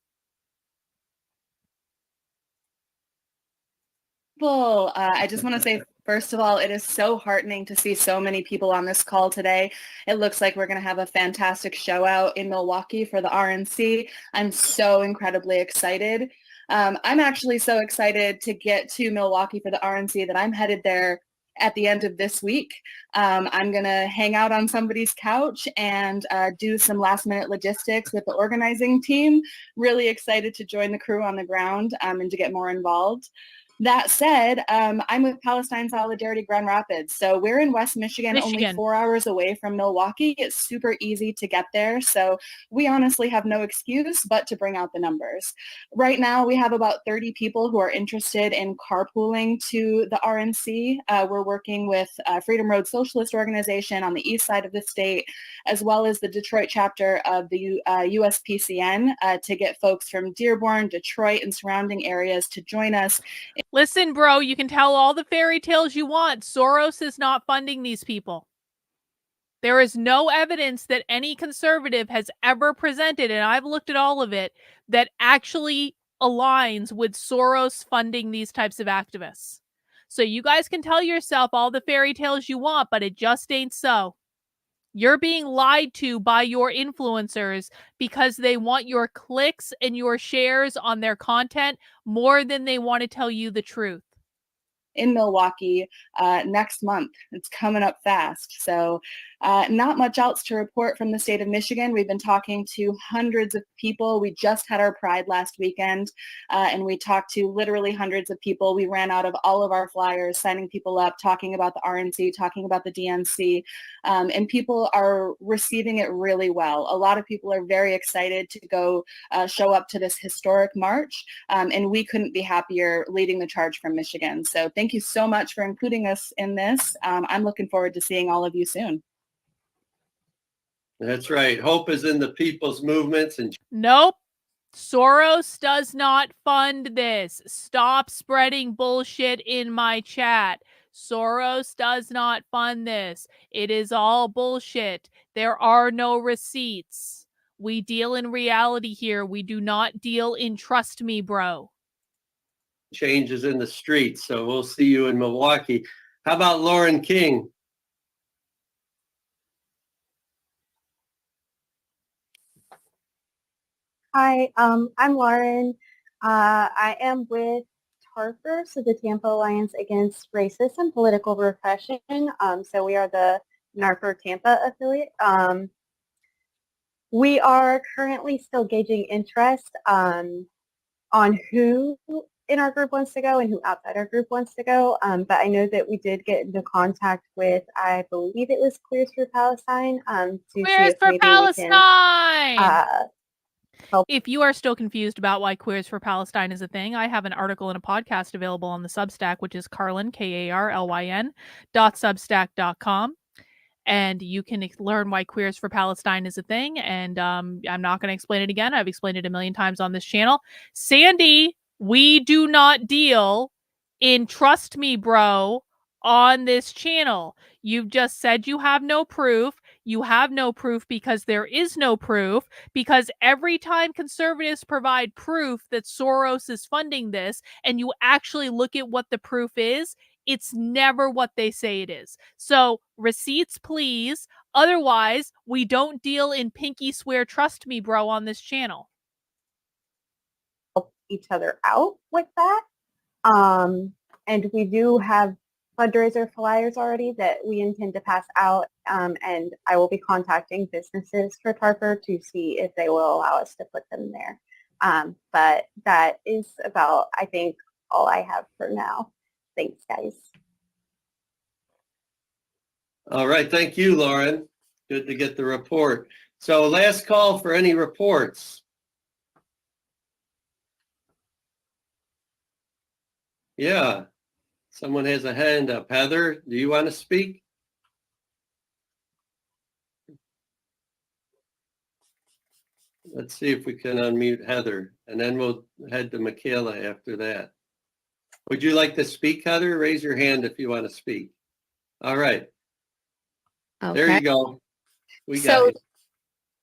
Well, I just want to say, first of all, it is so heartening to see so many people on this call today. It looks like we're going to have a fantastic show out in Milwaukee for the RNC. I'm so incredibly excited. I'm actually so excited to get to Milwaukee for the RNC that I'm headed there at the end of this week. I'm going to hang out on somebody's couch and do some last minute logistics with the organizing team. Really excited to join the crew on the ground and to get more involved. That said, I'm with Palestine Solidarity Grand Rapids. So we're in West Michigan, only 4 hours away from Milwaukee. It's super easy to get there. So we honestly have no excuse but to bring out the numbers. Right now, we have about 30 people who are interested in carpooling to the RNC. We're working with Freedom Road Socialist Organization on the east side of the state, as well as the Detroit chapter of the USPCN to get folks from Dearborn, Detroit, and surrounding areas to join us. Listen, bro, you can tell all the fairy tales you want. Soros is not funding these people. There is no evidence that any conservative has ever presented, and I've looked at all of it, that actually aligns with Soros funding these types of activists. So you guys can tell yourself all the fairy tales you want, but it just ain't so. You're being lied to by your influencers because they want your clicks and your shares on their content more than they want to tell you the truth. In Milwaukee next month. It's coming up fast. So not much else to report from the state of Michigan. We've been talking to hundreds of people. We just had our Pride last weekend and we talked to literally hundreds of people. We ran out of all of our flyers, signing people up, talking about the RNC, talking about the DNC, and people are receiving it really well. A lot of people are very excited to go show up to this historic march, and we couldn't be happier leading the charge from Michigan. So thank you so much for including us in this. I'm looking forward to seeing all of you soon. That's right. Hope is in the people's movements. And nope. Soros does not fund this. Stop spreading bullshit in my chat. Soros does not fund this. It is all bullshit. There are no receipts. We deal in reality here. We do not deal in trust me, bro. Changes in the streets. So we'll see you in Milwaukee. How about Lauren King? Hi, I'm Lauren. I am with TARFER, so the Tampa Alliance Against Racist and Political Repression. So we are the NARFER Tampa affiliate. We are currently still gauging interest on who in our group wants to go and who outside our group wants to go. But I know that we did get into contact with, I believe it was Queers for Palestine. To see if maybe Palestine! We can, if you are still confused about why Queers for Palestine is a thing, I have an article and a podcast available on the Substack, which is Carlyn, Karlyn, .substack.com. And you can learn why Queers for Palestine is a thing. And I'm not going to explain it again. I've explained it a million times on this channel. Sandy, we do not deal in trust me, bro, on this channel. You've just said you have no proof. You have no proof because there is no proof, because every time conservatives provide proof that Soros is funding this and you actually look at what the proof is, it's never what they say it is. So receipts, please. Otherwise, we don't deal in pinky swear trust me, bro, on this channel. Help each other out with that. And we do have fundraiser flyers already that we intend to pass out, and I will be contacting businesses for TARFER to see if they will allow us to put them there. But that is about, I think, all I have for now. Thanks, guys. All right. Thank you, Lauren. Good to get the report. So last call for any reports. Yeah. Someone has a hand up. Heather, do you want to speak? Let's see if we can unmute Heather, and then we'll head to Michaela after that. Would you like to speak, Heather? Raise your hand if you want to speak. All right. Okay. There you go. We got you.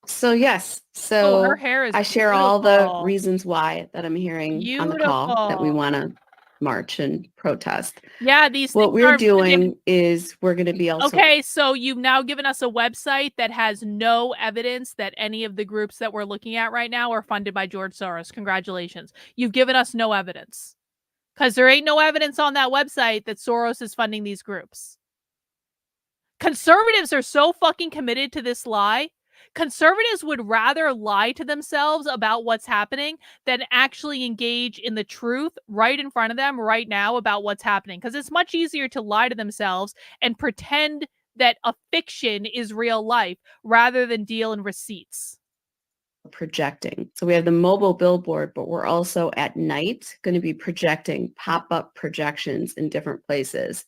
So yes, Oh, so her hair is I share all the beautiful. reasons why that I'm hearing on the call that we Beautiful. want to march and protest. Yeah, these What things we're are doing is we're going to be also okay, so you've now given us a website that has no evidence that any of the groups that we're looking at right now are funded by George Soros. Congratulations. You've given us no evidence. Because there ain't no evidence on that website that Soros is funding these groups. Conservatives are so fucking committed to this lie. Conservatives would rather lie to themselves about what's happening than actually engage in the truth right in front of them right now about what's happening. Because it's much easier to lie to themselves and pretend that a fiction is real life rather than deal in receipts. projecting. So we have the mobile billboard, but we're also at night going to be projecting pop-up projections in different places.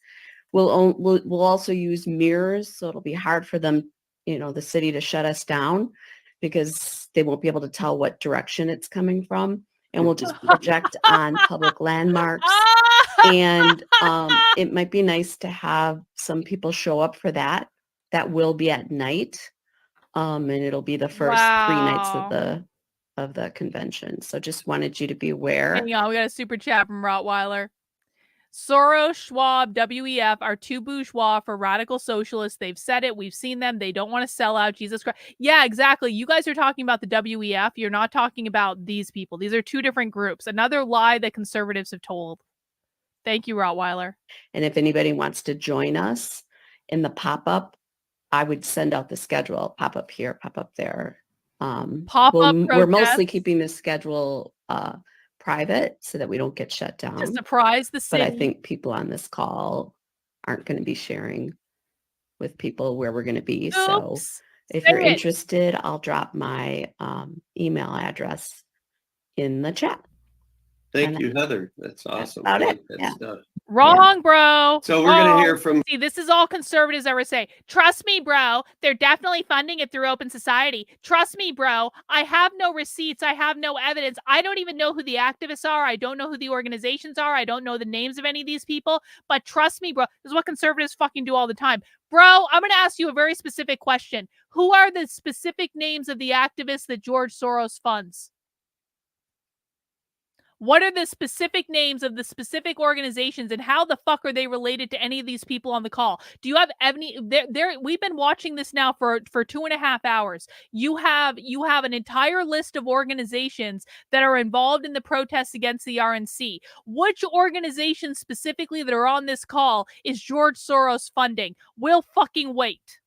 We'll also use mirrors, so it'll be hard for them, the city to shut us down because they won't be able to tell what direction it's coming from. And we'll just project on public landmarks. And it might be nice to have some people show up for that. That will be at night. And it'll be the first 3 nights of the convention. So just wanted you to be aware. Hang on, we got a super chat from Rottweiler. Soros, Schwab, WEF are too bourgeois for radical socialists. They've said it. We've seen them. They don't want to sell out Jesus Christ. Yeah, exactly. You guys are talking about the WEF. You're not talking about these people. These are two different groups. Another lie that conservatives have told. Thank you, Rottweiler. And if anybody wants to join us in the pop-up, I would send out the schedule. Pop up here, pop up there. We're mostly keeping the schedule private so that we don't get shut down. To surprise the city. But I think people on this call aren't going to be sharing with people where we're going to be. Oops. So if you're interested, I'll drop my email address in the chat. Thank you, Heather. That's awesome. About I like it. that Yeah. stuff. Wrong, bro. So we're going to hear from... See, this is all conservatives ever say. Trust me, bro. They're definitely funding it through open society. Trust me, bro. I have no receipts. I have no evidence. I don't even know who the activists are. I don't know who the organizations are. I don't know the names of any of these people. But trust me, bro. This is what conservatives fucking do all the time. Bro, I'm going to ask you a very specific question. Who are the specific names of the activists that George Soros funds? What are the specific names of the specific organizations and how the fuck are they related to any of these people on the call? Do you have any we've been watching this now for 2.5 hours. You have an entire list of organizations that are involved in the protests against the RNC. Which organizations specifically that are on this call is George Soros funding? We'll fucking wait.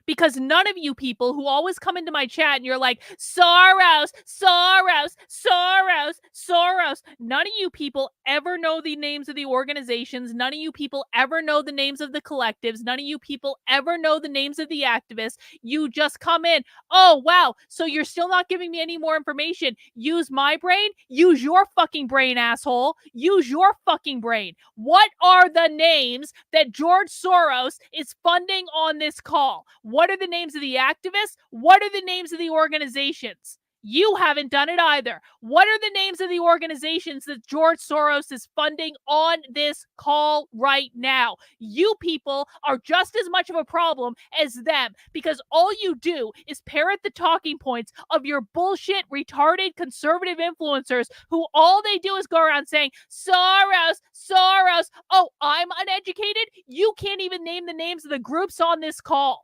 Because none of you people who always come into my chat and you're like, Soros, Soros, Soros, Soros. None of you people ever know the names of the organizations. None of you people ever know the names of the collectives. None of you people ever know the names of the activists. You just come in. Oh, wow. So you're still not giving me any more information. Use my brain. Use your fucking brain, asshole. Use your fucking brain. What are the names that George Soros is funding on this call? What are the names of the activists? What are the names of the organizations? You haven't done it either. What are the names of the organizations that George Soros is funding on this call right now? You people are just as much of a problem as them because all you do is parrot the talking points of your bullshit, retarded conservative influencers who all they do is go around saying, Soros, Soros. Oh, I'm uneducated? You can't even name the names of the groups on this call.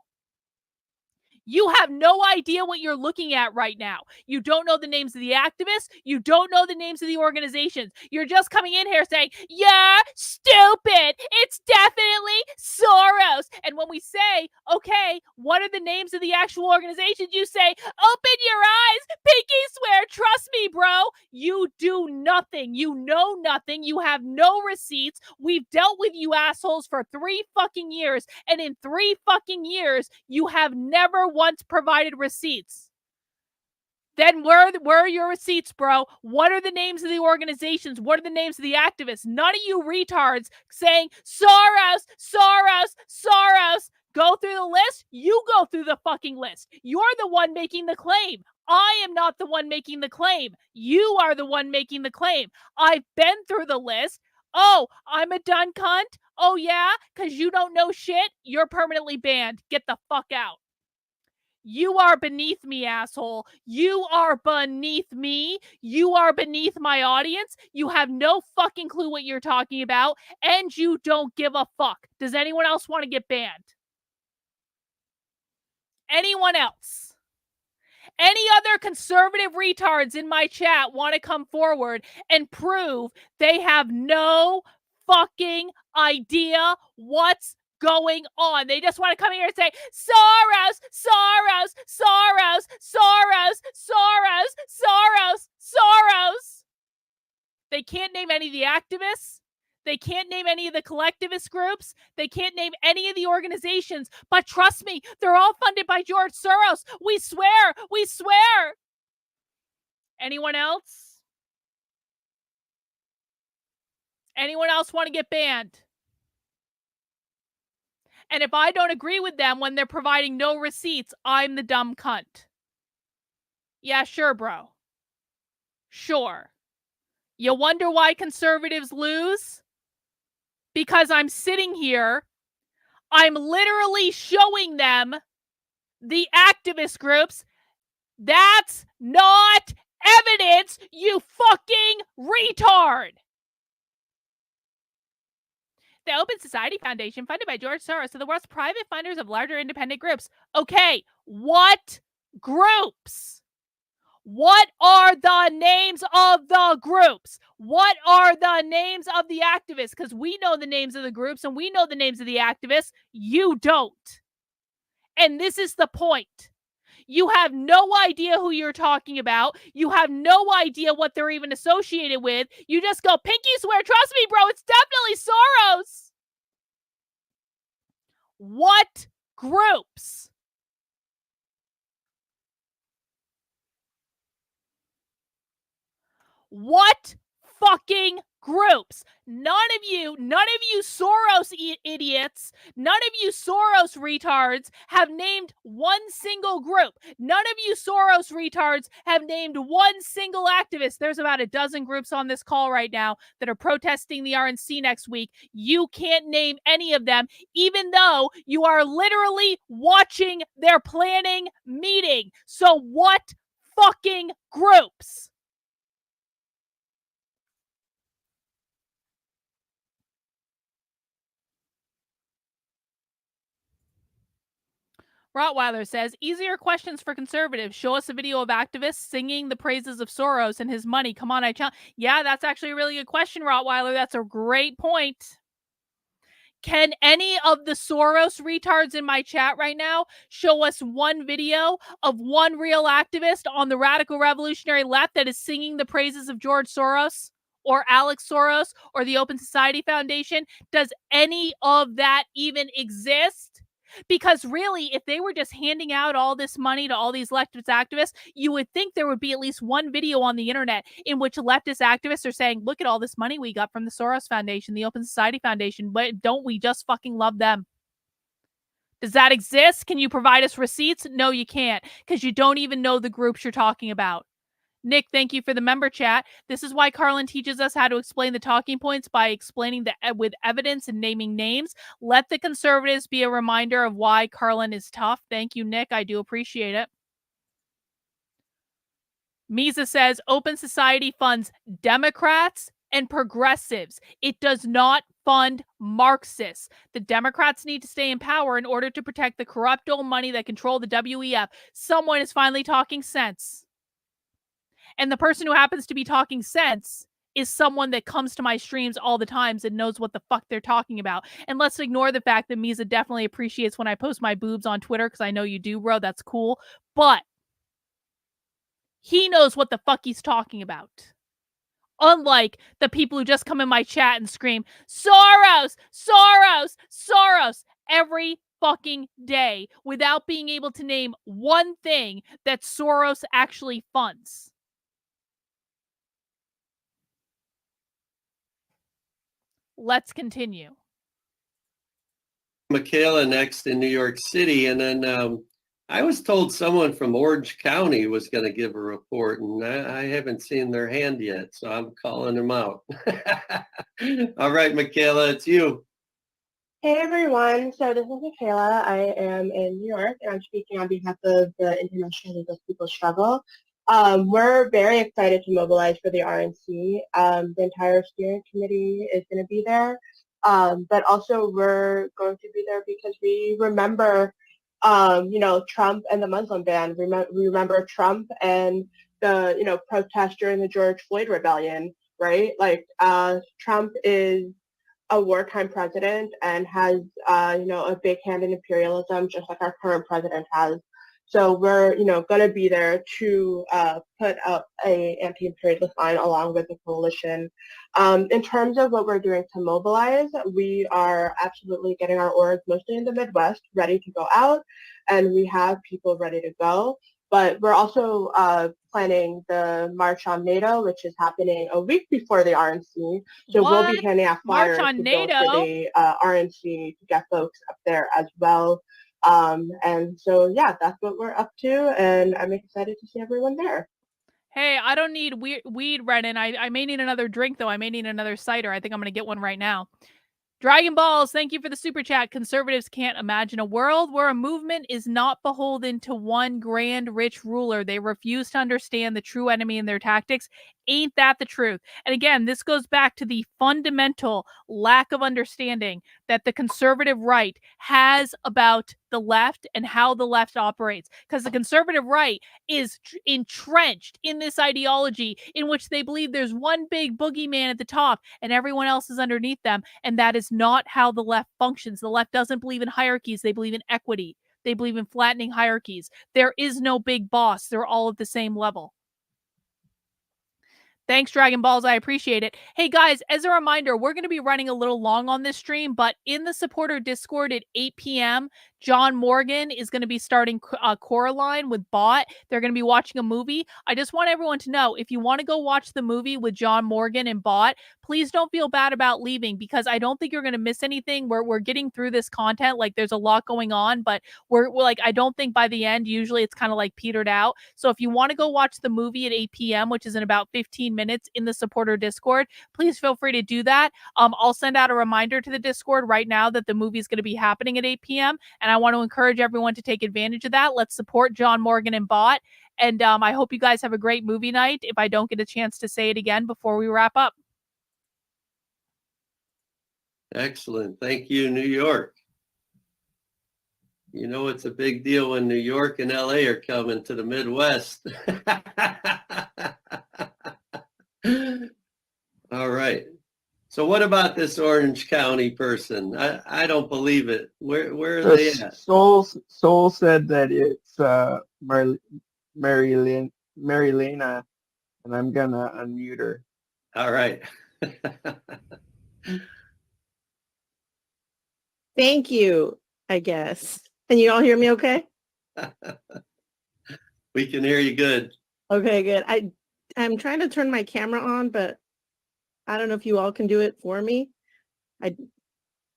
You have no idea what you're looking at right now. You don't know the names of the activists. You don't know the names of the organizations. You're just coming in here saying, yeah, stupid. It's definitely Soros. And when we say, okay, what are the names of the actual organizations? You say, open your eyes, pinky swear, trust me, bro. You do nothing. You know nothing. You have no receipts. We've dealt with you assholes for 3 fucking years. And in 3 fucking years, you have never once provided receipts. Then where are your receipts, bro? What are the names of the organizations? What are the names of the activists? None of you retards saying Soros, Soros, Soros. Go through the list. You go through the fucking list. You're the one making the claim. I am not the one making the claim. You are the one making the claim. I've been through the list. Oh, I'm a done cunt? Oh, yeah? Because you don't know shit? You're permanently banned. Get the fuck out. You are beneath me, asshole. You are beneath me. You are beneath my audience. You have no fucking clue what you're talking about, and you don't give a fuck. Does anyone else want to get banned? Anyone else? Any other conservative retards in my chat want to come forward and prove they have no fucking idea what's going on? They just want to come here and say, Soros, Soros, Soros, Soros, Soros, Soros, Soros. They can't name any of the activists. They can't name any of the collectivist groups. They can't name any of the organizations. But trust me, they're all funded by George Soros. We swear. We swear. Anyone else? Anyone else want to get banned? And if I don't agree with them when they're providing no receipts, I'm the dumb cunt. Yeah, sure, bro. Sure. You wonder why conservatives lose? Because I'm sitting here, I'm literally showing them the activist groups. That's not evidence, you fucking retard. The Open Society Foundation, funded by George Soros, are the world's private funders of larger independent groups. Okay, what groups? What are the names of the groups? What are the names of the activists? Because we know the names of the groups and we know the names of the activists. You don't. And this is the point. You have no idea who you're talking about. You have no idea what they're even associated with. You just go, pinky swear, trust me, bro, it's definitely Soros. What groups? What fucking groups? None of you Soros idiots, none of you Soros retards have named one single group. None of you Soros retards have named one single activist. There's about a dozen groups on this call right now that are protesting the RNC next week. You can't name any of them, even though you are literally watching their planning meeting. So what fucking groups? Rottweiler says, easier questions for conservatives. Show us a video of activists singing the praises of Soros and his money. Come on, I challenge. Yeah, that's actually a really good question, Rottweiler. That's a great point. Can any of the Soros retards in my chat right now show us one video of one real activist on the radical revolutionary left that is singing the praises of George Soros or Alex Soros or the Open Society Foundation? Does any of that even exist? Because really, if they were just handing out all this money to all these leftist activists, you would think there would be at least one video on the internet in which leftist activists are saying, look at all this money we got from the Soros Foundation, the Open Society Foundation, but don't we just fucking love them? Does that exist? Can you provide us receipts? No, you can't, because you don't even know the groups you're talking about. Nick, thank you for the member chat. This is why Carlin teaches us how to explain the talking points by explaining with evidence and naming names. Let the conservatives be a reminder of why Carlin is tough. Thank you, Nick. I do appreciate it. Misa says, Open Society funds Democrats and progressives. It does not fund Marxists. The Democrats need to stay in power in order to protect the corrupt old money that control the WEF. Someone is finally talking sense. And the person who happens to be talking sense is someone that comes to my streams all the times and knows what the fuck they're talking about. And let's ignore the fact that Misa definitely appreciates when I post my boobs on Twitter, because I know you do, bro. That's cool. But he knows what the fuck he's talking about. Unlike the people who just come in my chat and scream, Soros, Soros, Soros, every fucking day without being able to name one thing that Soros actually funds. Let's continue. Michaela next in New York City, and then I was told someone from Orange County was going to give a report, and I haven't seen their hand yet, so I'm calling them out. All right, Michaela, it's you. Hey everyone, so this is Michaela. I am in New York and I'm speaking on behalf of the International Legal People Struggle. We're very excited to mobilize for the RNC. The entire steering committee is going to be there, but also we're going to be there because we remember, Trump and the Muslim ban. We remember Trump and the, protest during the George Floyd rebellion, right? Like Trump is a wartime president and has, a big hand in imperialism, just like our current president has. So we're, going to be there to put up a anti-imperialist line along with the coalition. In terms of what we're doing to mobilize, we are absolutely getting our orgs, mostly in the Midwest, ready to go out, and we have people ready to go. But we're also planning the March on NATO, which is happening a week before the RNC. So we'll be handing out flyers March on to NATO? go for the RNC to get folks up there as well. And so, yeah, that's what we're up to, and I'm excited to see everyone there. Hey, I don't need weed, Renan. I may need another drink, though. I may need another cider. I think I'm going to get one right now. Dragon Balls, thank you for the super chat. Conservatives can't imagine a world where a movement is not beholden to one grand rich ruler. They refuse to understand the true enemy and their tactics. Ain't that the truth? And again, this goes back to the fundamental lack of understanding that the conservative right has about the left and how the left operates. Because the conservative right is entrenched in this ideology in which they believe there's one big boogeyman at the top and everyone else is underneath them. And that is not how the left functions. The left doesn't believe in hierarchies. They believe in equity. They believe in flattening hierarchies. There is no big boss. They're all at the same level. Thanks, Dragon Balls. I appreciate it. Hey, guys, as a reminder, we're going to be running a little long on this stream, but in the supporter Discord at 8 p.m., John Morgan is going to be starting Coraline with Bot. They're going to be watching a movie. I just want everyone to know, if you want to go watch the movie with John Morgan and Bot, please don't feel bad about leaving, because I don't think you're going to miss anything. We're getting through this content. Like, there's a lot going on, but we're like, I don't think by the end, usually it's kind of like petered out. So if you want to go watch the movie at 8 p.m., which is in about 15 minutes in the supporter Discord, please feel free to do that. I'll send out a reminder to the Discord right now that the movie is going to be happening at 8 p.m. And I want to encourage everyone to take advantage of that. Let's support John Morgan and Bot. And I hope you guys have a great movie night, if I don't get a chance to say it again before we wrap up. Excellent. Thank you, New York. You know, it's a big deal when New York and LA are coming to the Midwest. All right. So what about this Orange County person? I don't believe it. Where are they at? Soul said that it's Marilena, and I'm gonna unmute her. All right. Thank you, I guess. Can you all hear me okay? We can hear you good. Okay, good. I'm trying to turn my camera on, but I don't know if you all can do it for me.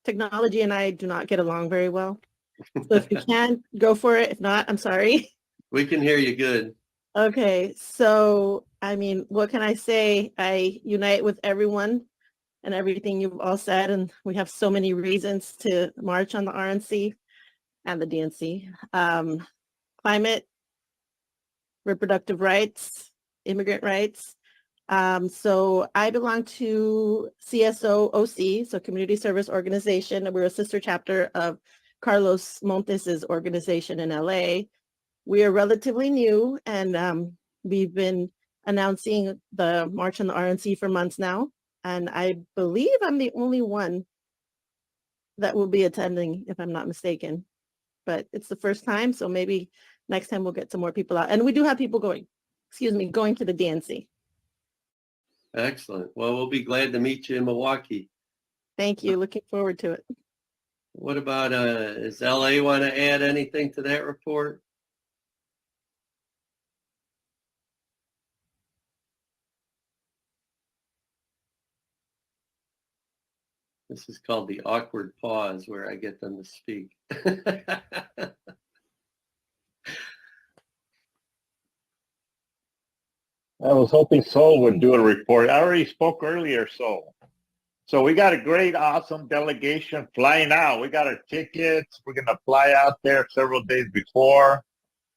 Technology and I do not get along very well. So if you can, go for it. If not, I'm sorry. We can hear you good. Okay, so, I mean, what can I say? I unite with everyone and everything you've all said, and we have so many reasons to march on the RNC and the DNC. Climate, reproductive rights, immigrant rights. So I belong to CSO-OC, so Community Service Organization. We're a sister chapter of Carlos Montes's organization in LA. We are relatively new, and we've been announcing the March on the RNC for months now. And I believe I'm the only one that will be attending, if I'm not mistaken. But it's the first time, so maybe next time we'll get some more people out. And we do have people going to the DNC. Excellent. Well, we'll be glad to meet you in Milwaukee. Thank you. Looking forward to it. What about, does LA want to add anything to that report? This is called the awkward pause where I get them to speak. I was hoping Sol would do a report. I already spoke earlier, Sol. So we got a great, awesome delegation flying out. We got our tickets. We're going to fly out there several days before.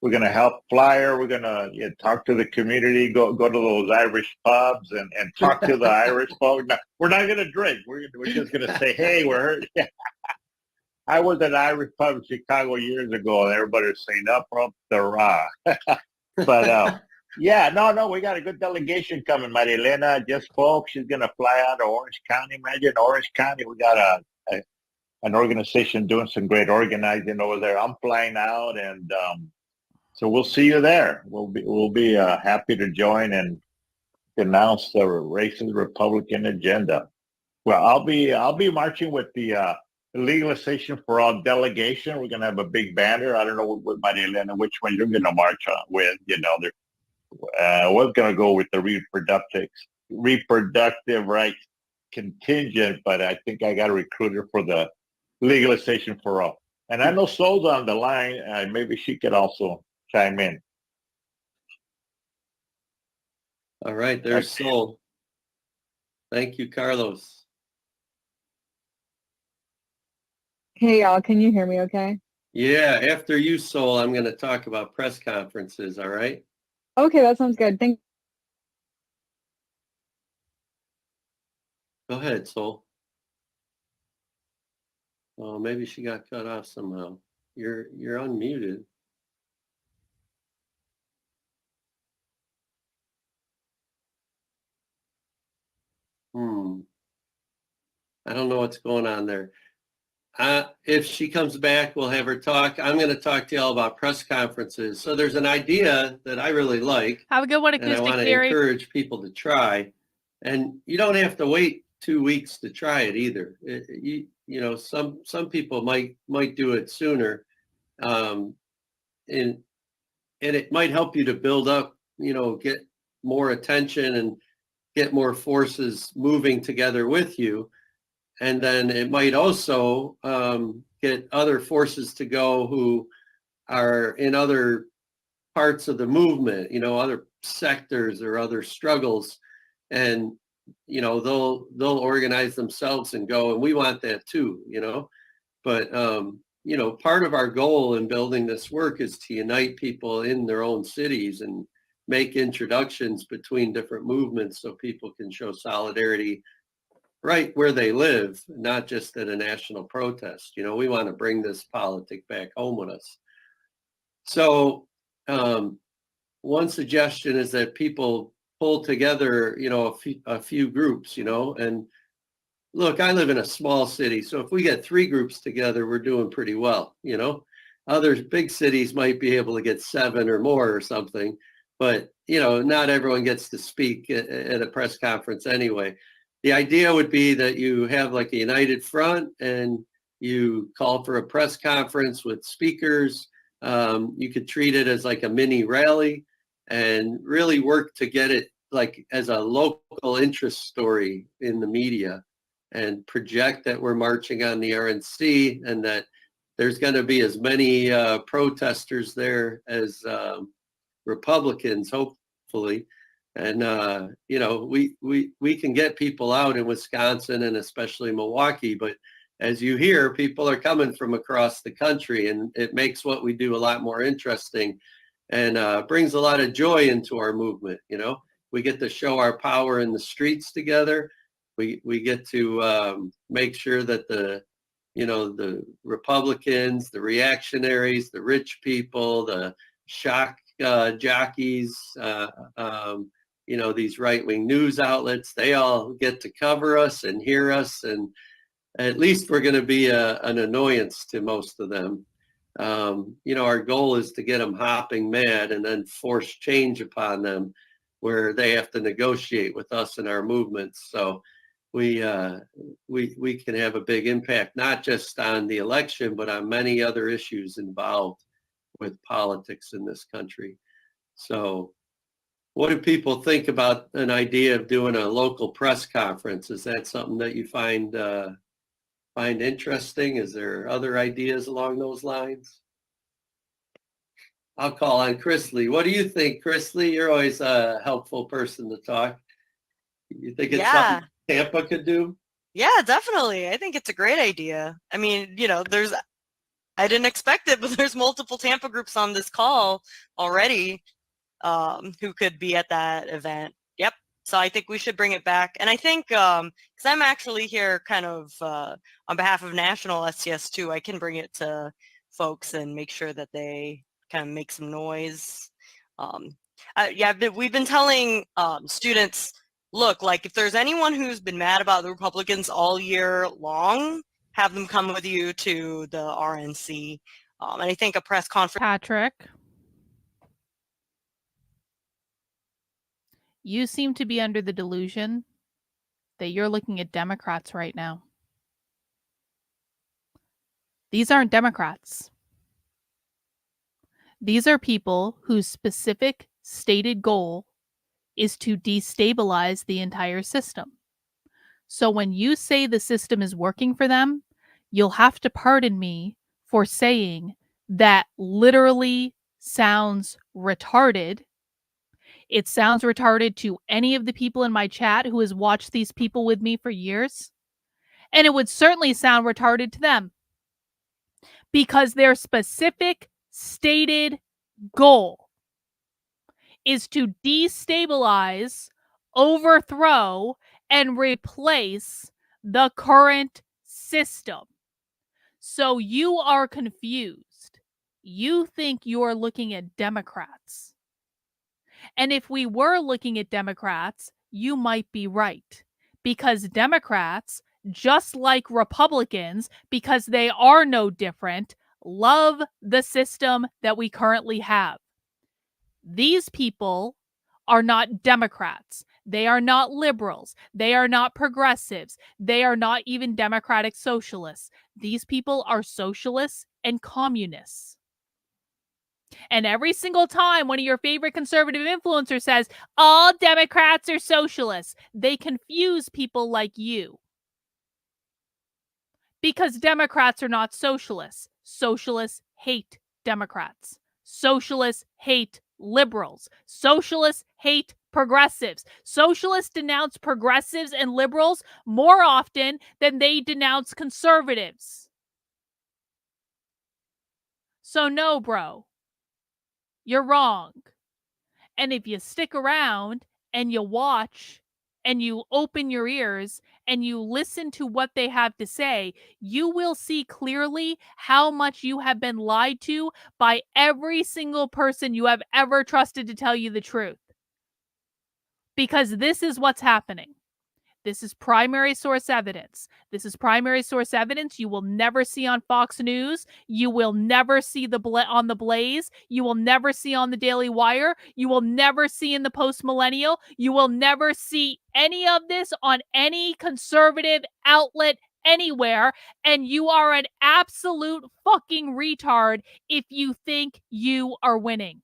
We're going to help flyer. We're going to talk to the community, go to those Irish pubs and talk to the Irish folks. We're not going to drink. We're just going to say, hey, we're here. I was at an Irish pub in Chicago years ago, and everybody was saying, up the raw. But yeah, no, we got a good delegation coming. Maria Elena just spoke. She's going to fly out to Orange County. Imagine Orange County. We got an organization doing some great organizing over there. I'm flying out, and so we'll see you there. We'll be happy to join and announce the racist Republican agenda. Well, I'll be marching with the Legalization for All delegation. We're going to have a big banner. I don't know what Maria Elena, which one you're going to march on with. You know, we're going to go with the reproductive rights contingent, but I think I got a recruiter for the Legalization for All. And I know Sol's on the line. Maybe she could also chime in. All right, there's Sol. Thank you, Carlos. Hey, y'all, can you hear me okay? Yeah, after you, Sol, I'm going to talk about press conferences, all right? Okay, that sounds good. Go ahead, Sol. Oh, maybe she got cut off somehow. You're unmuted. I don't know what's going on there. If she comes back, we'll have her talk. I'm going to talk to y'all about press conferences. So there's an idea that I really like. Have a good one, and I want to encourage people to try. And you don't have to wait 2 weeks to try it either. You know, some people might do it sooner, and it might help you to build up, you know, get more attention and get more forces moving together with you. And then it might also get other forces to go who are in other parts of the movement, you know, other sectors or other struggles. And, you know, they'll organize themselves and go, and we want that too, you know. But, you know, part of our goal in building this work is to unite people in their own cities and make introductions between different movements so people can show solidarity right where they live, not just at a national protest. You know, we want to bring this politic back home with us. So one suggestion is that people pull together, you know, a few groups, you know, and look, I live in a small city. So if we get 3 groups together, we're doing pretty well, you know. Other big cities might be able to get 7 or more or something, but, you know, not everyone gets to speak at a press conference anyway. The idea would be that you have like a united front and you call for a press conference with speakers. You could treat it as like a mini rally and really work to get it like as a local interest story in the media and project that we're marching on the RNC and that there's going to be as many protesters there as Republicans, hopefully. And, you know, we can get people out in Wisconsin and especially Milwaukee, but as you hear, people are coming from across the country, and it makes what we do a lot more interesting and brings a lot of joy into our movement. You know, we get to show our power in the streets together. We get to make sure that the Republicans, the reactionaries, the rich people, the shock jockeys, you know, these right-wing news outlets, they all get to cover us and hear us, and at least we're going to be an annoyance to most of them. You know, our goal is to get them hopping mad and then force change upon them where they have to negotiate with us and our movements. So we can have a big impact, not just on the election, but on many other issues involved with politics in this country. So what do people think about an idea of doing a local press conference? Is that something that you find interesting? Is there other ideas along those lines? I'll call on Chris Lee. What do you think, Chris Lee? You're always a helpful person to talk. You think it's something Tampa could do? Yeah, definitely. I think it's a great idea. I mean, I didn't expect it, but there's multiple Tampa groups on this call already who could be at that event. Yep. So I think we should bring it back. And I think, because I'm actually here kind of on behalf of National STS2, I can bring it to folks and make sure that they kind of make some noise. We've been telling students, look, like if there's anyone who's been mad about the Republicans all year long, have them come with you to the RNC. And I think a press conference. Patrick, you seem to be under the delusion that you're looking at Democrats right now. These aren't Democrats. These are people whose specific stated goal is to destabilize the entire system. So when you say the system is working for them, you'll have to pardon me for saying that literally sounds retarded. It sounds retarded to any of the people in my chat who has watched these people with me for years. And it would certainly sound retarded to them. Because their specific stated goal is to destabilize, overthrow, and replace the current system. So you are confused. You think you're looking at Democrats. And if we were looking at Democrats, you might be right. Because Democrats, just like Republicans, because they are no different, love the system that we currently have. These people are not Democrats. They are not liberals. They are not progressives. They are not even democratic socialists. These people are socialists and communists. And every single time one of your favorite conservative influencers says, all Democrats are socialists, they confuse people like you. Because Democrats are not socialists. Socialists hate Democrats. Socialists hate liberals. Socialists hate progressives. Socialists denounce progressives and liberals more often than they denounce conservatives. So no, bro. You're wrong. And if you stick around and you watch and you open your ears and you listen to what they have to say, you will see clearly how much you have been lied to by every single person you have ever trusted to tell you the truth. Because this is what's happening. This is primary source evidence. This is primary source evidence you will never see on Fox News. You will never see on the Blaze. You will never see on the Daily Wire. You will never see in the Post Millennial. You will never see any of this on any conservative outlet anywhere. And you are an absolute fucking retard if you think you are winning.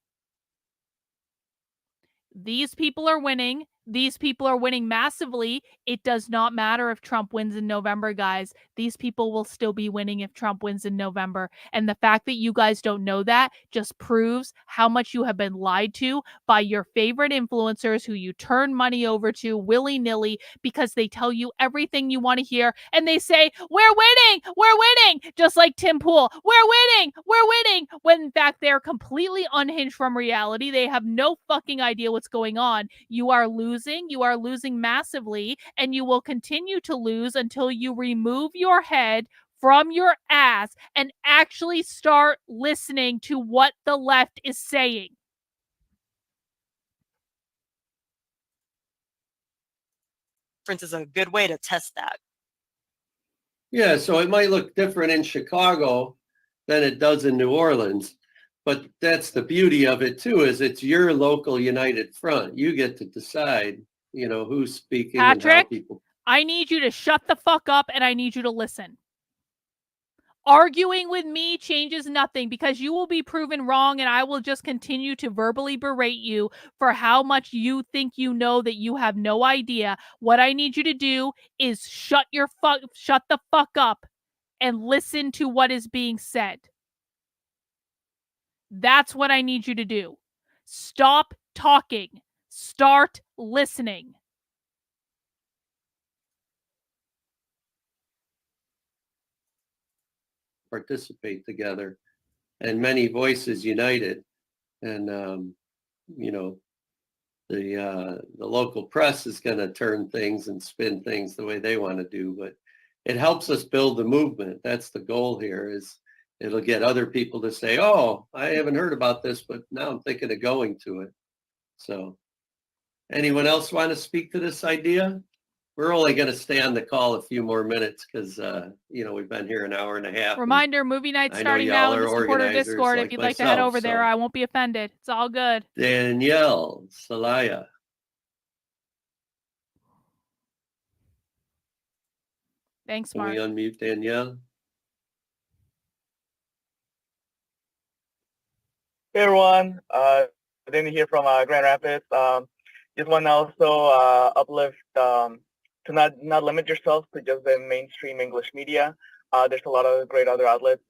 These people are winning. These people are winning massively. It does not matter if Trump wins in November, guys. These people will still be winning if Trump wins in November. And the fact that you guys don't know that just proves how much you have been lied to by your favorite influencers who you turn money over to willy-nilly because they tell you everything you want to hear. And they say, we're winning, just like Tim Pool. We're winning, when in fact they're completely unhinged from reality. They have no fucking idea what's going on. You are losing massively, and you will continue to lose until you remove your head from your ass and actually start listening to what the left is saying. Is a good way to test that. Yeah, so it might look different in Chicago than it does in New Orleans. But that's the beauty of it, too, is it's your local united front. You get to decide, who's speaking. Patrick, and how people. I need you to shut the fuck up and I need you to listen. Arguing with me changes nothing because you will be proven wrong and I will just continue to verbally berate you for how much you think you know that you have no idea. What I need you to do is shut the fuck up and listen to what is being said. That's what I need you to do. Stop talking. Start listening. Participate together, and many voices united. And you know, the local press is going to turn things and spin things the way they want to do, but it helps us build the movement. That's the goal here. Is it'll get other people to say, "Oh, I haven't heard about this, but now I'm thinking of going to it." So, anyone else want to speak to this idea? We're only going to stay on the call a few more minutes because, you know, we've been here an hour and a half. Reminder, movie night starting now in the supporter Discord. If you'd like to head over there, I won't be offended. It's all good. Danielle Salaya. Thanks, Can Mark. we unmute Danielle? Hey everyone, Danny here from Grand Rapids. Just want to also uplift to not limit yourself to just the mainstream English media. There's a lot of great other outlets,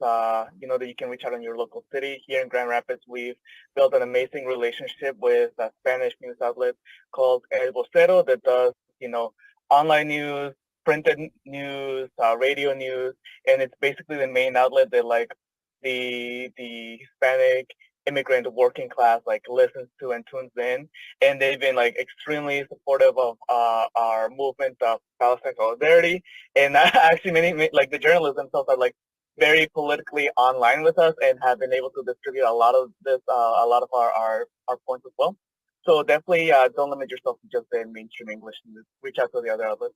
you know, that you can reach out in your local city. Here in Grand Rapids, we've built an amazing relationship with a Spanish news outlet called El Vocero that does, you know, online news, printed news, radio news, and it's basically the main outlet that like the Hispanic immigrant working class like listens to and tunes in, and they've been like extremely supportive of our movement of Palestine solidarity, and actually many like the journalists themselves are like very politically online with us and have been able to distribute a lot of this a lot of our points as well. So definitely don't limit yourself to just the mainstream English news. Reach out to the other outlets.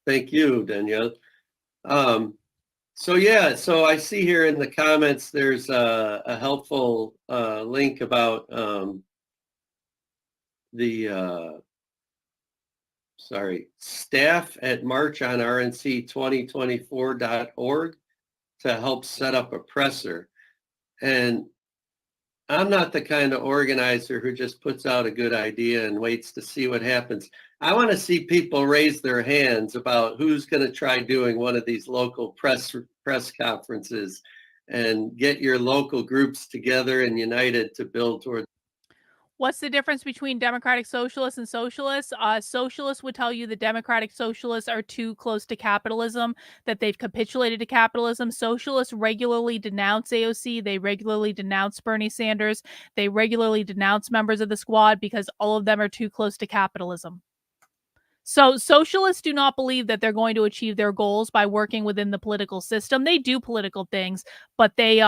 Thank you, Danielle. So yeah, so I see here in the comments there's a helpful link about staff at marchonrnc2024.org to help set up a presser. And I'm not the kind of organizer who just puts out a good idea and waits to see what happens. I want to see people raise their hands about who's going to try doing one of these local press conferences and get your local groups together and united to build toward. What's the difference between democratic socialists and socialists? Socialists would tell you the democratic socialists are too close to capitalism, that they've capitulated to capitalism. Socialists regularly denounce AOC. They regularly denounce Bernie Sanders. They regularly denounce members of the squad because all of them are too close to capitalism. So socialists do not believe that they're going to achieve their goals by working within the political system. They do political things, but they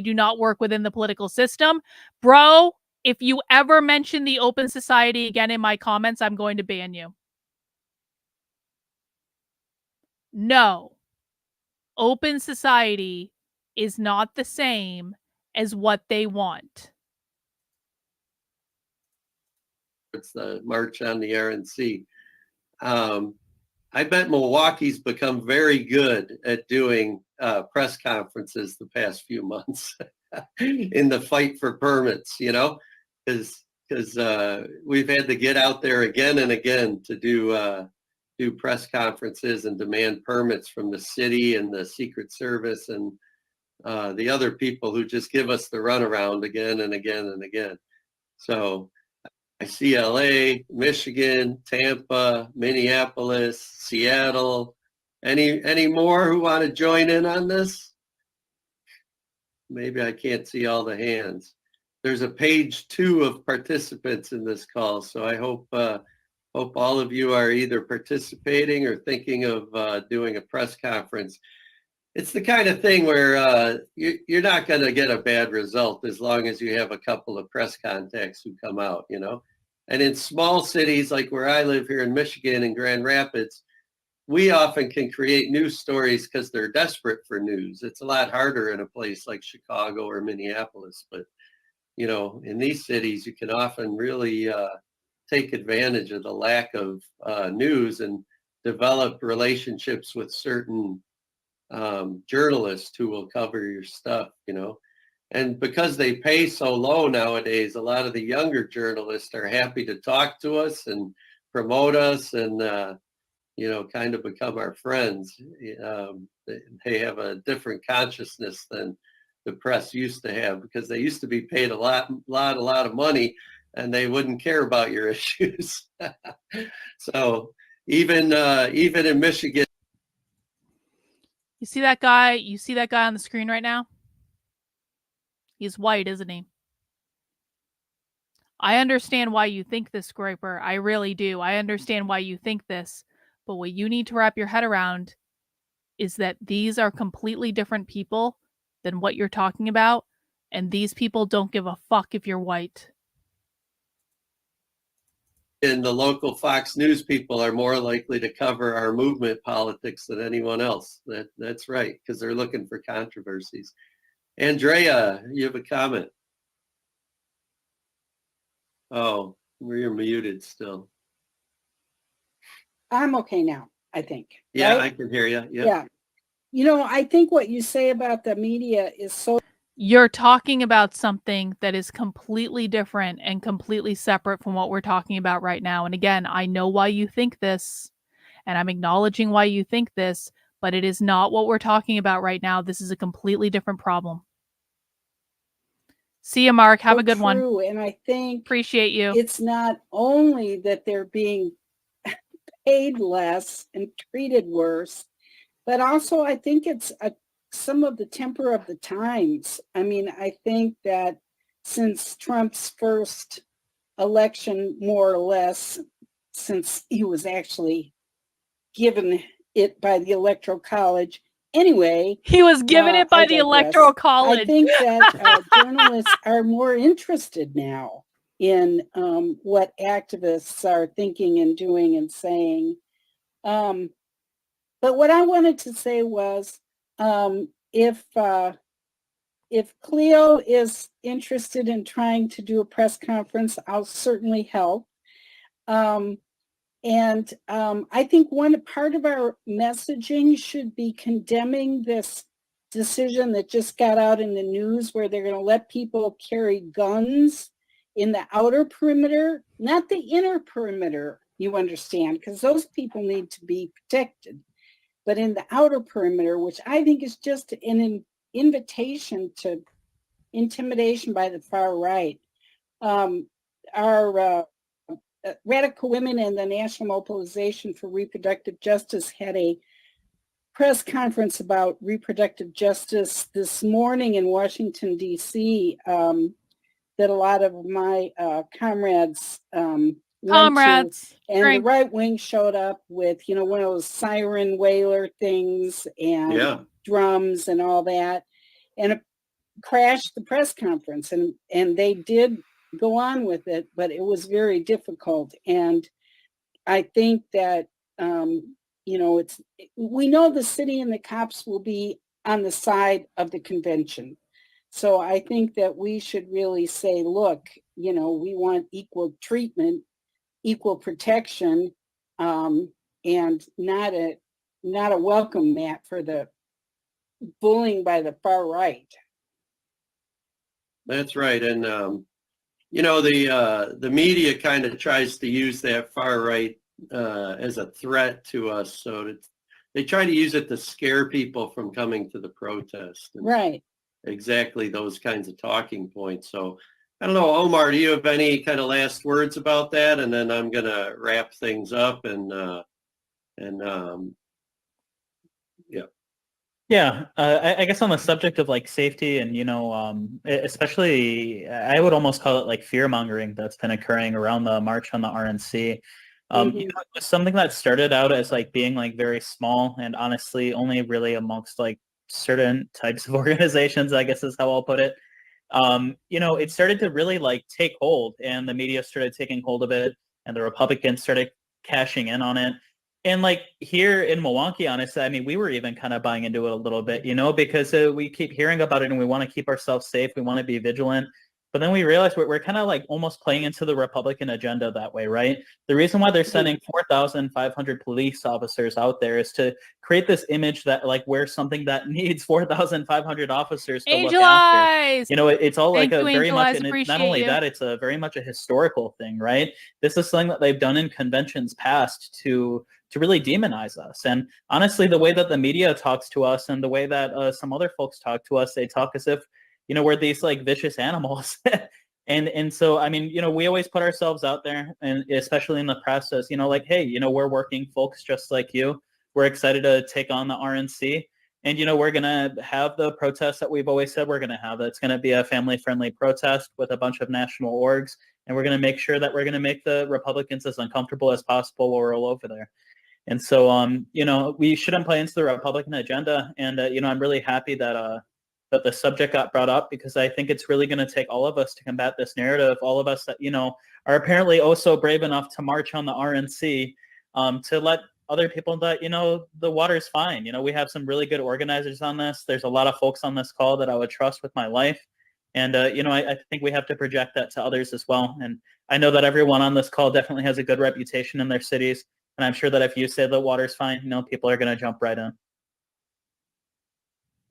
do not work within the political system. Bro, if you ever mention the Open Society again in my comments, I'm going to ban you. No. Open Society is not the same as what they want. It's the March on the RNC. I bet Milwaukee's become very good at doing press conferences the past few months in the fight for permits, you know, because we've had to get out there again and again to do press conferences and demand permits from the city and the Secret Service and the other people who just give us the runaround again and again and again. So I see LA, Michigan, Tampa, Minneapolis, Seattle. Any more who want to join in on this? Maybe I can't see all the hands. There's a page 2 of participants in this call, so I hope all of you are either participating or thinking of doing a press conference. It's the kind of thing where you're not going to get a bad result as long as you have a couple of press contacts who come out, you know. And in small cities like where I live here in Michigan and Grand Rapids, we often can create news stories because they're desperate for news. It's a lot harder in a place like Chicago or Minneapolis. But, you know, in these cities, you can often really take advantage of the lack of news. And develop relationships with certain journalists who will cover your stuff, you know. And because they pay so low nowadays, a lot of the younger journalists are happy to talk to us and promote us and, you know, kind of become our friends. They have a different consciousness than the press used to have, because they used to be paid a lot of money and they wouldn't care about your issues. So even in Michigan. You see that guy? You see that guy on the screen right now? He's white, isn't he? I understand why you think this, Groper. I really do. I understand why you think this. But what you need to wrap your head around is that these are completely different people than what you're talking about. And these people don't give a fuck if you're white. And the local Fox News people are more likely to cover our movement politics than anyone else. That's right, because they're looking for controversies. Andrea, you have a comment? Oh, you're muted still. I'm okay now, I think. Yeah, right? I can hear you. Yeah. You know, I think what you say about the media is so... You're talking about something that is completely different and completely separate from what we're talking about right now. And again, I know why you think this, and I'm acknowledging why you think this, but it is not what we're talking about right now. This is a completely different problem. See you, Mark. Have a good one. And I think appreciate you. It's not only that they're being paid less and treated worse, but also I think it's some of the temper of the times. I mean, I think that since Trump's first election, more or less, since he was actually given it by the Electoral College, anyway, he was given it by the Electoral College. I think that journalists are more interested now in what activists are thinking and doing and saying. But what I wanted to say was, if Cleo is interested in trying to do a press conference, I'll certainly help. And I think one part of our messaging should be condemning this decision that just got out in the news where they're going to let people carry guns in the outer perimeter, not the inner perimeter, you understand, because those people need to be protected. But in the outer perimeter, which I think is just an invitation to intimidation by the far right, our Radical Women and the National Mobilization for Reproductive Justice had a press conference about reproductive justice this morning in Washington, D.C., that a lot of my comrades went to. And the right wing showed up with, you know, one of those siren wailer things and drums and all that, and it crashed the press conference. And they did go on with it, but it was very difficult. And I think that, you know, we know the city and the cops will be on the side of the convention. So I think that we should really say, look, you know, we want equal treatment, equal protection, and not a welcome mat for the bullying by the far right. That's right. And, you know, the media kind of tries to use that far right as a threat to us. So they try to use it to scare people from coming to the protest. Right. Exactly those kinds of talking points. So I don't know, Omar, do you have any kind of last words about that? And then I'm going to wrap things up Yeah, I guess on the subject of like safety and, you know, especially I would almost call it like fear mongering that's been occurring around the March on the RNC. You know, it was something that started out as like being like very small and honestly only really amongst like certain types of organizations, I guess is how I'll put it. You know, it started to really like take hold and the media started taking hold of it and the Republicans started cashing in on it. And like here in Milwaukee, honestly, I mean, we were even kind of buying into it a little bit, you know, because we keep hearing about it and we want to keep ourselves safe. We want to be vigilant. But then we realized we're kind of like almost playing into the Republican agenda that way, right? The reason why they're sending 4,500 police officers out there is to create this image that like we're something that needs 4,500 officers to look after. You know, it's all like a very much, and it's not only that, it's a very much a historical thing, right? This is something that they've done in conventions past to really demonize us. And honestly, the way that the media talks to us and the way that some other folks talk to us, they talk as if, you know, we're these like vicious animals. and so, I mean, you know, we always put ourselves out there, and especially in the press, as, you know, like, hey, you know, we're working folks just like you. We're excited to take on the RNC. And, you know, we're going to have the protests that we've always said we're going to have. It's going to be a family-friendly protest with a bunch of national orgs. And we're going to make sure that we're going to make the Republicans as uncomfortable as possible while we're all over there. And so, you know, we shouldn't play into the Republican agenda. And, you know, I'm really happy that that the subject got brought up, because I think it's really going to take all of us to combat this narrative. All of us that, you know, are apparently also brave enough to march on the RNC, to let other people that, you know, the water's fine. You know, we have some really good organizers on this. There's a lot of folks on this call that I would trust with my life. And, you know, I think we have to project that to others as well. And I know that everyone on this call definitely has a good reputation in their cities. And I'm sure that if you say the water's fine, you know, people are going to jump right in.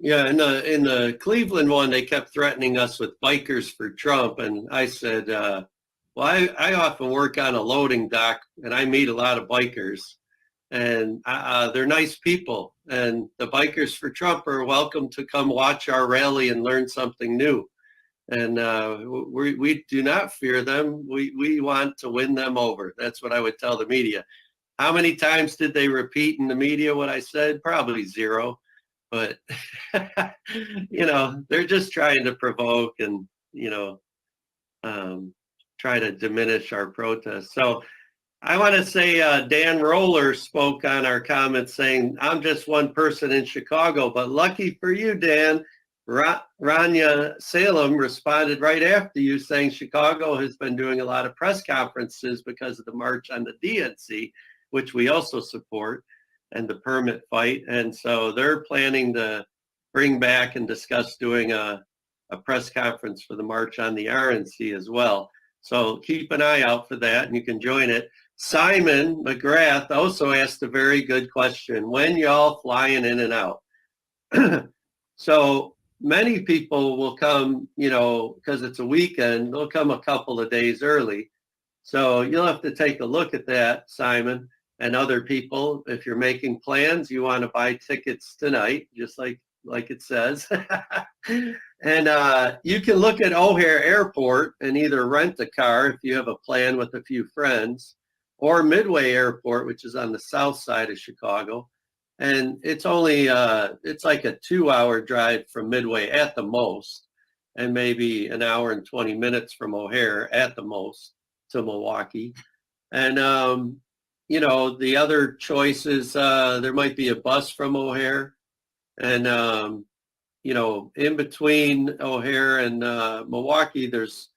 Yeah, in the Cleveland one, they kept threatening us with bikers for Trump. And I said, well, I often work on a loading dock, and I meet a lot of bikers. And they're nice people. And the bikers for Trump are welcome to come watch our rally and learn something new. And we do not fear them. We want to win them over. That's what I would tell the media. How many times did they repeat in the media what I said? Probably zero. But, you know, they're just trying to provoke and, you know, try to diminish our protests. So I want to say Dan Roller spoke on our comments saying, I'm just one person in Chicago, but lucky for you, Dan, Rania Salem responded right after you, saying Chicago has been doing a lot of press conferences because of the March on the DNC, which we also support, and the permit fight. And so they're planning to bring back and discuss doing a press conference for the March on the RNC as well. So keep an eye out for that, and you can join it. Simon McGrath also asked a very good question. When y'all flying in and out? So many people will come, you know, because it's a weekend, they'll come a couple of days early. So you'll have to take a look at that, Simon, and other people. If you're making plans, you want to buy tickets tonight, just like it says. And you can look at O'Hare Airport and either rent a car if you have a plan with a few friends, or Midway Airport, which is on the south side of Chicago. And it's only, it's like a 2-hour drive from Midway at the most, and maybe an hour and 20 minutes from O'Hare at the most to Milwaukee. And, you know, the other choices, there might be a bus from O'Hare. And, you know, in between O'Hare and Milwaukee, there's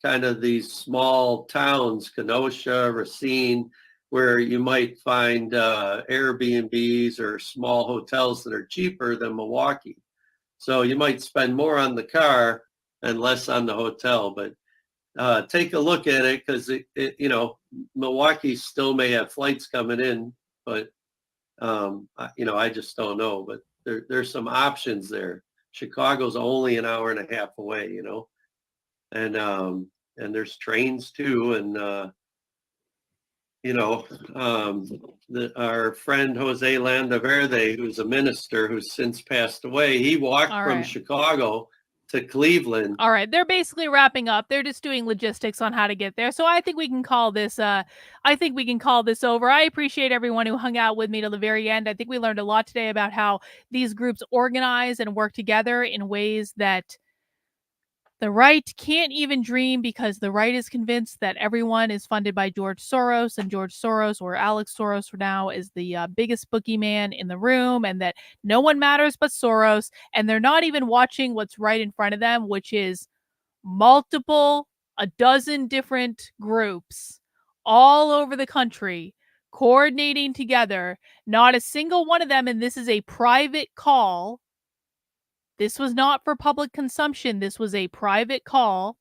kind of these small towns, Kenosha, Racine, where you might find Airbnbs or small hotels that are cheaper than Milwaukee. So you might spend more on the car and less on the hotel. But take a look at it, because you know, Milwaukee still may have flights coming in, but you know, I just don't know. But there's some options there. Chicago's only an hour and a half away, you know, and there's trains too. And you know, our friend Jose Landaverde, who's a minister who's since passed away, he walked from Chicago to Cleveland. All right, they're basically wrapping up. They're just doing logistics on how to get there. So I think we can call this. I think we can call this over. I appreciate everyone who hung out with me till the very end. I think we learned a lot today about how these groups organize and work together in ways that the right can't even dream, because the right is convinced that everyone is funded by George Soros, and George Soros, or Alex Soros for now, is the biggest boogeyman in the room, and that no one matters but Soros. And they're not even watching what's right in front of them, which is a dozen different groups all over the country coordinating together. Not a single one of them, and this is a private call. This was not for public consumption. This was a private call.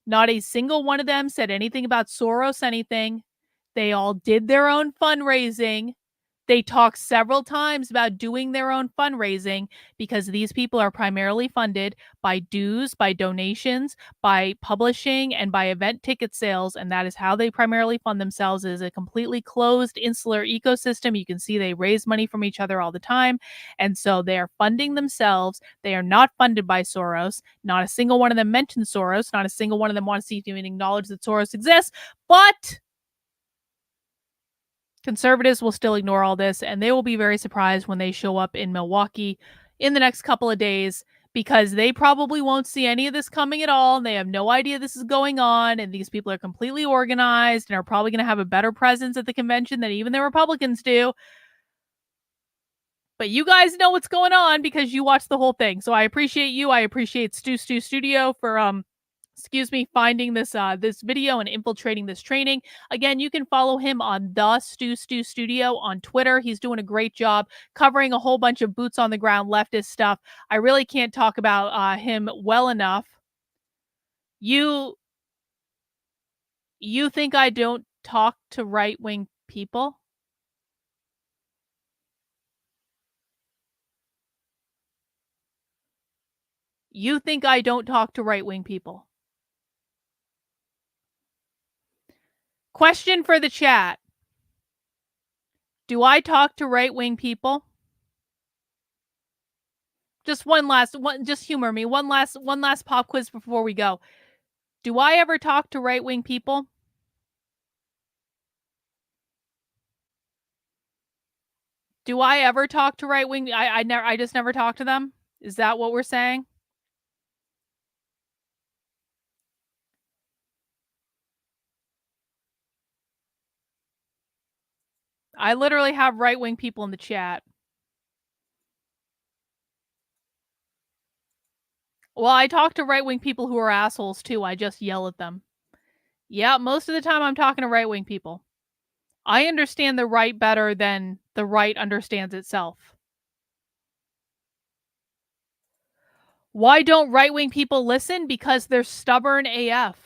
Not a single one of them said anything about Soros anything. They all did their own fundraising. They talked several times about doing their own fundraising because these people are primarily funded by dues, by donations, by publishing, and by event ticket sales. And that is how they primarily fund themselves. It is a completely closed, insular ecosystem. You can see they raise money from each other all the time. And so they are funding themselves. They are not funded by Soros. Not a single one of them mentioned Soros. Not a single one of them wants to even acknowledge that Soros exists. But conservatives will still ignore all this, and they will be very surprised when they show up in Milwaukee in the next couple of days, because they probably won't see any of this coming at all. They have no idea this is going on, and these people are completely organized and are probably going to have a better presence at the convention than even the Republicans do. But you guys know what's going on because you watch the whole thing. So I appreciate you. I appreciate Stu Studio for finding this this video and infiltrating this training. Again, you can follow him on the Stu Studio on Twitter. He's doing a great job covering a whole bunch of boots on the ground leftist stuff. I really can't talk about him well enough. You think I don't talk to right-wing people? You think I don't talk to right-wing people? Question for the chat. Do I talk to right-wing people? Just just humor me. One last pop quiz before we go. Do I ever talk to right-wing people? Do I ever talk to right-wing? I just never talk to them? Is that what we're saying? I literally have right-wing people in the chat. Well, I talk to right-wing people who are assholes too. I just yell at them. Yeah, most of the time I'm talking to right-wing people. I understand the right better than the right understands itself. Why don't right-wing people listen? Because they're stubborn AF.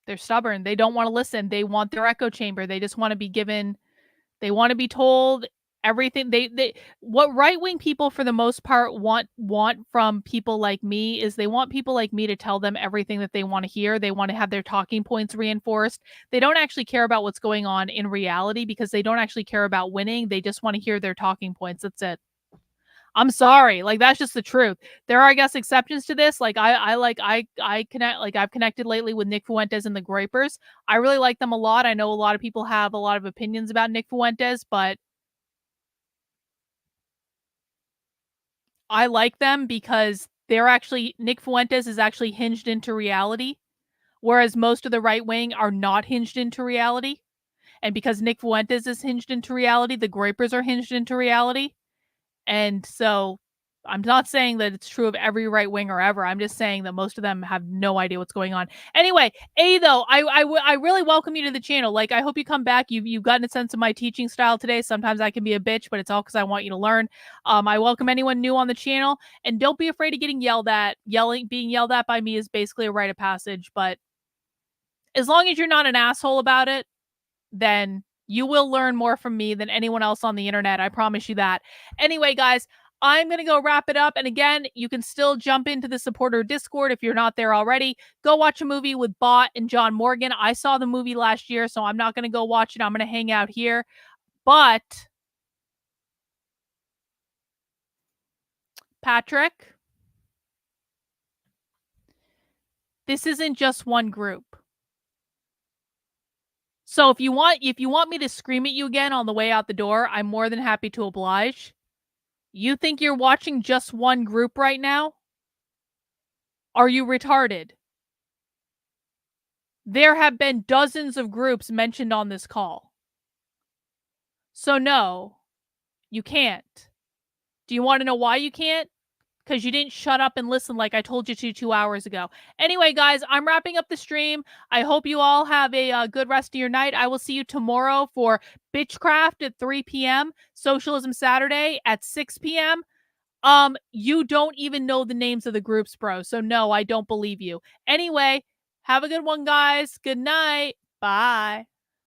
They're stubborn. They don't want to listen. They want their echo chamber. They just want to be given, they want to be told everything. What right-wing people for the most part want from people like me is they want people like me to tell them everything that they want to hear. They want to have their talking points reinforced. They don't actually care about what's going on in reality because they don't actually care about winning. They just want to hear their talking points. That's it. I'm sorry. Like, that's just the truth. There are, I guess, exceptions to this. Like, I've connected lately with Nick Fuentes and the Grapers. I really like them a lot. I know a lot of people have a lot of opinions about Nick Fuentes, but I like them because Nick Fuentes is actually hinged into reality, whereas most of the right wing are not hinged into reality. And because Nick Fuentes is hinged into reality, the Grapers are hinged into reality. And so I'm not saying that it's true of every right winger ever. I'm just saying that most of them have no idea what's going on. Anyway, though, I really welcome you to the channel. Like, I hope you come back. You've gotten a sense of my teaching style today. Sometimes I can be a bitch, but it's all because I want you to learn. I welcome anyone new on the channel, and don't be afraid of getting yelled at. Being yelled at by me is basically a rite of passage, but as long as you're not an asshole about it, then you will learn more from me than anyone else on the internet. I promise you that. Anyway, guys, I'm going to go wrap it up. And again, you can still jump into the supporter Discord if you're not there already. Go watch a movie with Bot and John Morgan. I saw the movie last year, so I'm not going to go watch it. I'm going to hang out here. But Patrick, this isn't just one group. So if you want me to scream at you again on the way out the door, I'm more than happy to oblige. You think you're watching just one group right now? Are you retarded? There have been dozens of groups mentioned on this call. So no, you can't. Do you want to know why you can't? Because you didn't shut up and listen like I told you to 2 hours ago. Anyway, guys, I'm wrapping up the stream. I hope you all have a good rest of your night. I will see you tomorrow for Bitchcraft at 3 p.m., Socialism Saturday at 6 p.m. You don't even know the names of the groups, bro. So no, I don't believe you. Anyway, have a good one, guys. Good night. Bye.